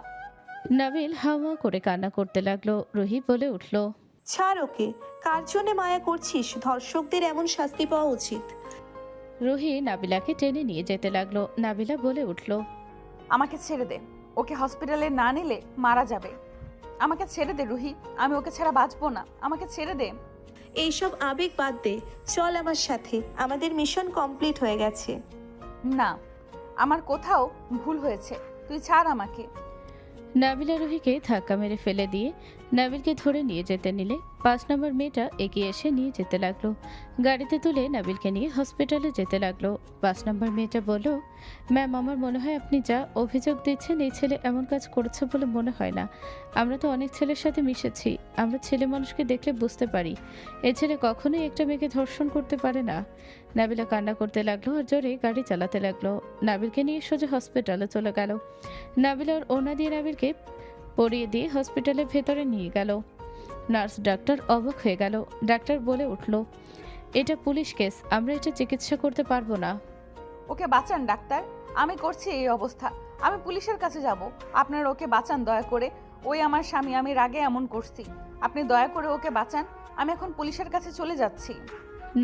নাবিল হাউমাউ করে কান্না করতে লাগলো। রুহি বলে উঠল, ছাড় ওকে, কার জন্যে মায়া করছিস? ধর্ষকদের এমন শাস্তি পাওয়া উচিত। রুহি নাবিলাকে টেনে নিয়ে যেতে লাগলো। নাবিলা বলে উঠল, আমাকে ছেড়ে দে, ওকে হসপিটালে না নিলে মারা যাবে। আমাকে ছেড়ে দে রুহি, আমি ওকে ছাড়া বাঁচবো না। আমাকে ছেড়ে দে। এইসব আবেগ বাদ দে, চল আমার সাথে, আমাদের মিশন কমপ্লিট হয়ে গেছে। না, আমার কোথাও ভুল হয়েছে, তুই ছাড় আমাকে। নাবিলা রুহিকে ধাক্কা মেরে ফেলে দিয়ে নাবিলকে ধরে নিয়ে যেতে নিলে 5 নম্বর মেয়েটা এগিয়ে এসে নিয়ে যেতে লাগলো। গাড়িতে তুলে নাবিলকে নিয়ে হসপিটালে যেতে লাগলো। 5 নম্বর মেয়েটা বলল, ম্যাম, আমার মনে হয় আপনি যা অভিযোগ দিচ্ছেন এই ছেলে এমন কাজ করেছে বলে মনে হয় না। আমরা তো অনেক ছেলের সাথে মিশেছি, আমরা ছেলে মানুষকে দেখলে বুঝতে পারি এ ছেলে কখনোই একটা মেয়েকে ধর্ষণ করতে পারে না। নাবিলা কান্না করতে লাগলো আর জোরে গাড়ি চালাতে লাগলো। নাবিলকে নিয়ে সোজা হসপিটালে চলে গেল। নাবিলা ওর ওনা দিয়ে নাবিলকে পরিয়ে দিয়ে হসপিটালের ভেতরে নিয়ে গেল। নার্স ডাক্তার অবাক হয়ে গেল। ডাক্তার বলে উঠল, এটা পুলিশ কেস, আমরা এটা চিকিৎসা করতে পারবো না। ওকে বাঁচান ডাক্তার, আমি করছি এই অবস্থা, আমি পুলিশের কাছে যাব। আপনারা ওকে বাঁচান দয়া করে। ওই আমার স্বামী, আমি রাগে এমন করছি, আপনি দয়া করে ওকে বাঁচান। আমি এখন পুলিশের কাছে চলে যাচ্ছি।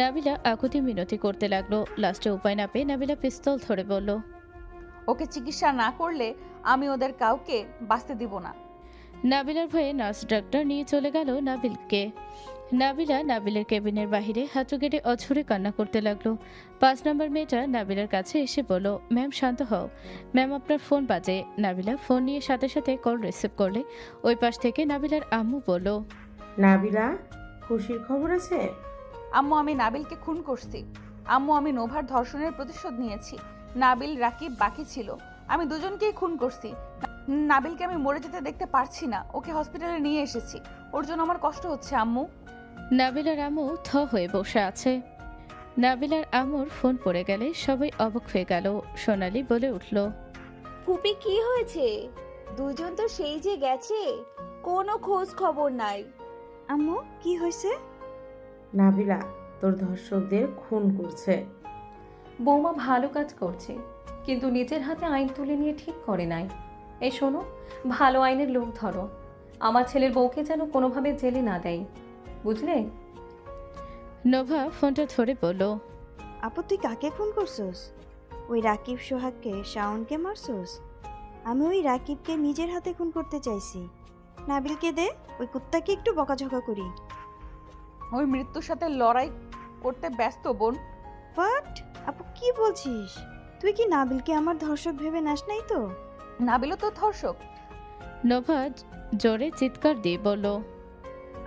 নাবিলা আকুতি মিনতি করতে লাগলো। লাস্টে উপায় না পেয়ে নাবিলা পিস্তল ধরে বলল, ওকে চিকিৎসা না করলে আমি ওদের কাউকে বাঁচতে দিব না। নাবিলার ভয়ে নার্স ডাক্তার নিয়ে চলে গেল নাবিলকে। নাবিলা নাবিলের কেবিনের বাহিরে হাঁটু গেড়ে অঝরে কান্না করতে লাগলো। 5 নম্বর মেয়েটা নাবিলার কাছে এসে বলল, ম্যাম শান্ত হও, ম্যাম আপনার ফোন বাজে। নাবিলা ফোন নিয়ে সাথে সাথে কল রিসিভ করলে ওই পাশ থেকে নাবিলার আম্মু বলল, নাবিলা, খুশির খবর আছে? আম্মু, আমি নাবিলকে খুন করছি। আম্মু, আমি নোভার ধর্ষণের প্রতিশোধ নিয়েছি। নাবিল, রাকিব বাকি ছিল, আমি দুজনকেই খুন করছি। নাবিলকে আমি মরে যেতে দেখতে পারছি না, ওকে হসপিটালে নিয়ে এসেছি, ওর জন্য আমার কষ্ট হচ্ছে আম্মু। নাবিলার আম্মু থ হয়ে বসে আছে। নাবিলার আম্মুর ফোন পড়ে গেলে সবাই অবাক হয়ে গেল। সোনালি বলে উঠল, ফুপি কি হয়েছে? দুজন তো সেই যে গেছে, কোনো খোঁজ খবর নাই। আম্মু, কি হয়েছে? নাবিলা তোর ধর্ষকদের খুন করছে। বৌমা ভালো কাজ করছে, কিন্তু নিজের হাতে আইন তুলে নিয়ে ঠিক করে নাই। এই শোনো, ভালো আইনের লোক ধরো, আমার ছেলের বউকে যেন কোনোভাবে জেলে না দেয়, বুঝলে? নোভা ফোনটা ধরে বলল, আপু তুই কাকে খুন করছস? ওই রাকিব সোহাগকে, শাওনকে মারছস? আমি ওই রাকিবকে নিজের হাতে খুন করতে চাইছি। নাবিলকে দে, ওই কুত্তাকে একটু বকাঝকা করি। ওই মৃত্যুর সাথে লড়াই করতে ব্যস্ত বোন। হোয়াট? আপু কি বলছিস? তুই কি নাবিলকে আমার ধর্ষক ভেবে নাস নাই তো? নাবিলও তো ধর্ষক। নোভা জোরে চিৎকার দিয়ে বলল,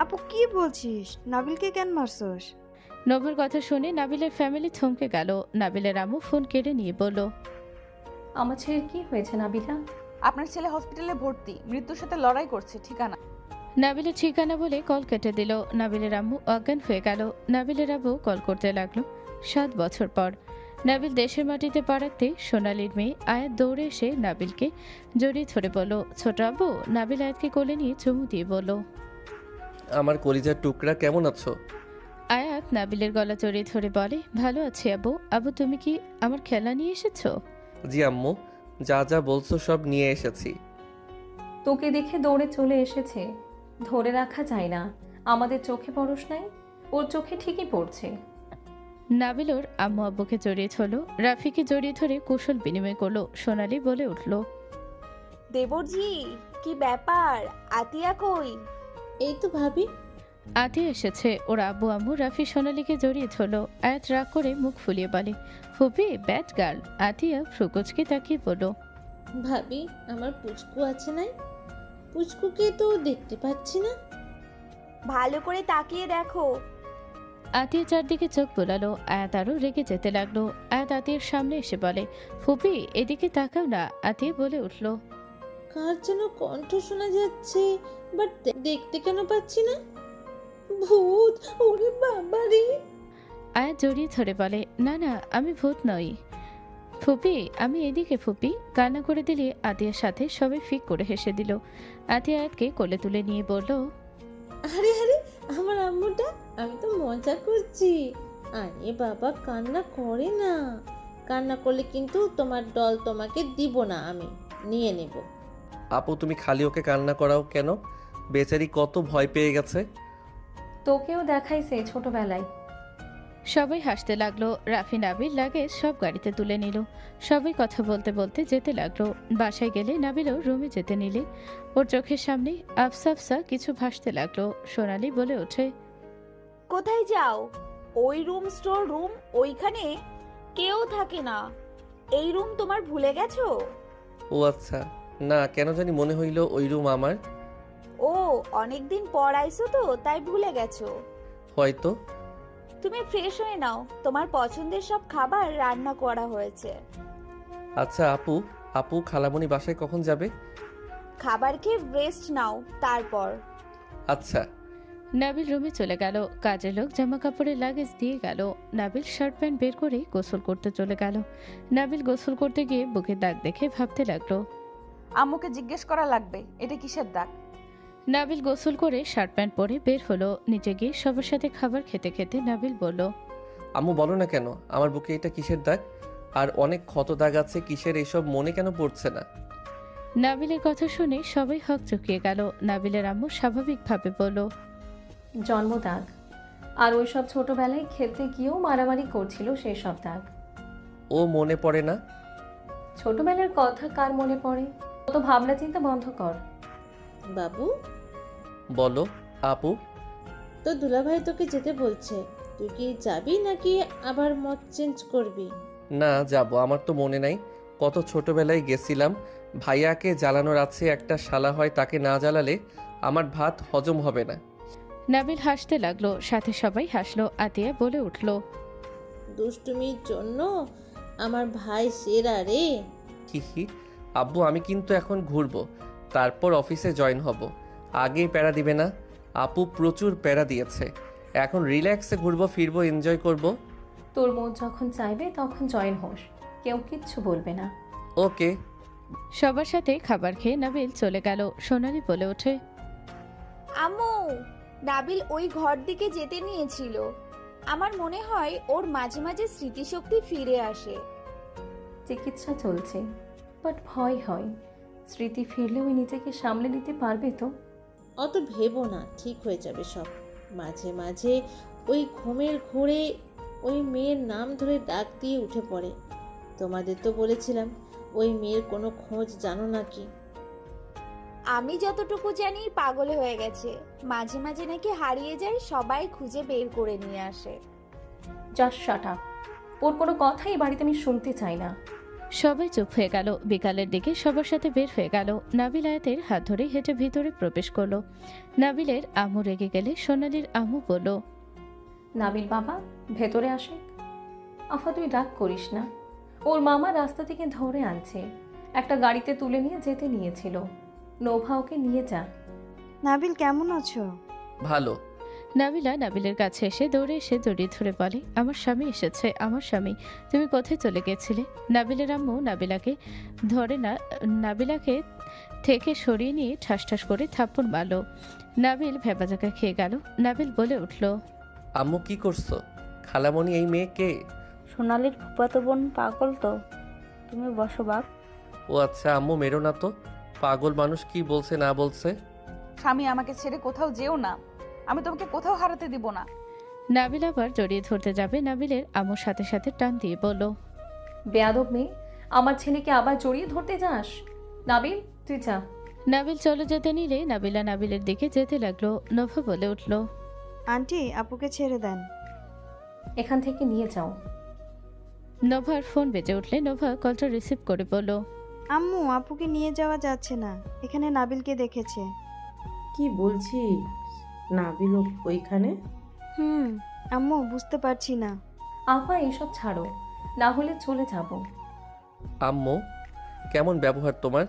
আপু কি বলছিস? নাবিলকে কেন মারছস? নোভার কথা শুনে নাবিলের ফ্যামিলি থমকে গেল। নাবিলের আম্মু ফোন কেড়ে নিয়ে বলল, আমার ছেলের কি হয়েছে নাবিলা? আপনার ছেলে হসপিটালে ভর্তি, মৃত্যুর সাথে লড়াই করছে। ঠিকানা? নাবিলের ঠিকানা বলে কল কেটে দিল। নাবিলের আম্মু অজ্ঞান হয়ে গেল। নাবিলের আব্বু কল করতে লাগলো 7 বছর পর। নাবিল দেশের মাটিতে পা রাখতে সোনালির মেয়ে আয়াত দৌড়ে এসে নাবিলকে জড়িয়ে ধরে বলল, ছোট আব্বু। নাবিল আয়াতকে কোলে নিয়ে চুমু দিয়ে বলল, আমার কলিজার টুকরা, কেমন আছো? আয়াত নাবিলের গলা জড়িয়ে ধরে বলে, ভালো আছি আব্বু। আব্বু তুমি কি আমার খেলা নিয়ে এসেছো? জি আম্মু, যা যা বলছো সব নিয়ে এসেছি। তোকে দেখে দৌড়ে চলে এসেছে, ধরে রাখা যায় না। আমাদের চোখে পরশ নাই, ওর চোখে ঠিকই পড়ছে। নাবিল ওর আম্মু আব্বুকে জড়িয়ে ধরলো, রাফিকে জড়িয়ে ধরে কুশল বিনিময় করলো। সোনালি বলে উঠল, দেবরজি, কি ব্যাপার? আতিয়া কই? এই তো ভাবি। আতিয়া এসেছে। ওর আব্বু আম্মু রাফি সোনালিকে জড়িয়ে ধরলো। আয়াত রাগ করে মুখ ফুলিয়ে বলে, ফুপি ব্যাড গার্ল। আতিয়া ফ্রুকুচকে তাকিয়ে বলল, ভাবি, আমার পুচকু আছে নাই? পুচকুকে তো দেখতে পাচ্ছি না। ভালো করে তাকিয়ে দেখো। আতিয়া চারদিকে চোখ বোলালো। আয়াত আরো রেগে যেতে লাগলো। আয়াত আতিয়ার সামনে এসে বলে, ফুপি এদিকে তাকাও না। আতিয়া বলে উঠল, কার যেন কণ্ঠ শোনা যাচ্ছে, বাট দেখতে কেন পাচ্ছি না? ভূত! ওরে বাবা রে! আয়া জড়িয়ে ধরে বলে, না না, আমি ভূত নই ফুপি, আমি এদিকে ফুপি। কান্না করে দিলে আতিয়ার সাথে সবাই ফিক করে হেসে দিল। আতিয়া আয়াতকে কোলে তুলে নিয়ে বলল, আরে আরে, আমার আম্মুটা, আমি তো মজা করছি। আরে বাবা, কান্না করে না। কান্না করলে কিন্তু তোমার ডল তোমাকে দিব না, আমি নিয়ে নেব। আপু তুমি খালি ওকে কান্না করাও কেন? বেচারি কত ভয় পেয়ে গেছে। তোকেও দেখাইছে ছোটবেলায়। সবাই হাসতে লাগলো। রাফি নাবিল লাগেজ সব গাড়িতে তুলে নিল। সবাই কথা বলতে বলতে যেতে লাগলো। বাসায় গেলে নাবিলও রুমে যেতে নিলে ওর চোখের সামনে আফসা আফসা কিছু ভাসতে লাগলো। সোনালি বলে ওঠে, কোথায় যাও? ওই রুম স্টোর রুম, ওইখানে কেউ থাকে না। এই রুম তোমার ভুলে গেছো? ও আচ্ছা, না কেন জানি মনে হইল ওই রুম আমার। ও, অনেকদিন পর আইছো তো তাই ভুলে গেছো। হয়তো। তুমি ফ্রেশ হয়ে নাও, তোমার পছন্দের সব খাবার রান্না করা হয়েছে। আচ্ছা আপু, আপু খালামণি বাসায় কখন যাবে? খাবার খেয়ে রেস্ট নাও তারপর। আচ্ছা। নাবিল রুমে চলে গেল। কাজের লোক জামা কাপড়ের লাগেজ দিয়ে গেল। নাবিল শার্ট প্যান্ট বের করে গোসল করতে চলে গেল। নাবিল গোসল করতে গিয়ে বুকের দাগ দেখে ভাবতে লাগলো, আম্মুকে জিজ্ঞেস করা লাগবে এটা কিসের দাগ। নাবিল গোসল করে শার্ট প্যান্ট পরে বের হলো। নিচে গিয়ে সবার সাথে খাবার খেতে খেতে নাবিল বলল, আম্মু বলো না কেন আমার বুকে এটা কিসের দাগ? আর অনেক ক্ষত দাগ আছে, কিসের এসব মনে কেন পড়ছে না? নাবিলের কথা শুনে সবাই হক চুকিয়ে গেল। নাবিলের আম্মু স্বাভাবিকভাবে বলল, জন্মদাগ। আর ওই সব ছোটবেলায় খেলতে গিয়েও মারামারি করছিল সেই সব দাগ। ও মনে পড়ে না? ছোটবেলার কথা কার মনে পড়ে? তো ভাবনা চিন্তা বন্ধ কর। বাবু, বলো আপু। তো দুলাভাই তোকে যেতে বলছে, তুই কি যাবি নাকি আবার মত চেঞ্জ করবি? না যাব, আমার তো মনে নাই। কত ছোটবেলায় গেছিলাম। ভাইয়াকে জ্বালানোর আছে, একটা শালা হয়, তাকে না জ্বালালে আমার ভাত হজম হবে না। নাবিল হাসতে লাগলো, সাথে সবাই হাসলো। আতিয়া বলে উঠল, দুষ্টুমির জন্য আমার ভাই সেরা রে। হিহি। আব্বু আমি কিন্তু এখন ঘুরবো, তারপর অফিসে জয়েন হব। আগেই প্যারা দিবে না। আপু প্রচুর প্যারা দিয়েছে, এখন রিল্যাক্সে ঘুরবো ফিরবো, এনজয় করব। তোর মন যখন চাইবে তখন জয়েন হোস, কেউ কিচ্ছু বলবে না। ওকে। সবার সাথে খাবার খেয়ে নাবিল চলে গেল। সোনালি বলে ওঠে, আম্মু, নাবিল ওই ঘর দিকে যেতে নিয়েছিল। আমার মনে হয় ওর মাঝে মাঝে স্মৃতিশক্তি ফিরে আসে। চিকিৎসা চলছে, বাট ভয় হয় স্মৃতি ফিরলে ওই নিজেকে সামলে নিতে পারবে তো? অত ভেবো না, ঠিক হয়ে যাবে সব। মাঝে মাঝে ওই ঘুমের ঘোরে ওই মেয়ের নাম ধরে ডাক দিয়ে উঠে পড়ে। তোমাদের তো বলেছিলাম ওই মেয়ের কোনো খোঁজ জানো নাকি? আমি যতটুকু জানি পাগল হয়ে গেছে, মাঝে মাঝে নাকি হারিয়ে যায়, সবাই খুঁজে বের করে নিয়ে আসে। Just shut up. ওর কোনো কথাই বাড়িতে আমি শুনতে চাই না। সবাই চুপ হয়ে গেল। বিকালের দিকে সবার সাথে বের হয়ে গেল। নাবিল আয়াতের হাত ধরে হেঁটে ভিতরে প্রবেশ করলো। নাবিলের আম্মু রেগে গেলে সোনালির আম্মু বলল, নাবিল বাবা ভেতরে আসে। আফা তুই রাগ করিস না, ওর মামা রাস্তা থেকে ধরে আনছে, একটা গাড়িতে তুলে নিয়ে যেতে নিয়েছিল। নোভা ওকে নিয়ে যা। নাবিল কেমন আছো? ভালো। নাবিলা নাবিলের কাছে এসে দৌড়ে এসে জড়িয়ে ধরে বলে, আমার স্বামী এসেছে, আমার স্বামী, তুমি কোথায় চলে গেছিলে? নাবিলের আম্মু নাবিলাকে ধরে নাবিলাকে থেকে সরিয়ে নিয়ে ঠাস ঠাস করে থাপ্পড় মারল। নাবিল ভেবাজাকা খেয়ে গেল। নাবিল বলে উঠল, আম্মু কি করছো? খালামণি এই মেয়ে কে? সোনালির ফুফাতো বোন। পাগল তো তুমি, বসো বাপ। ও আচ্ছা আম্মু মেরো না তো। পাগল মানুষ কি বলছে না বলছে। স্বামী আমাকে ছেড়ে কোথাও যেও না, আমি তোমাকে কোথাও হারাতে দিব না। নাবিল আবার জড়িয়ে ধরতে যাবে, নাবিলের আম্মুর সাথে সাথে টান দিয়ে বলল, বেয়াদব মেয়ে, আমার ছেলেকে আবার জড়িয়ে ধরতে যাস? নাবিল তুই যা। নাবিল চলে যেতে নিলে নাবিলা নাবিলের দিকে যেতে লাগলো। নোভা বলে উঠল, আন্টি আপুকে ছেড়ে দেন। এখান থেকে নিয়ে যাও। নোভার ফোন বেজে উঠলে নোভা কলটা রিসিভ করে বলল, আম্মু আপুকে নিয়ে যাওয়া যাচ্ছে না, এখানে নাবিলকে দেখেছে। কি বলছি, নাবিল ওইখানে? আম্মু বুঝতে পারছি না। আপা এসব ছাড়ো, না হলে চলে যাব। আম্মু কেমন ব্যবহার তোমার?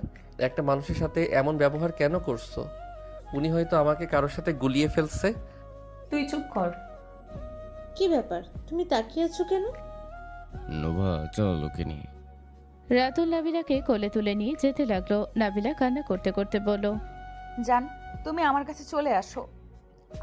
একটা মানুষের সাথে এমন ব্যবহার কেন করছো? উনি হয়তো আমাকে কারোর সাথে গুলিয়ে ফেলছে। তুই চুপ কর। কি ব্যাপার, তুমি তাকিয়ে আছো কেন? নোভা চল ওকে নিয়ে। রাতুল নাবিলাকে কোলে তুলে নিয়ে যেতে লাগলো। নাবিলা কান্না করতে করতে বলল, জান, তুমি আমার কাছে চলে আসো।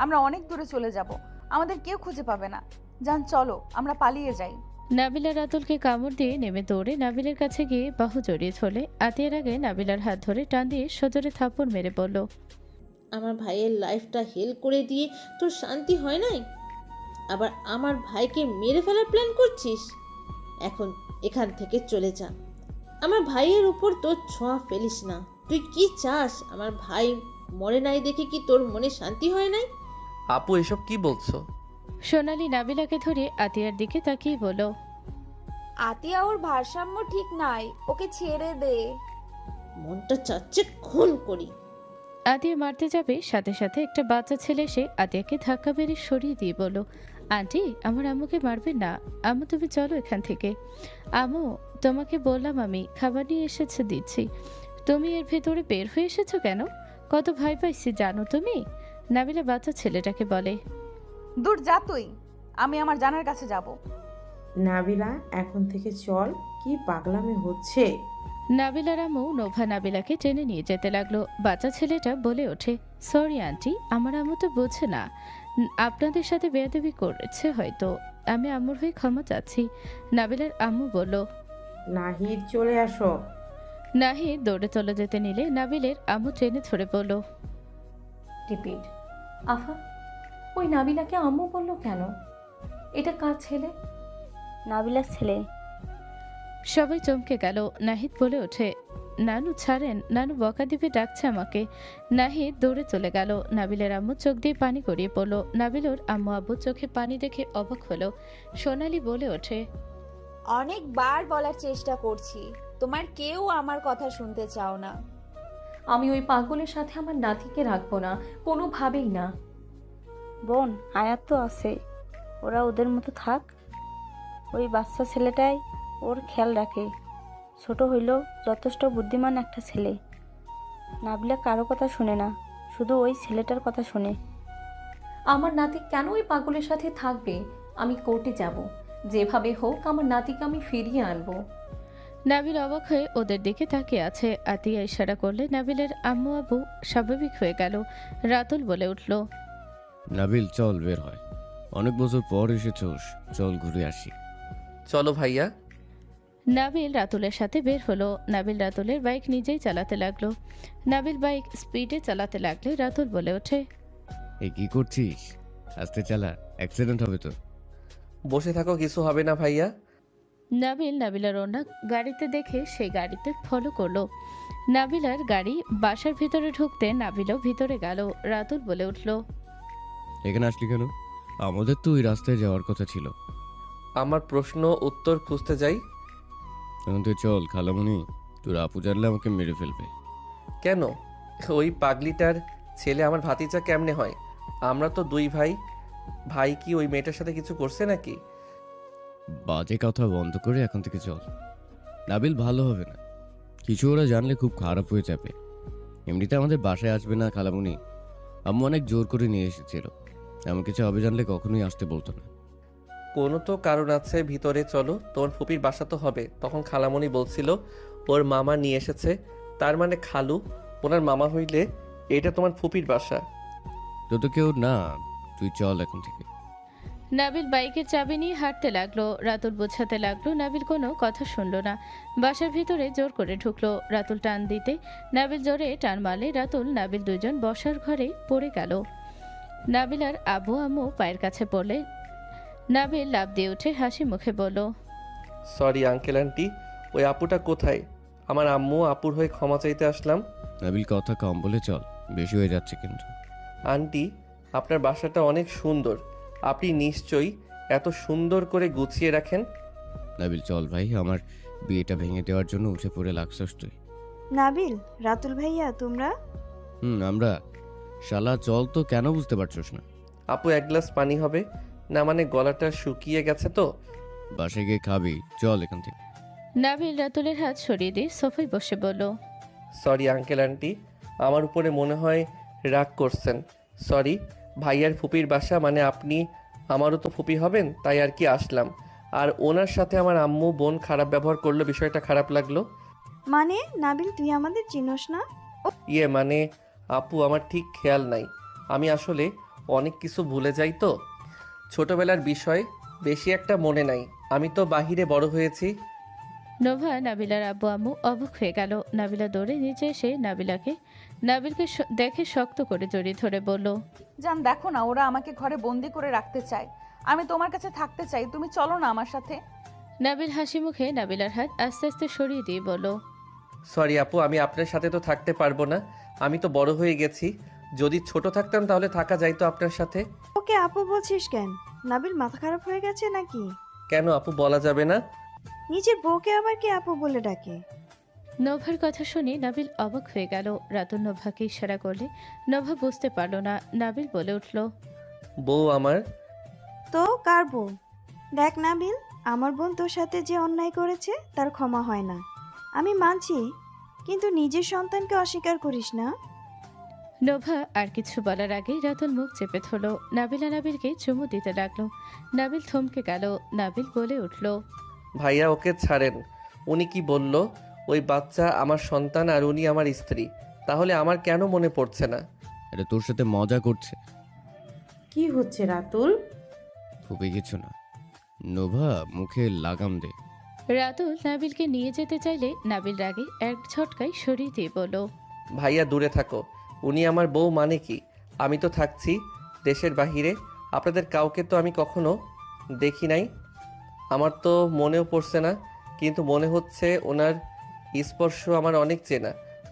আমরা অনেক দূরে চলে যাব, আমাদের কেউ খুঁজে পাবে না। জান চলো, আমরা পালিয়ে যাই। নাবিলা রাতুলকে কামড় দিয়ে নেমে দৌড়ে নাবিলের কাছে গিয়ে বাহু জড়িয়ে ধরলে আতিয়ার আগে নাবিলার হাত ধরে টান দিয়ে সজোরে থাপ্পড় মেরে বলল, আমার ভাইয়ের লাইফটা হেল করে দিয়ে তোর শান্তি হয় নাই? আবার আমার ভাইকে মেরে ফেলার প্ল্যান করছিস? এখন এখান থেকে চলে যা। আমার ভাইয়ের উপর তোর ছোঁয়া ফেলিস না। তুই কি চাস? আমার ভাই মরে নাই দেখে কি তোর মনে শান্তি হয় নাই? আপু এসব কি বলছো? সোনালি নাবিলাকে ধরে আতিয়ার দিকে তাকিয়ে বলল, আতিয়া ওর ভারসাম্য ঠিক নাই, ওকে ছেড়ে দে। মনটা চাচ্ছে খুন করি। আতিয়া মারতে যাবে, সাথে সাথে একটা বাচ্চা ছেলে এসে আতিয়াকে ধাক্কা মেরে সরিয়ে দিয়ে বলল, আন্টি আমার আম্মুকে মারবেন না। আম্মু তুমি চলো এখান থেকে। আম্মু তোমাকে বললাম আমি খাবার নিয়ে এসেছে দিচ্ছি, তুমি এর ভেতরে বের হয়ে এসেছো কেন? কত ভয় পাইছি জানো তুমি? নাবিলা বাচ্চা ছেলেটাকে বলে, দূর যা তুই, আমি আমার জানার কাছে যাব। নাবিলা এখন থেকে চল, কি পাগলামি হচ্ছে। নাবিলার আম্মু নোভা নাবিলাকে টেনে নিয়ে যেতে লাগলো। বাচ্চা ছেলেটা বলে ওঠে, সরি আন্টি, আমার আম্মু তো বোঝে না, আপনাদের সাথে বেয়াদবি করেছে হয়তো, আমি আম্মুর হয়ে ক্ষমা চাচ্ছি। নাবিলার আম্মু বলল, নাহিদ চলে আসো। নাহিদ দৌড়ে চলে যেতে নিলে নাবিলের আম্মু টেনে ধরে বলল, রিপিট। আফা, ওই নাবিলাকে আম্মু বললো কেন? এটা কার ছেলে? নাবিলার ছেলে। সবাই চমকে গেল। নাহিদ বলে ওঠে, নানু ছাড়েন, নানু বকা দিবে, ডাকছে আমাকে। নাহিদ দৌড়ে চলে গেল। নাবিলের আম্মু চোখ দিয়ে পানি গড়িয়ে পড়লো। নাবিলর আম্মু আব্বু চোখে পানি দেখে অবাক হলো। সোনালি বলে ওঠে, অনেকবার বলার চেষ্টা করছি, তোমার কেউ আমার কথা শুনতে চাও না। আমি ওই পাগলের সাথে আমার নাতিকে রাখবো না, কোনোভাবেই না। বোন আয়াত তো আছে, ওরা ওদের মতো থাক। ওই বাচ্চা ছেলেটাই ওর খেয়াল রাখে, ছোট হইলেও যথেষ্ট বুদ্ধিমান একটা ছেলে। নাবিলা কারো কথা শুনে না, শুধু ওই ছেলেটার কথা শুনে। আমার নাতি কেন ওই পাগলের সাথে থাকবে? আমি কোর্টে যাব, যেভাবে হোক আমার নাতিকে আমি ফিরিয়ে আনবো। নাবিল অবাক হয়ে ওদের দিকে তাকিয়ে আছে। আতিয়া ইশারা করলে নাবিলের আম্মু আব্বু স্বাভাবিক হয়ে গেল। রাতুল বলে উঠল, নাবিল চল বের হয়, অনেক বছর পর এসেছোস, চল ঘুরে আসি। চলো ভাইয়া। নাবিল রাতুলের সাথে বের হলো। নাবিল রাতুলের বাইক নিজেই চালাতে লাগলো। নাবিল বাইক স্পিডে চালাতে লাগলে রাতুল বলে ওঠে, এই কি করছিস? আস্তে চালা, অ্যাক্সিডেন্ট হবে তো। বসে থাকো, কিছু হবে না ভাইয়া। নাবিল নাবিলার ওনা গাড়িতে দেখে সেই গাড়িতে ফলো করলো। নাবিলার গাড়ি বাসার ভিতরে ঢুকতে নাবিলও ভিতরে গেল। রাতুল বলে উঠল, এখানে আসলি কেন? আমাদের তো ওই রাস্তায় যাওয়ার কথা ছিল। আমার প্রশ্ন উত্তর খুঁজতে যাই। এখন তুই চল, খালামুনি তোর আপু জানলে আমাকে মেরে ফেলবে। কেন? ওই পাগলিটার ছেলে আমার ভাতিজা কেমনে হয়? আমরা তো দুই ভাই। ভাই কি ওই মেয়েটার সাথে কিছু করছে নাকি? বাজে কথা বন্ধ করে এখন থেকে চল। নাবিল ভালো হবে না, কিছু ওরা জানলে খুব খারাপ হয়ে যাবে। এমনিতে আমাদের বাসায় আসবে না খালামুনি, আম্মু অনেক জোর করে নিয়ে এসেছিল। এমন কিছু হবে জানলে কখনোই আসতে বলতো না। কোনো তো কারণ আছে, ভিতরে চলো। তোমার ফুপির বাসা তো হবে। তখন খালামণি বলছিল ওর মামা নিয়ে এসেছে, তার মানে খালু ওনার মামা হইলে এটা তোমার ফুপির বাসা। তো কেউ না, তুই চল এখন থেকে। নাবিল বাইকের চাবি নিয়ে হাঁটতে লাগলো। রাতুল বোঝাতে লাগলো। নাবিল কোনো কথা শুনলো না। বাসার ভিতরে জোর করে ঢুকলো। রাতুল টান দিতে নাবিল জোরে টান মারলে রাতুল নাবিল দুজন বসার ঘরে পড়ে গেল। নাবিল আর আব্বু আম্মু পায়ের কাছে পড়লে নাবিল লাফ দিয়ে উঠে হাসি মুখে বলল, সরি আঙ্কেল আন্টি, ওই আপুটা কোথায়? আমার আম্মু আপুর হয়ে ক্ষমা চাইতে আসলাম। নাবিল কথা কম বলে চল, বেশি হয়ে যাচ্ছে কিন্তু। আন্টি আপনার বাসাটা অনেক সুন্দর, আপনি নিশ্চয়ই এত সুন্দর করে গুছিয়ে রাখেন। নাবিল চল ভাই, আমার বিয়েটা ভেঙে দেওয়ার জন্য উঠে পড়ে লাগছস তুই। নাবিল, রাতুল ভাইয়া তোমরা? আমরা শালা চল তো, কেন বুঝতে পারছস না? আপু এক গ্লাস পানি হবে না? মানে গলাটা শুকিয়ে গেছে তো। বাসায় গিয়ে খাবি, চল এখান থেকে। নাবিল রাতুলের হাত সরিয়ে দিয়ে সোফায় বসে বলল, সরি আঙ্কেল আন্টি, আমার উপরে মনে হয় রাগ করছেন। সরি, ভাইয়ার ফুপির বাসা মানে আপনি আমারও তো ফুপি হবেন, তাই আর কি আসলাম। আর ওনার সাথে আমার আম্মু বোন খারাপ ব্যবহার করলো, বিষয়টা খারাপ লাগলো। মানে নাবিল, তুই আমাদের চিনোস না? ইয়ে মানে আপু, আমার ঠিক খেয়াল নাই। আমি আসলে অনেক কিছু ভুলে যাই তো, ছোটবেলার বিষয় বেশি একটা মনে নাই। আমি তো বাহিরে বড় হয়েছি। নোভা নাবিলার আব্বু আম্মু অবাক হয়ে গেল। নাবিলা দৌড়ে নিচে এসে নাবিলকে দেখে শক্ত করে জড়িয়ে ধরে বলল, জান দেখো না, ওরা আমাকে ঘরে বন্দি করে রাখতে চায়। আমি তোমার কাছে থাকতে চাই, তুমি চলো না আমার সাথে। নাবিল হাসি মুখে নাবিলার হাত আস্তে আস্তে সরিয়ে দিয়ে বলল, সরি আপু, আমি আপনার সাথে তো থাকতে পারবো না। আমি তো বড় হয়ে গেছি। যদি ছোট থাকতাম তাহলে থাকা যাইতো আপনার সাথে। ওকে আপু বলছিস কেন? নাবিল মাথা খারাপ হয়ে গেছে নাকি? কেন আপু, বলা যাবে না? নিজের বউকে আবার কি আপু বলে ডাকে? নোভার কথা শুনে নাবিল অবাক হয়ে গেল। রাতুল নোভাকে ইশারা করলে নোভা বুঝতে পারল না। নাবিল বলে উঠল, বউ আমার। তো কার বউ? দেখ নাবিল, আমার বোন তোর সাথে যে অন্যায় করেছে তার ক্ষমা হয় না। আমি মানছি, কিন্তু নিজের সন্তানকে অস্বীকার করিস না। নোভা আর কিছু বলার আগেই রাতুল মুখ চেপে ধরল। নাবিলা নাবিলকে চুমু দিতে লাগলো। নাবিল থমকে গেল। নাবিল বলে উঠল, ভাইয়া ওকে ছাড়েন। উনি কি বলল? ওই বাচ্চা আমার সন্তান আর উনি আমার স্ত্রী। তাহলে আমার কেন মনে পড়ছে না? এটা তোর সাথে মজা করছে। কি হচ্ছে রাতুল? খুবই কিছু না। নোভা, মুখে লাগাম দে। রাতুল নাবিলকে নিয়ে যেতে চাইলে নাবিল রাগে এক ঝটকায় সরিয়ে দিয়ে বলল, ভাইয়া দূরে থাকো। উনি আমার বউ মানে কি? আমি তো থাকছি দেশের বাহিরে, আপনাদের কাউকে তো আমি কখনো দেখি নাই। আমার তো মনেও পড়ছে না, কিন্তু মনে হচ্ছে ওনার স্পর্শ আমার অনেক চেনা।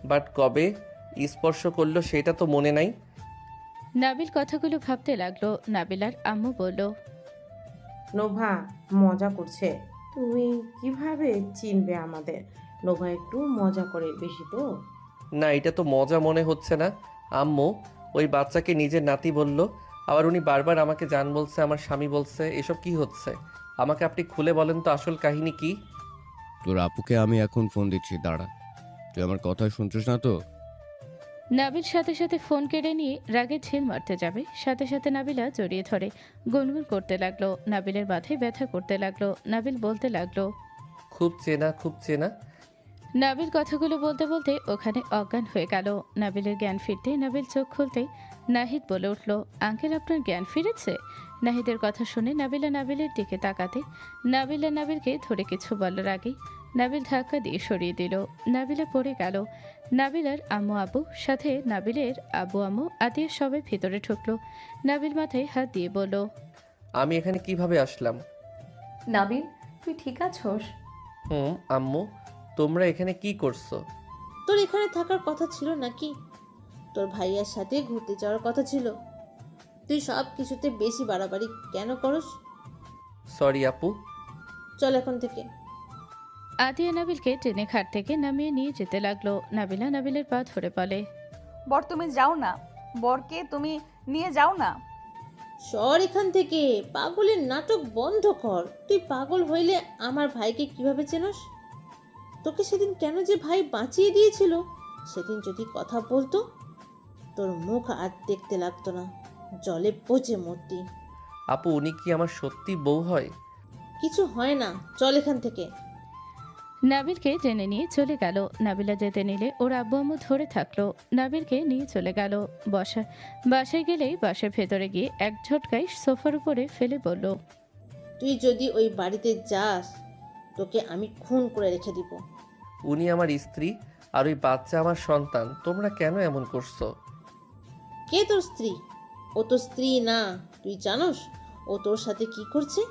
বাট কবে স্পর্শ করলো সেটা তো মনে নাই। নাবিল কথাগুলো ভাবতে লাগলো। নাবিলার আম্মু বলল, নোভা মজা করছে। তুমি কিভাবে চিনবে আমাদের? নোভা একটু মজা করে বেশি তো। না, এটা তো মজা মনে হচ্ছে না। আম্মু ওই বাচ্চাকে নিজের নাতি বলল, আবার উনি বারবার আমাকে জান বলছে, আমার স্বামী বলছে। এসব কি হচ্ছে? আমাকে আপনি খুলে বলেন তো আসল কাহিনী কি? তোর আপুকে আমি এখন ফোন দিচ্ছি, দাঁড়া। তুই আমার কথা শুনছিস না তো? নাবিল সাথে সাথে ফোন কেড়ে নিয়ে রাগে ঝিল মারতে যাবে, সাথে সাথে নাবিলা জড়িয়ে ধরে গুনগুন করতে লাগলো। নাবিলের মাথায় ব্যথা করতে লাগলো। নাবিল বলতে লাগলো, খুব চেনা, খুব চেনা। নাবিল কথাগুলো বলতে বলতে ওখানে অজ্ঞান হয়ে গেল। নাবিলের জ্ঞান ফিরতে নাবিল চোখ খুলতে নাহিদ বলে উঠল, আঙ্কেল আপনার জ্ঞান ফিরেছে? নাহিদের কথা শুনে নাবিলা নাবিলের দিকে তাকাতে নাবিলা নাবিলকে ধরে কিছু বলার আগেই নাবিল ধাক্কা দিয়ে সরিয়ে দিল। নাবিলা পড়ে গেল। নাবিলার আম্মু আব্বু সাথে নাবিলের আব্বু আম্মু আতিয়া সবাই ভিতরে ঢুকলো। নাবিল মাথায় হাত দিয়ে বলল, আমি এখানে কিভাবে আসলাম? নাবিল, তুই ঠিক আছোস? আম্মু, তোমরা এখানে কি করছো? তোর এখানে থাকার কথা ছিল নাকি? তোর ভাইয়ার সাথে ঘুরতে যাওয়ার কথা ছিল। তুই সব কিছুতে বেশি বাড়াবাড়ি কেন করস? সরি আপু। চল এখন থেকে। আতিয়া নাবিলকে ট্রেনে খাট থেকে নামিয়ে নিয়ে যেতে লাগলো। নাবিলা নাবিলের পা ধরে বলে, বর তুমি যাও না, বরকে তুমি নিয়ে যাও না। সর এখান থেকে, পাগলের নাটক বন্ধ কর। তুই পাগল হইলে আমার ভাইকে কিভাবে চেনস? তোকে সেদিন কেন যে ভাই বাঁচিয়ে দিয়েছিল, সেদিন যদি কথা বলতো তোর মুখ আর দেখতে লাগতো না, জলে পচে মরতি। আপু, উনি কি আমার সত্যি বউ হয়? কিছু হয় না, চল এখান থেকে। নাবিলকে টেনে নিয়ে চলে গেল। নাবিলা যেতে নিলে ওর আব্বু আম্মু ধরে থাকলো। নাবিলকে নিয়ে চলে গেল। বাসায় গেলেই বাসার ভেতরে গিয়ে এক ঝটকায় সোফার উপরে ফেলে বলল, তুই যদি ওই বাড়িতে যাস তোকে আমি খুন করে রেখে দিব। উনি আমার স্ত্রী আর ওই বাচ্চা আমার সন্তান। তোমরা কেন এমন করছো? কে তোর স্ত্রী? ও তোর স্ত্রী না। তুই জানোস ও তোর সাথে কি করছে?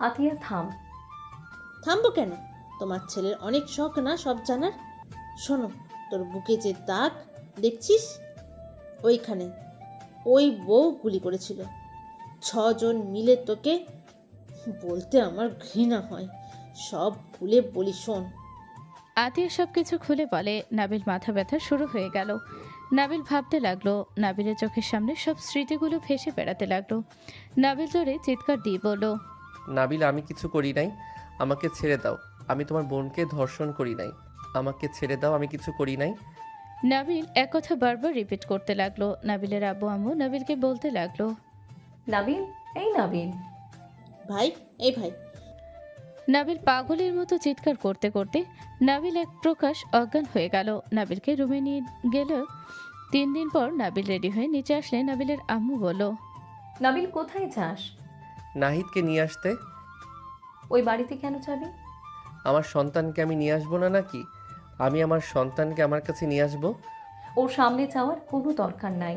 আতিয়া থাম। থামবো কেন? তোমার ছেলের অনেক শখ না সব জানার? শোনো, তোর বুকে যে দাগ দেখছিস, ওইখানে ওই বউ গুলি করেছিল। 6 জন মিলে তোকে। বলতে আমার ঘৃণা হয়। সব খুলে বলি শোন। আতিয়া সবকিছু খুলে বলে। নাবিল মাথা ব্যথা শুরু হয়ে গেল। নাবিল ভাবতে লাগলো। নাবিলের চোখের সামনে সব স্মৃতিগুলো ভেসে বেড়াতে লাগলো। নাবিল জোরে চিৎকার দিয়ে বলল, নাবিল, আমি কিছু করি নাই, আমাকে ছেড়ে দাও। আমি তোমার বোনকে ধর্ষণ করি নাই। আমাকে ছেড়ে দাও, আমি কিছু করি নাই। নাবিল এক কথা বারবার রিপিট করতে লাগলো। নাবিলের আব্বু আম্মু নাবিলকে বলতে লাগলো, নাবিল, এই নাবিল। ভাই, এই ভাই। নাবিল পাগলের মতো চিৎকার করতে করতে নাবিল এক প্রকাশ অজ্ঞান হয়ে গেল। নাবিলকে রুমে নিয়ে গেল। 3 দিন পর নাবিল রেডি হয়ে নিচে আসলে নাবিলের আম্মু বলল, নাবিল কোথায় যাস? নাহিদকে নিয়ে আসতে। ওই বাড়িতে কেন যাবি? আমার সন্তানকে আমি নিয়ে আসবো না নাকি? আমি আমার সন্তানকে আমার কাছে নিয়ে আসবো। ওর সামনে যাওয়ার কোনো দরকার নাই।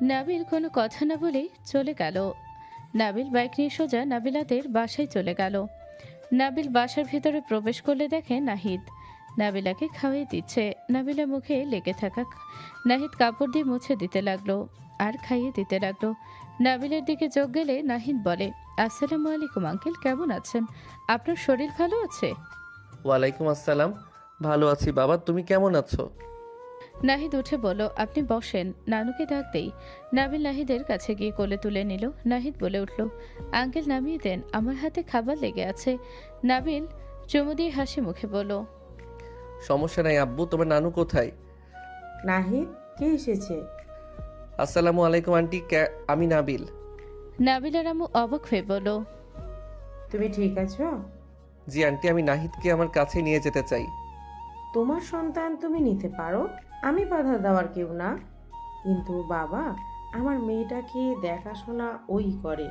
নাবিল কোনো কথা না বলেই চলে গেল। নাবিল বাইক নিয়ে সোজা নাবিলাদের বাসায় চলে গেল। নাবিল বাসার ভেতরে প্রবেশ করলে দেখে নাহিদ নাবিলাকে খাওয়াই দিচ্ছে। নাবিলা মুখে লেগে থাকা নাহিদ কাপড় দিয়ে মুছে দিতে লাগলো আর খাইয়ে দিতে লাগলো। নাবিলের দিকে চোখ গেলে নাহিদ বলে, আসসালামু আলাইকুম আঙ্কেল, কেমন আছেন? আপনার শরীর ভালো আছে? ওয়ালাইকুম আসসালাম, ভালো আছি বাবা, তুমি কেমন আছো? নাহিদ উঠে বলল, আপনি বসেন, নানুকে ডাক দেই। নাবিল নাহিদের কাছে গিয়ে কোলে তুলে নিল। নাহিদ বলে উঠল, আঙ্কেল নামিয়ে দেন, আমার হাতে খাবার লেগে আছে। নাবিল চুমু দিয়ে হাসি মুখে বলল, সমস্যা নাই আব্বু, তোমার নানু কোথায়? নাহিদ, কে এসেছে? আসসালামু আলাইকুম আন্টি, আমি নাবিল। নাবিল আর আম্মু অবাক হয়ে বলল, তুমি ঠিক আছো? জি আন্টি, আমি নাহিদকে আমার কাছে নিয়ে যেতে চাই। তোমার সন্তান তুমি নিতে পারো, আমি বাধা দেওয়ার কেউ না। কিন্তু বাবা, আমার মেয়েটাকে দেখাশোনা ওই করে,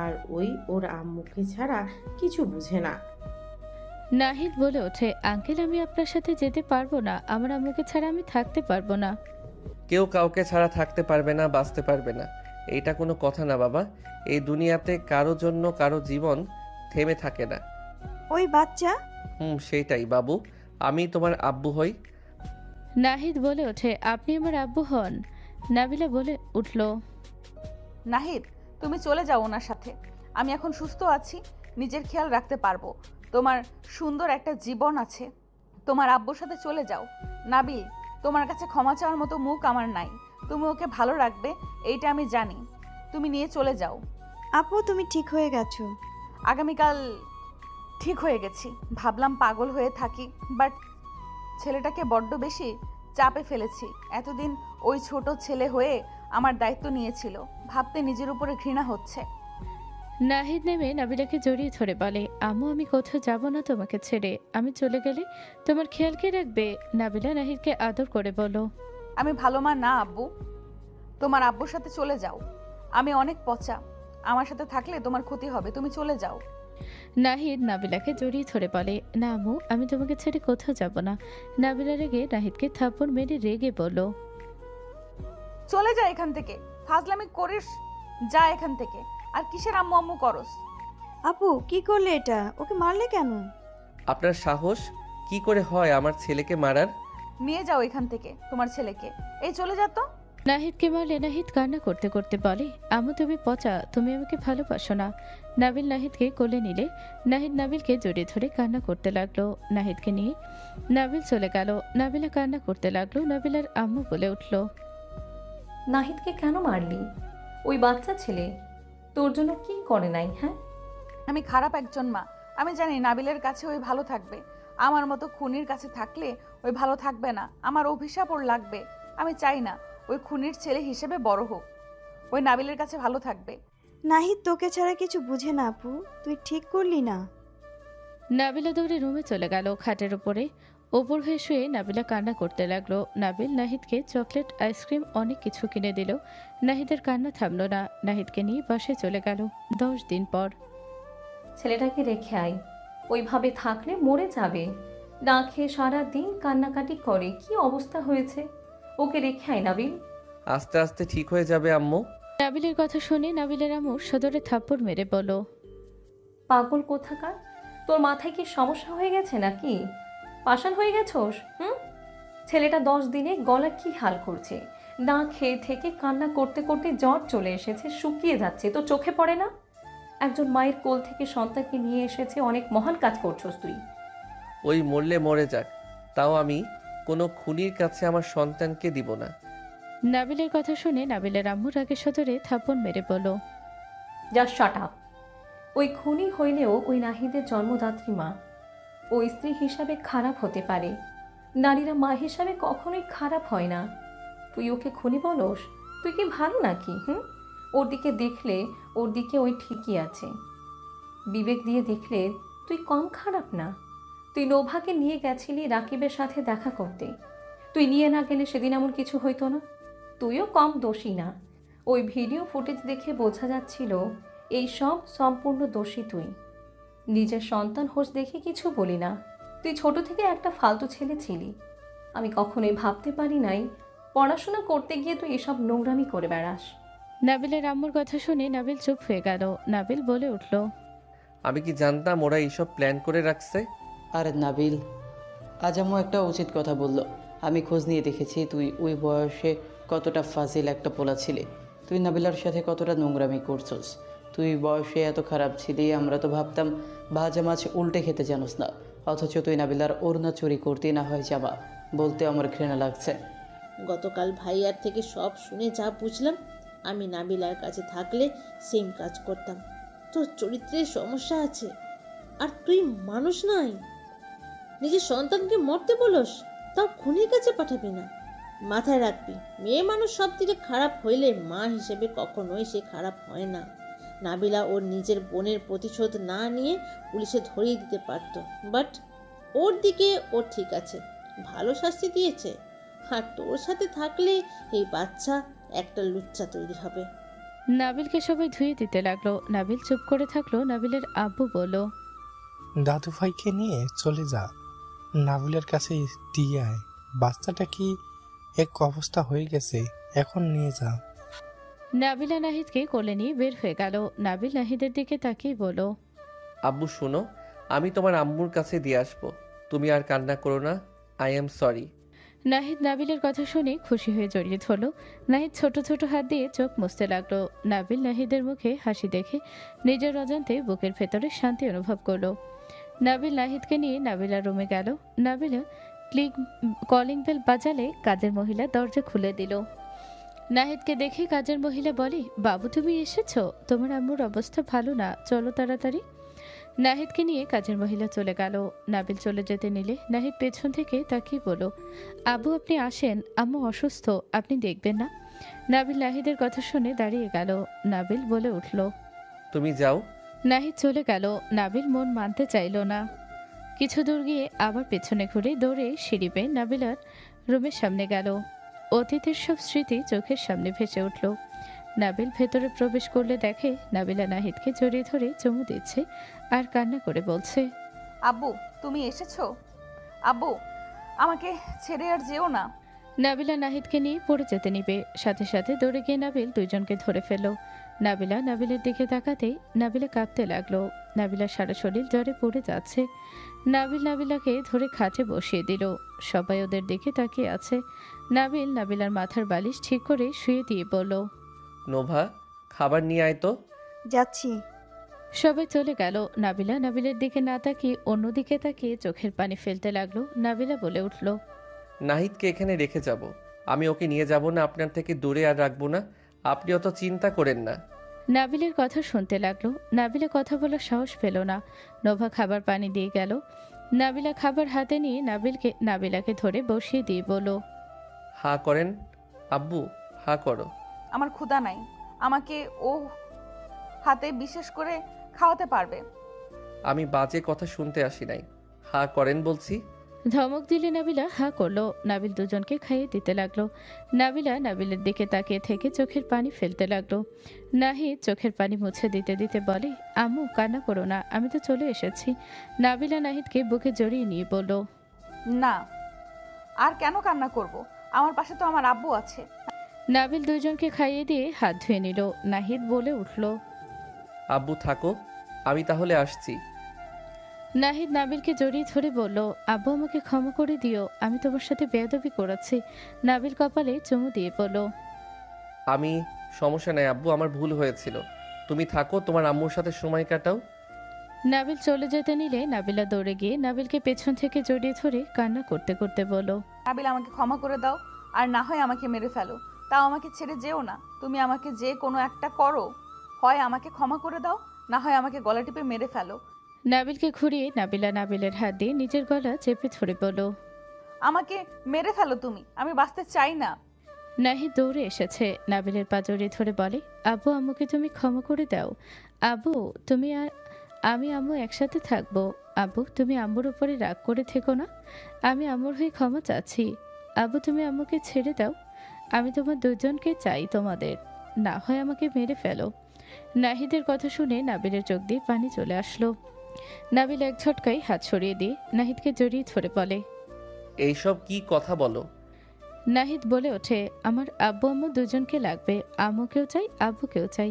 আর ওই ওর আম্মুকে ছাড়া কিছু বুঝে না। নাহিদ বলে ওঠে, আঙ্কেল আমি আপনার সাথে যেতে পারবো না, আমার আম্মুকে ছাড়া আমি থাকতে পারবো না। কেউ কাউকে ছাড়া থাকতে পারবে না, বাঁচতে পারবে না, এইটা কোনো কথা না বাবা। এই দুনিয়াতে কারো জন্য কারো জীবন থেমে থাকে না। ওই বাচ্চা। সেইটাই বাবু, আমি তোমার আব্বু হই। নাহিদ বলে ওঠে, আপনি আমার আব্বু হন। নাবিলা বলে উঠল, নাহিদ তুমি চলে যাও ওনার সাথে, আমি এখন সুস্থ আছি, নিজের খেয়াল রাখতে পারবো। তোমার সুন্দর একটা জীবন আছে, তোমার আব্বুর সাথে চলে যাও। নাবিল, তোমার কাছে ক্ষমা চাওয়ার মতো মুখ আমার নাই, তুমি ওকে ভালো রাখবে এইটা আমি জানি, তুমি নিয়ে চলে যাও। আপু তুমি ঠিক হয়ে গেছো? আগামীকাল ঠিক হয়ে গেছি, ভাবলাম পাগল হয়ে থাকি, বাট ছেলেটাকে বড্ড বেশি চাপে ফেলেছি। এতদিন ওই ছোট ছেলে হয়ে আমার দায়িত্ব নিয়েছিল, ভাবতে নিজের উপরে ঘৃণা হচ্ছে। নাহিদ নেমে নাবিলাকে জড়িয়ে ধরে বলে, আম্মু আমি কোথাও যাব না তোমাকে ছেড়ে, আমি চলে গেলে তোমার খেয়াল কে রাখবে? নাবিলা নাহিদকে আদর করে বলো, আমি ভালো মা না আব্বু, তোমার আব্বুর সাথে চলে যাও, আমি অনেক পচা, আমার সাথে থাকলে তোমার ক্ষতি হবে, তুমি চলে যাও। নাহিদ নাবিলাকে জড়িয়ে ধরে বলে, না আম্মু আমি তোমাকে ছেড়ে কোথাও যাব না। নাবিলা রেগে নাহিদকে থাপ্পড় মেরে রেগে বলো, চলে যা এখান থেকে, ফাজলামি করিস, যা এখান থেকে, আর কিসের আম্মু আম্মু করস? আপু কি করলে এটা? ওকে মারলে কেন? আপনার সাহস কি করে হয় আমার ছেলেকে মারার? নিয়ে যাও এখান থেকে তোমার ছেলেকে, এই চলে যা তো। নাহিদকে মারলে নাহিদ কান্না করতে করতে বলে, আম্মু তুমি পচা, তুমি আমাকে ভালোবাসো না। নাবিল নাহিদকে কোলে নিলে নাহিদ নাবিলকে জড়িয়ে ধরে কান্না করতে লাগলো। নাহিদকে নিয়ে নাবিল চলে গেল। নাবিলা কান্না করতে লাগলো। নাবিলার আম্মু বলে উঠল, নাহিদকে কেন মারলি? ওই বাচ্চা ছেলে তোর জন্য কি করে নাই? হ্যাঁ, আমি খারাপ একজন মা, আমি জানি নাবিলের কাছে ওই ভালো থাকবে, আমার মতো খুনির কাছে থাকলে ওই ভালো থাকবে না, আমার অভিশাপ ওর লাগবে। আমি চাই না ওই খুনির ছেলে হিসেবে বড় হোক, ওই নাবিলের কাছে ভালো থাকবে। নাহিদ তোকে ছাড়া কিছু বুঝে না আপু, তুই ঠিক করলি না। নাবিলা দৌড়ে রুমে চলে গেল। খাটের উপরে ওপর হয়ে শুয়ে নাবিলা কান্না করতে লাগলো। নাবিল নাহিদকে চকলেট আইসক্রিম অনেক কিছু কিনে দিল। নাহিদের কান্না থামলো না। নাহিদকে নিয়ে বাসায় চলে গেল। 10 দিন পর ছেলেটাকে রেখে আয়, ওইভাবে থাকলে মরে যাবে। না খেয়ে সারা দিন কান্নাকাটি করে, কি অবস্থা হয়েছে। ওকে রেখে আয় নাবিল। আস্তে আস্তে ঠিক হয়ে যাবে আম্মু। নাবিলের কথা শুনে নাবিলের আম্মু সদরে থাপ্পড় মেরে বলো, পাগল কোথাকার, তোর মাথায় কি সমস্যা হয়ে গেছে নাকি? পাষাণ হয়ে গেছোস? ছেলেটা 10 দিনে গলা কি হাল করছে, না খেয়ে থেকে কান্না করতে করতে জ্বর চলে এসেছে, শুকিয়ে যাচ্ছে, তো চোখে পড়ে না? একজন মায়ের কোল থেকে সন্তানকে নিয়ে এসেছে, অনেক মহান কাজ করছস তুই। ওই মরলে মরে যাক, তাও আমি কোনো খুনির কাছে আমার সন্তানকে দিব না। নাবিলের কথা শুনে নাবিলের আম্মু রাগে সদরে থাপ্পড় মেরে বলো, যা শাট আপ। ওই খুনি হইলেও ওই নাহিদের জন্মদাত্রী মা, ও স্ত্রী হিসাবে খারাপ হতে পারে, নারীরা মা হিসাবে কখনোই খারাপ হয় না। তুই ওকে খুনি বলস? তুই কি ভালো নাকি? ওর দিকে দেখলে ওর দিকে ওই ঠিকই আছে। বিবেক দিয়ে দেখলে তুই কম খারাপ না। তুই নোভাকে নিয়ে গেছিলি রাকিবের সাথে দেখা করতে। তুই নিয়ে না গেলে সেদিন এমন কিছু হইতো না। তুইও কম দোষী না। ওই ভিডিও ফুটেজ দেখে বোঝা যাচ্ছিল এই সব সম্পূর্ণ দোষী তুই। নিজের সন্তান হোস দেখে কিছু বলি না, তুই ছোট থেকে একটা ফালতু ছেলে ছিলি। আমি কখনোই ভাবতে পারি নাই পড়াশোনা করতে গিয়ে তুই এসব নোংরামি করে বেড়াস। নাবিলের আম্মুর কথা শুনে নাবিল চুপ হয়ে গেল। নাবিল বলে উঠল, আমি কি জানতাম ওরা এইসব প্ল্যান করে রাখছে? আরে নাবিল, আজ আম্মু একটা উচিত কথা বলল। আমি খোঁজ নিয়ে দেখেছি তুই ওই বয়সে কতটা ফাজিল একটা পোলা ছিলি। তুই নাবিলার সাথে কতটা নোংরামি করছস। তুই বয়সে এত খারাপ ছিলি, আমরা তো ভাবতাম ভাজা মাছ উল্টে খেতে জানোস না, অথচ তুই নাবিলার ওড়না চুরি করতে না হয় জামা বলতে আমার ঘৃণা লাগছে। গতকাল ভাইয়ার থেকে সব শুনে যা বুঝলাম, আমি নাবিলার কাছে থাকলে সেম কাজ করতাম। তোর চরিত্রের সমস্যা আছে, আর তুই মানুষ নাই। নিজের সন্তানকে মরতে বলস, তাও খুনির কাছে পাঠাবি না। মাথায় রাখবি, মেয়ে মানুষ সব দিকে খারাপ হইলে মা হিসেবে কখনোই সে খারাপ হয় না। নাবিলা ওর নিজের বোনের প্রতিশোধ না নিয়ে পুলিশে ধরিয়ে দিতে পারত, বাট ওর দিকে ও ঠিক আছে, ভালো শাস্তি দিয়েছে। আর তোর সাথে থাকলে এই বাচ্চা একটা লুচ্চা তৈরি হবে। নাবিলকে সবাই ধুয়ে দিতে লাগলো। নাবিল চুপ করে থাকলো। নাবিলের আব্বু বলল, দাদু ভাইকে নিয়ে চলে যা, নাবিলের কাছে দিয়ে আয়। বাচ্চাটা কি এক অবস্থা হয়ে গেছে, এখন নিয়ে যা। নাবিলা নাহিদকে কোলে নিয়ে বের হয়ে গেল। নাবিল নাহিদের দিকে তাকিয়ে বলল, আব্বু শোনো, আমি তোমার আম্মুর কাছে দিয়ে আসবো, তুমি আর কান্না করো না। I am sorry. নাহিদ নাবিলের কথা শুনে খুশি হয়ে জড়িয়ে ধরল। নাহিদ ছোট ছোট হাত দিয়ে চোখ মুছতে লাগলো। নাবিল নাহিদের মুখে হাসি দেখে নিজের অজান্তে বুকের ভেতরে শান্তি অনুভব করলো। নাবিল নাহিদকে নিয়ে নাবিলার রুমে গেল। নাবিলা কলিং বেল বাজালে কাজের মহিলা দরজা খুলে দিল। নাহিদকে দেখে কাজের মহিলা বলে, বাবু তুমি এসেছো? তোমার আম্মুর অবস্থা ভালো না, চলো তাড়াতাড়ি। নাহিদকে নিয়ে কাজের মহিলা চলে গেল। নাবিল চলে যেতে নিলে নাহিদ পেছন থেকে তাকিয়ে বলল, আব্বু আপনি আসেন, আম্মু অসুস্থ, আপনি দেখবেন না? নাবিল নাহিদের কথা শুনে দাঁড়িয়ে গেল। নাবিল বলে উঠল, তুমি যাও। নাহিদ চলে গেল। নাবিল মন মানতে চাইল না। কিছু দূর গিয়ে আবার পেছনে ঘুরে দৌড়ে সিঁড়ি বেয়ে নাবিলার রুমের সামনে গেল। অতীতের সব স্মৃতি চোখের সামনে ভেসে উঠল। নাবিল ভেতরে প্রবেশ করলে দেখে নাবিলা নাহিদকে জড়িয়ে ধরে চুমু দিচ্ছে আর কান্না করে বলছে, আব্বু তুমি এসেছো? আব্বু আমাকে ছেড়ে আর যেও না। নাবিলা নাহিদকে নিয়ে পড়ে যেতে নিবে, সাথে সাথে দৌড়ে গিয়ে নাবিল দুইজনকে ধরে ফেলল। নাবিলা নাবিলের দিকে তাকাতেই নাবিলা কাঁপতে লাগলো। নাবিলা সারা শরীর জ্বরে পড়ে যাচ্ছে। নাবিল নাবিলাকে ধরে খাটে বসিয়ে দিল। সবাই ওদের দিকে তাকিয়ে আছে। নাবিল নাবিলার মাথার বালিশ ঠিক করে শুয়ে দিয়ে বলল, নোভা খাবার নিয়ে আয় তো। যাচ্ছি। সবাই চলে গেল। নাবিলা নাবিলের দিকে না তাকিয়ে অন্যদিকে তাকিয়ে চোখের পানি ফেলতে লাগলো। নাবিলা বলে উঠল, নাহিদকে এখানে রেখে যাব, আমি ওকে নিয়ে যাব না আপনার থেকে দূরে আর রাখবো না, আপনি অত চিন্তা করেন না। নাবিলের কথা শুনতে লাগলো। নাবিলা কথা বলার সাহস পেল না। নোভা খাবার পানি দিয়ে গেল। নাবিলা খাবার হাতে নিয়ে নাবিলাকে ধরে বসিয়ে দিয়ে বলল, হা করেন আব্বু, হা করো। আমার ক্ষুধা নাই, আমাকে ও হাতে বিশেষ করে খাওয়াতে পারবে। আমি বাজে কথা শুনতে আসি নাই, হা করেন বলছি। ধমক দিলে নাবিলা হা করলো। নাবিল দুজনকে খাইয়ে দিতে লাগলো। নাবিলা নাবিলের দিকে তাকিয়ে থেকে চোখের পানি ফেলতে লাগলো। নাহিদ চোখের পানি মুছে দিতে দিতে বলে, আম্মু কান্না করো না, আমি তো চলে এসেছি। নাবিলা নাহিদকে বুকে জড়িয়ে নিয়ে বলল, না আর কেন কান্না করব, আমার পাশে তো আমার আব্বু আছে। নাবিল দুজনকে খাইয়ে দিয়ে হাত ধুয়ে নিল। নাহিদ বলে উঠল, আব্বু থাকো, আমি তাহলে আসছি। নাহিদ নাবিলকে জড়িয়ে ধরে বলল, আব্বু আমাকে ক্ষমা করে দিও, আমি তোমার সাথে বেয়াদবি করেছি। নাবিল কপালে চুমু দিয়ে বলল, আমি সমস্যা নাই আব্বু, আমার ভুল হয়েছিল, তুমি থাকো, তোমার আম্মুর সাথে সময় কাটাও। নাবিল চলে যেতে নিলে নাবিলা দৌড়ে গিয়ে নাবিলকে পেছন থেকে জড়িয়ে ধরে কান্না করতে করতে বলল, নাবিল আমাকে ক্ষমা করে দাও, আর না হয় আমাকে মেরে ফেলো, তাও আমাকে ছেড়ে যেও না। তুমি আমাকে যে কোনো একটা করো, হয় আমাকে ক্ষমা করে দাও, না হয় আমাকে গলা টিপে মেরে ফেলো। নাবিলকে ঘুরিয়ে নাবিলা নাবিলের হাত দিয়ে নিজের গলা চেপে ধরে বলল, আমাকে মেরে ফেলো তুমি, আমি বাঁচতে চাই না। নাহিদ দৌড়ে এসেছে, নাবিলের পা জড়িয়ে ধরে বলে, আব্বু আম্মুকে তুমি ক্ষমা করে দাও। আব্বু তুমি আর আমি আম্মু একসাথে থাকবো। আব্বু তুমি আম্মুর উপরে রাগ করে থেকো না, আমি আম্মুর হয়ে ক্ষমা চাচ্ছি। আব্বু তুমি আম্মুকে ছেড়ে দাও, আমি তোমার দুজনকে চাই, তোমাদের না হয় আমাকে মেরে ফেলো। নাহিদের কথা শুনে নাবিলের চোখ দিয়ে পানি চলে আসলো। নাবিল এক ঝটকায় হাত সরিয়ে দিয়ে নাহিদকে জড়িয়ে ধরে বলে, এইসব কি কথা বলো? নাহিদ বলে ওঠে, আমার আব্বু আম্মু দুজনকে লাগবে, আম্মুকেও চাই আব্বুকেও চাই।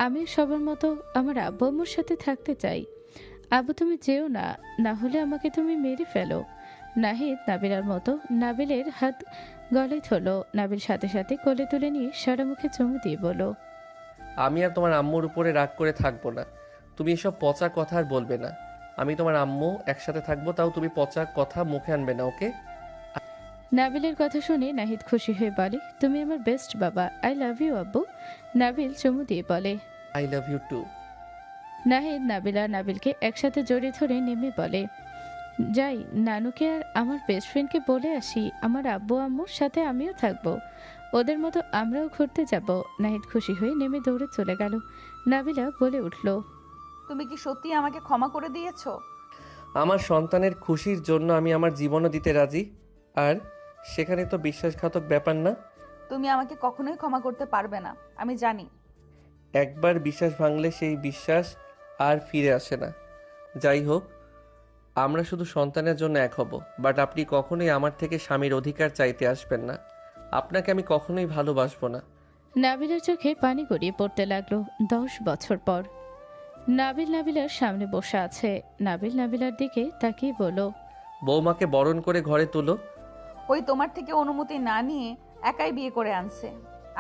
আমিও সবার মতো আমার আব্বু আম্মুর সাথে থাকতে চাই। আব্বু তুমি যেও না, না হলে আমাকে তুমি মেরে ফেলো। নাহিদ নাবিলার মতো নাবিলের হাত গলায় ধরলো। নাবিল সাথে সাথে কোলে তুলে নিয়ে সারা মুখে চুমু দিয়ে বলল, আমি আর তোমার আম্মুর উপরে রাগ করে থাকবো না। তুমি এসব পচা কথা আর বলবে না। আমি তোমার আম্মু একসাথে থাকবো, তাও তুমি পচা কথা মুখে আনবে না, ওকে? নাবিলের কথা শুনে নাহিদ খুশি হয়ে বলে, তুমি আমার বেস্ট বাবা, আই লাভ ইউ আব্বু। নাবিল চুমু দিয়ে বলে, I love you too. Nahid Nabila নাবিলকে একসাথে জড়িয়ে ধরে নেমে বলে, যাই নানুকে আর আমার বেস্ট ফ্রেন্ডকে বলে আসি আমার আব্বু আম্মুর সাথে আমিও থাকবো, ওদের মতো আমরাও ঘুরতে যাব। নাহিদ খুশি হয়ে নেমে দৌড়ে চলে গেল। নাবিলা বলে উঠল, তুমি কি সত্যি আমাকে ক্ষমা করে দিয়েছো? আমার সন্তানের খুশির জন্য আমি আমার জীবনও দিতে রাজি। আর সেখানে তো বিশ্বাসঘাতক ব্যাপার না। তুমি আমাকে কখনোই ক্ষমা করতে পারবে না, আমি জানি। একবার বিশ্বাস ভাঙলে সেই বিশ্বাস আর ফিরে আসে না। যাই হোক, আমরা শুধু সন্তানের জন্য এক হব, বাট আপনি কখনোই আমার থেকে স্বামীর অধিকার চাইতে আসবেন না। আপনাকে আমি কখনোই ভালোবাসবো না। নাবিলের চোখে পানি গড়িয়ে পড়তে লাগলো। 10 বছর পর নাবিল নাবিলার সামনে বসে আছে। নাবিল নাবিলার দিকে তাকিয়ে বলল, বৌমাকে বরণ করে ঘরে তুলো। ওই তোমার থেকে অনুমতি না নিয়ে একাই বিয়ে করে আনছে,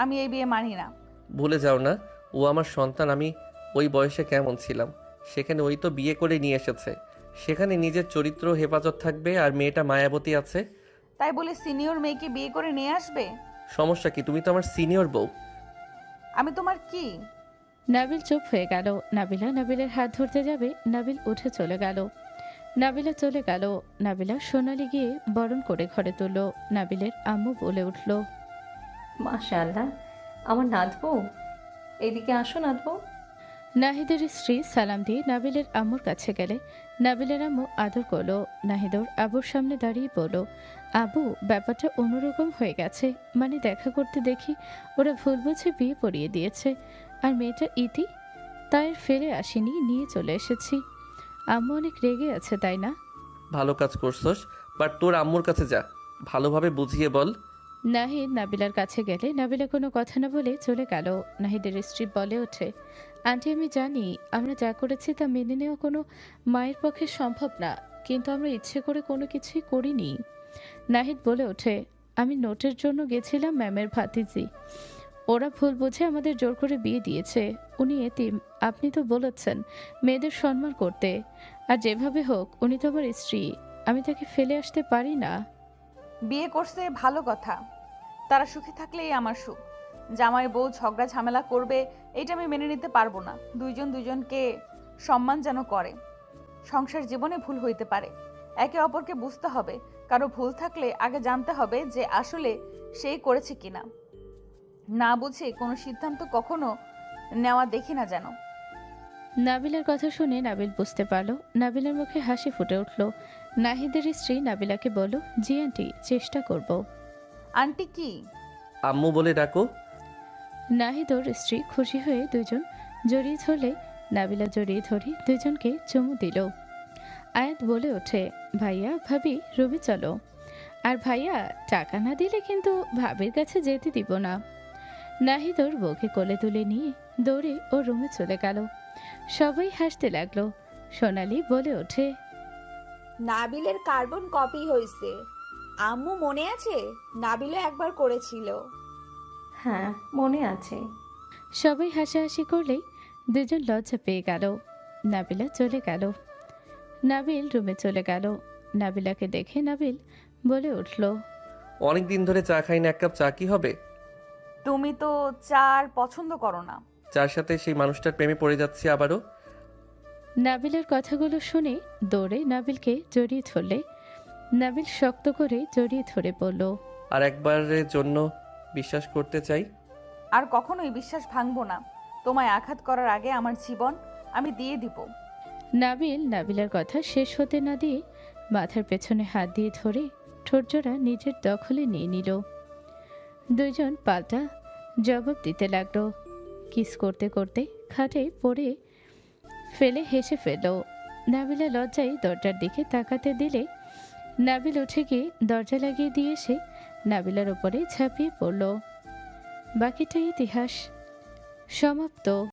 আমি এই বিয়ে মানি না। ভুলে যাও না, ও আমার সন্তান। আমি ওই বয়সে কেমন ছিলাম, সেখানে ওই তো বিয়ে করে নিয়ে এসেছে। সেখানে নিজের চরিত্র হেফাজত থাকবে, আর মেয়েটা মায়াবতী আছে। তাই বলে সিনিয়র মেয়েকে বিয়ে করে নিয়ে আসবে? সমস্যা কি? তুমি তো আমার সিনিয়র বউ। আমি তোমার কি? নাবিল চুপ হয়ে গেল। নাবিলা নাবিলের হাত ধরতে যাবে, নাবিল উঠে চলে গেল। নাবিলা চলে গেল। নাবিলা সোনালি গিয়ে বরণ করে ঘরে তুলল। নাবিলের আম্মু বলে উঠল, মাশাআল্লাহ, আমার নাতবো, এদিকে আসো নাতবো। নাহিদের স্ত্রী সালাম দিয়ে নাবিলের আম্মুর কাছে গেলে নাবিলের আম্মু আদর করলো। নাহিদর আবুর সামনে দাঁড়িয়ে বলল, আবু ব্যাপারটা অন্যরকম হয়ে গেছে, মানে দেখা করতে দেখি ওরা ভুল বুঝে বিয়ে পড়িয়ে দিয়েছে, আর মেয়েটা ইতি তাই ফেলে আসেনি, নিয়ে চলে এসেছি। আম্মু অনেক রেগে আছে তাই না? ভালো কাজ করছস, বাট তোর আম্মুর কাছে যা, ভালোভাবে বুঝিয়ে বল। নাহিদ নাবিলার কাছে গেলে নাবিলা কোনো কথা না বলে চলে গেল। নাহিদের স্ত্রী বলে ওঠে, আন্টি আমি জানি আমরা যা করেছি তা মেনে নেওয়া কোনো মায়ের পক্ষে সম্ভব না, কিন্তু আমরা ইচ্ছে করে কোনো কিছুই করিনি। নাহিদ বলে ওঠে, আমি নোটের জন্য গেছিলাম ম্যামের ভাতিজি, ওরা ভুল বুঝে আমাদের জোর করে বিয়ে দিয়েছে। উনি এতিম, আপনি তো বলেছেন মেয়েদের সম্মান করতে, আর যেভাবে হোক উনি তো আমার স্ত্রী, আমি তাকে ফেলে আসতে পারি না। বিয়ে করছে ভালো কথা, তারা সুখী থাকলেই আমার সুখ। জামাই বউ ঝগড়া ঝামেলা করবে এটা আমি মেনে নিতে পারবো না। দুইজন দুইজনকে সম্মান যেন করে। সংসার জীবনে ভুল হইতে পারে, একে অপরকে বুঝতে হবে। কারো ভুল থাকলে আগে জানতে হবে যে আসলে সেই করেছে কিনা। না বুঝে কোনো সিদ্ধান্ত কখনো নেওয়া দেখি না যেন। নাবিলার কথা শুনে নাবিল বুঝতে পারলো। নাবিলার মুখে হাসি ফুটে উঠল। নাহিদের স্ত্রী নাবিলাকে বলল, জি আন্টি, চেষ্টা করব। আন্টি কি? আম্মু বলে ডাকো। নাহিদ ওর স্ত্রী খুশি হয়ে দুজন জড়িয়ে ধরলে নাবিলা জড়িয়ে ধরে দুজনকে চুমু দিল। আয়াত বলে ওঠে, ভাইয়া ভাবি রুমে চলো, আর ভাইয়া টাকা না দিলে কিন্তু ভাবির কাছে যেতে দিব না। নাহিদ ওর বউকে কোলে তুলে নিয়ে দৌড়ে ওর রুমে চলে গেল। সবাই হাসতে লাগলো। সোনালি বলে ওঠে, নাবিলের কার্বন কপি হয়েছে। আম্মু মনে আছে? নাবিলও একবার করেছিল। হ্যাঁ মনে আছে। সবাই হাসাহাসি করলেই দুজন লজ্জা পেয়ে গেল। নাবিলা চলে গেল। নাবিল রুমে চলে গেল। নাবিলাকে দেখে নাবিল বলে উঠল, অনেক দিন ধরে চা খাই না, এক কাপ চা কি হবে? তুমি তো চা আর পছন্দ করো না। যার সাথে সেই মানুষটার প্রেমে পড়ে যাচ্ছি আবারও। নাবিলের কথাগুলো শুনে দৌড়ে নাবিলকে জড়িয়ে ধরলে নাবিল শক্ত করে জড়িয়ে ধরে বলল, আর একবারের জন্য বিশ্বাস করতে চাই। আর কখনোই বিশ্বাস ভাঙবো না। তোমায় আঘাত করার আগে আমার জীবন আমি দিয়ে দিব। নাবিল নাবিলার কথা শেষ হতে না দিয়ে মাথার পেছনে হাত দিয়ে ধরে ঠোঁটজোড়া নিজের দখলে নিয়ে নিল। দুইজন পাল্টা জবাব দিতে লাগলো। কিস করতে করতে খাটে পড়ে ফেলে হেসে ফেলল। নাবিলা লজ্জায় দরজার দিকে তাকাতে দিলে নাবিল উঠে গিয়ে দরজা লাগিয়ে দিয়ে এসে নাবিলার ওপরে ঝাঁপিয়ে পড়ল। বাকিটা ইতিহাস। সমাপ্ত।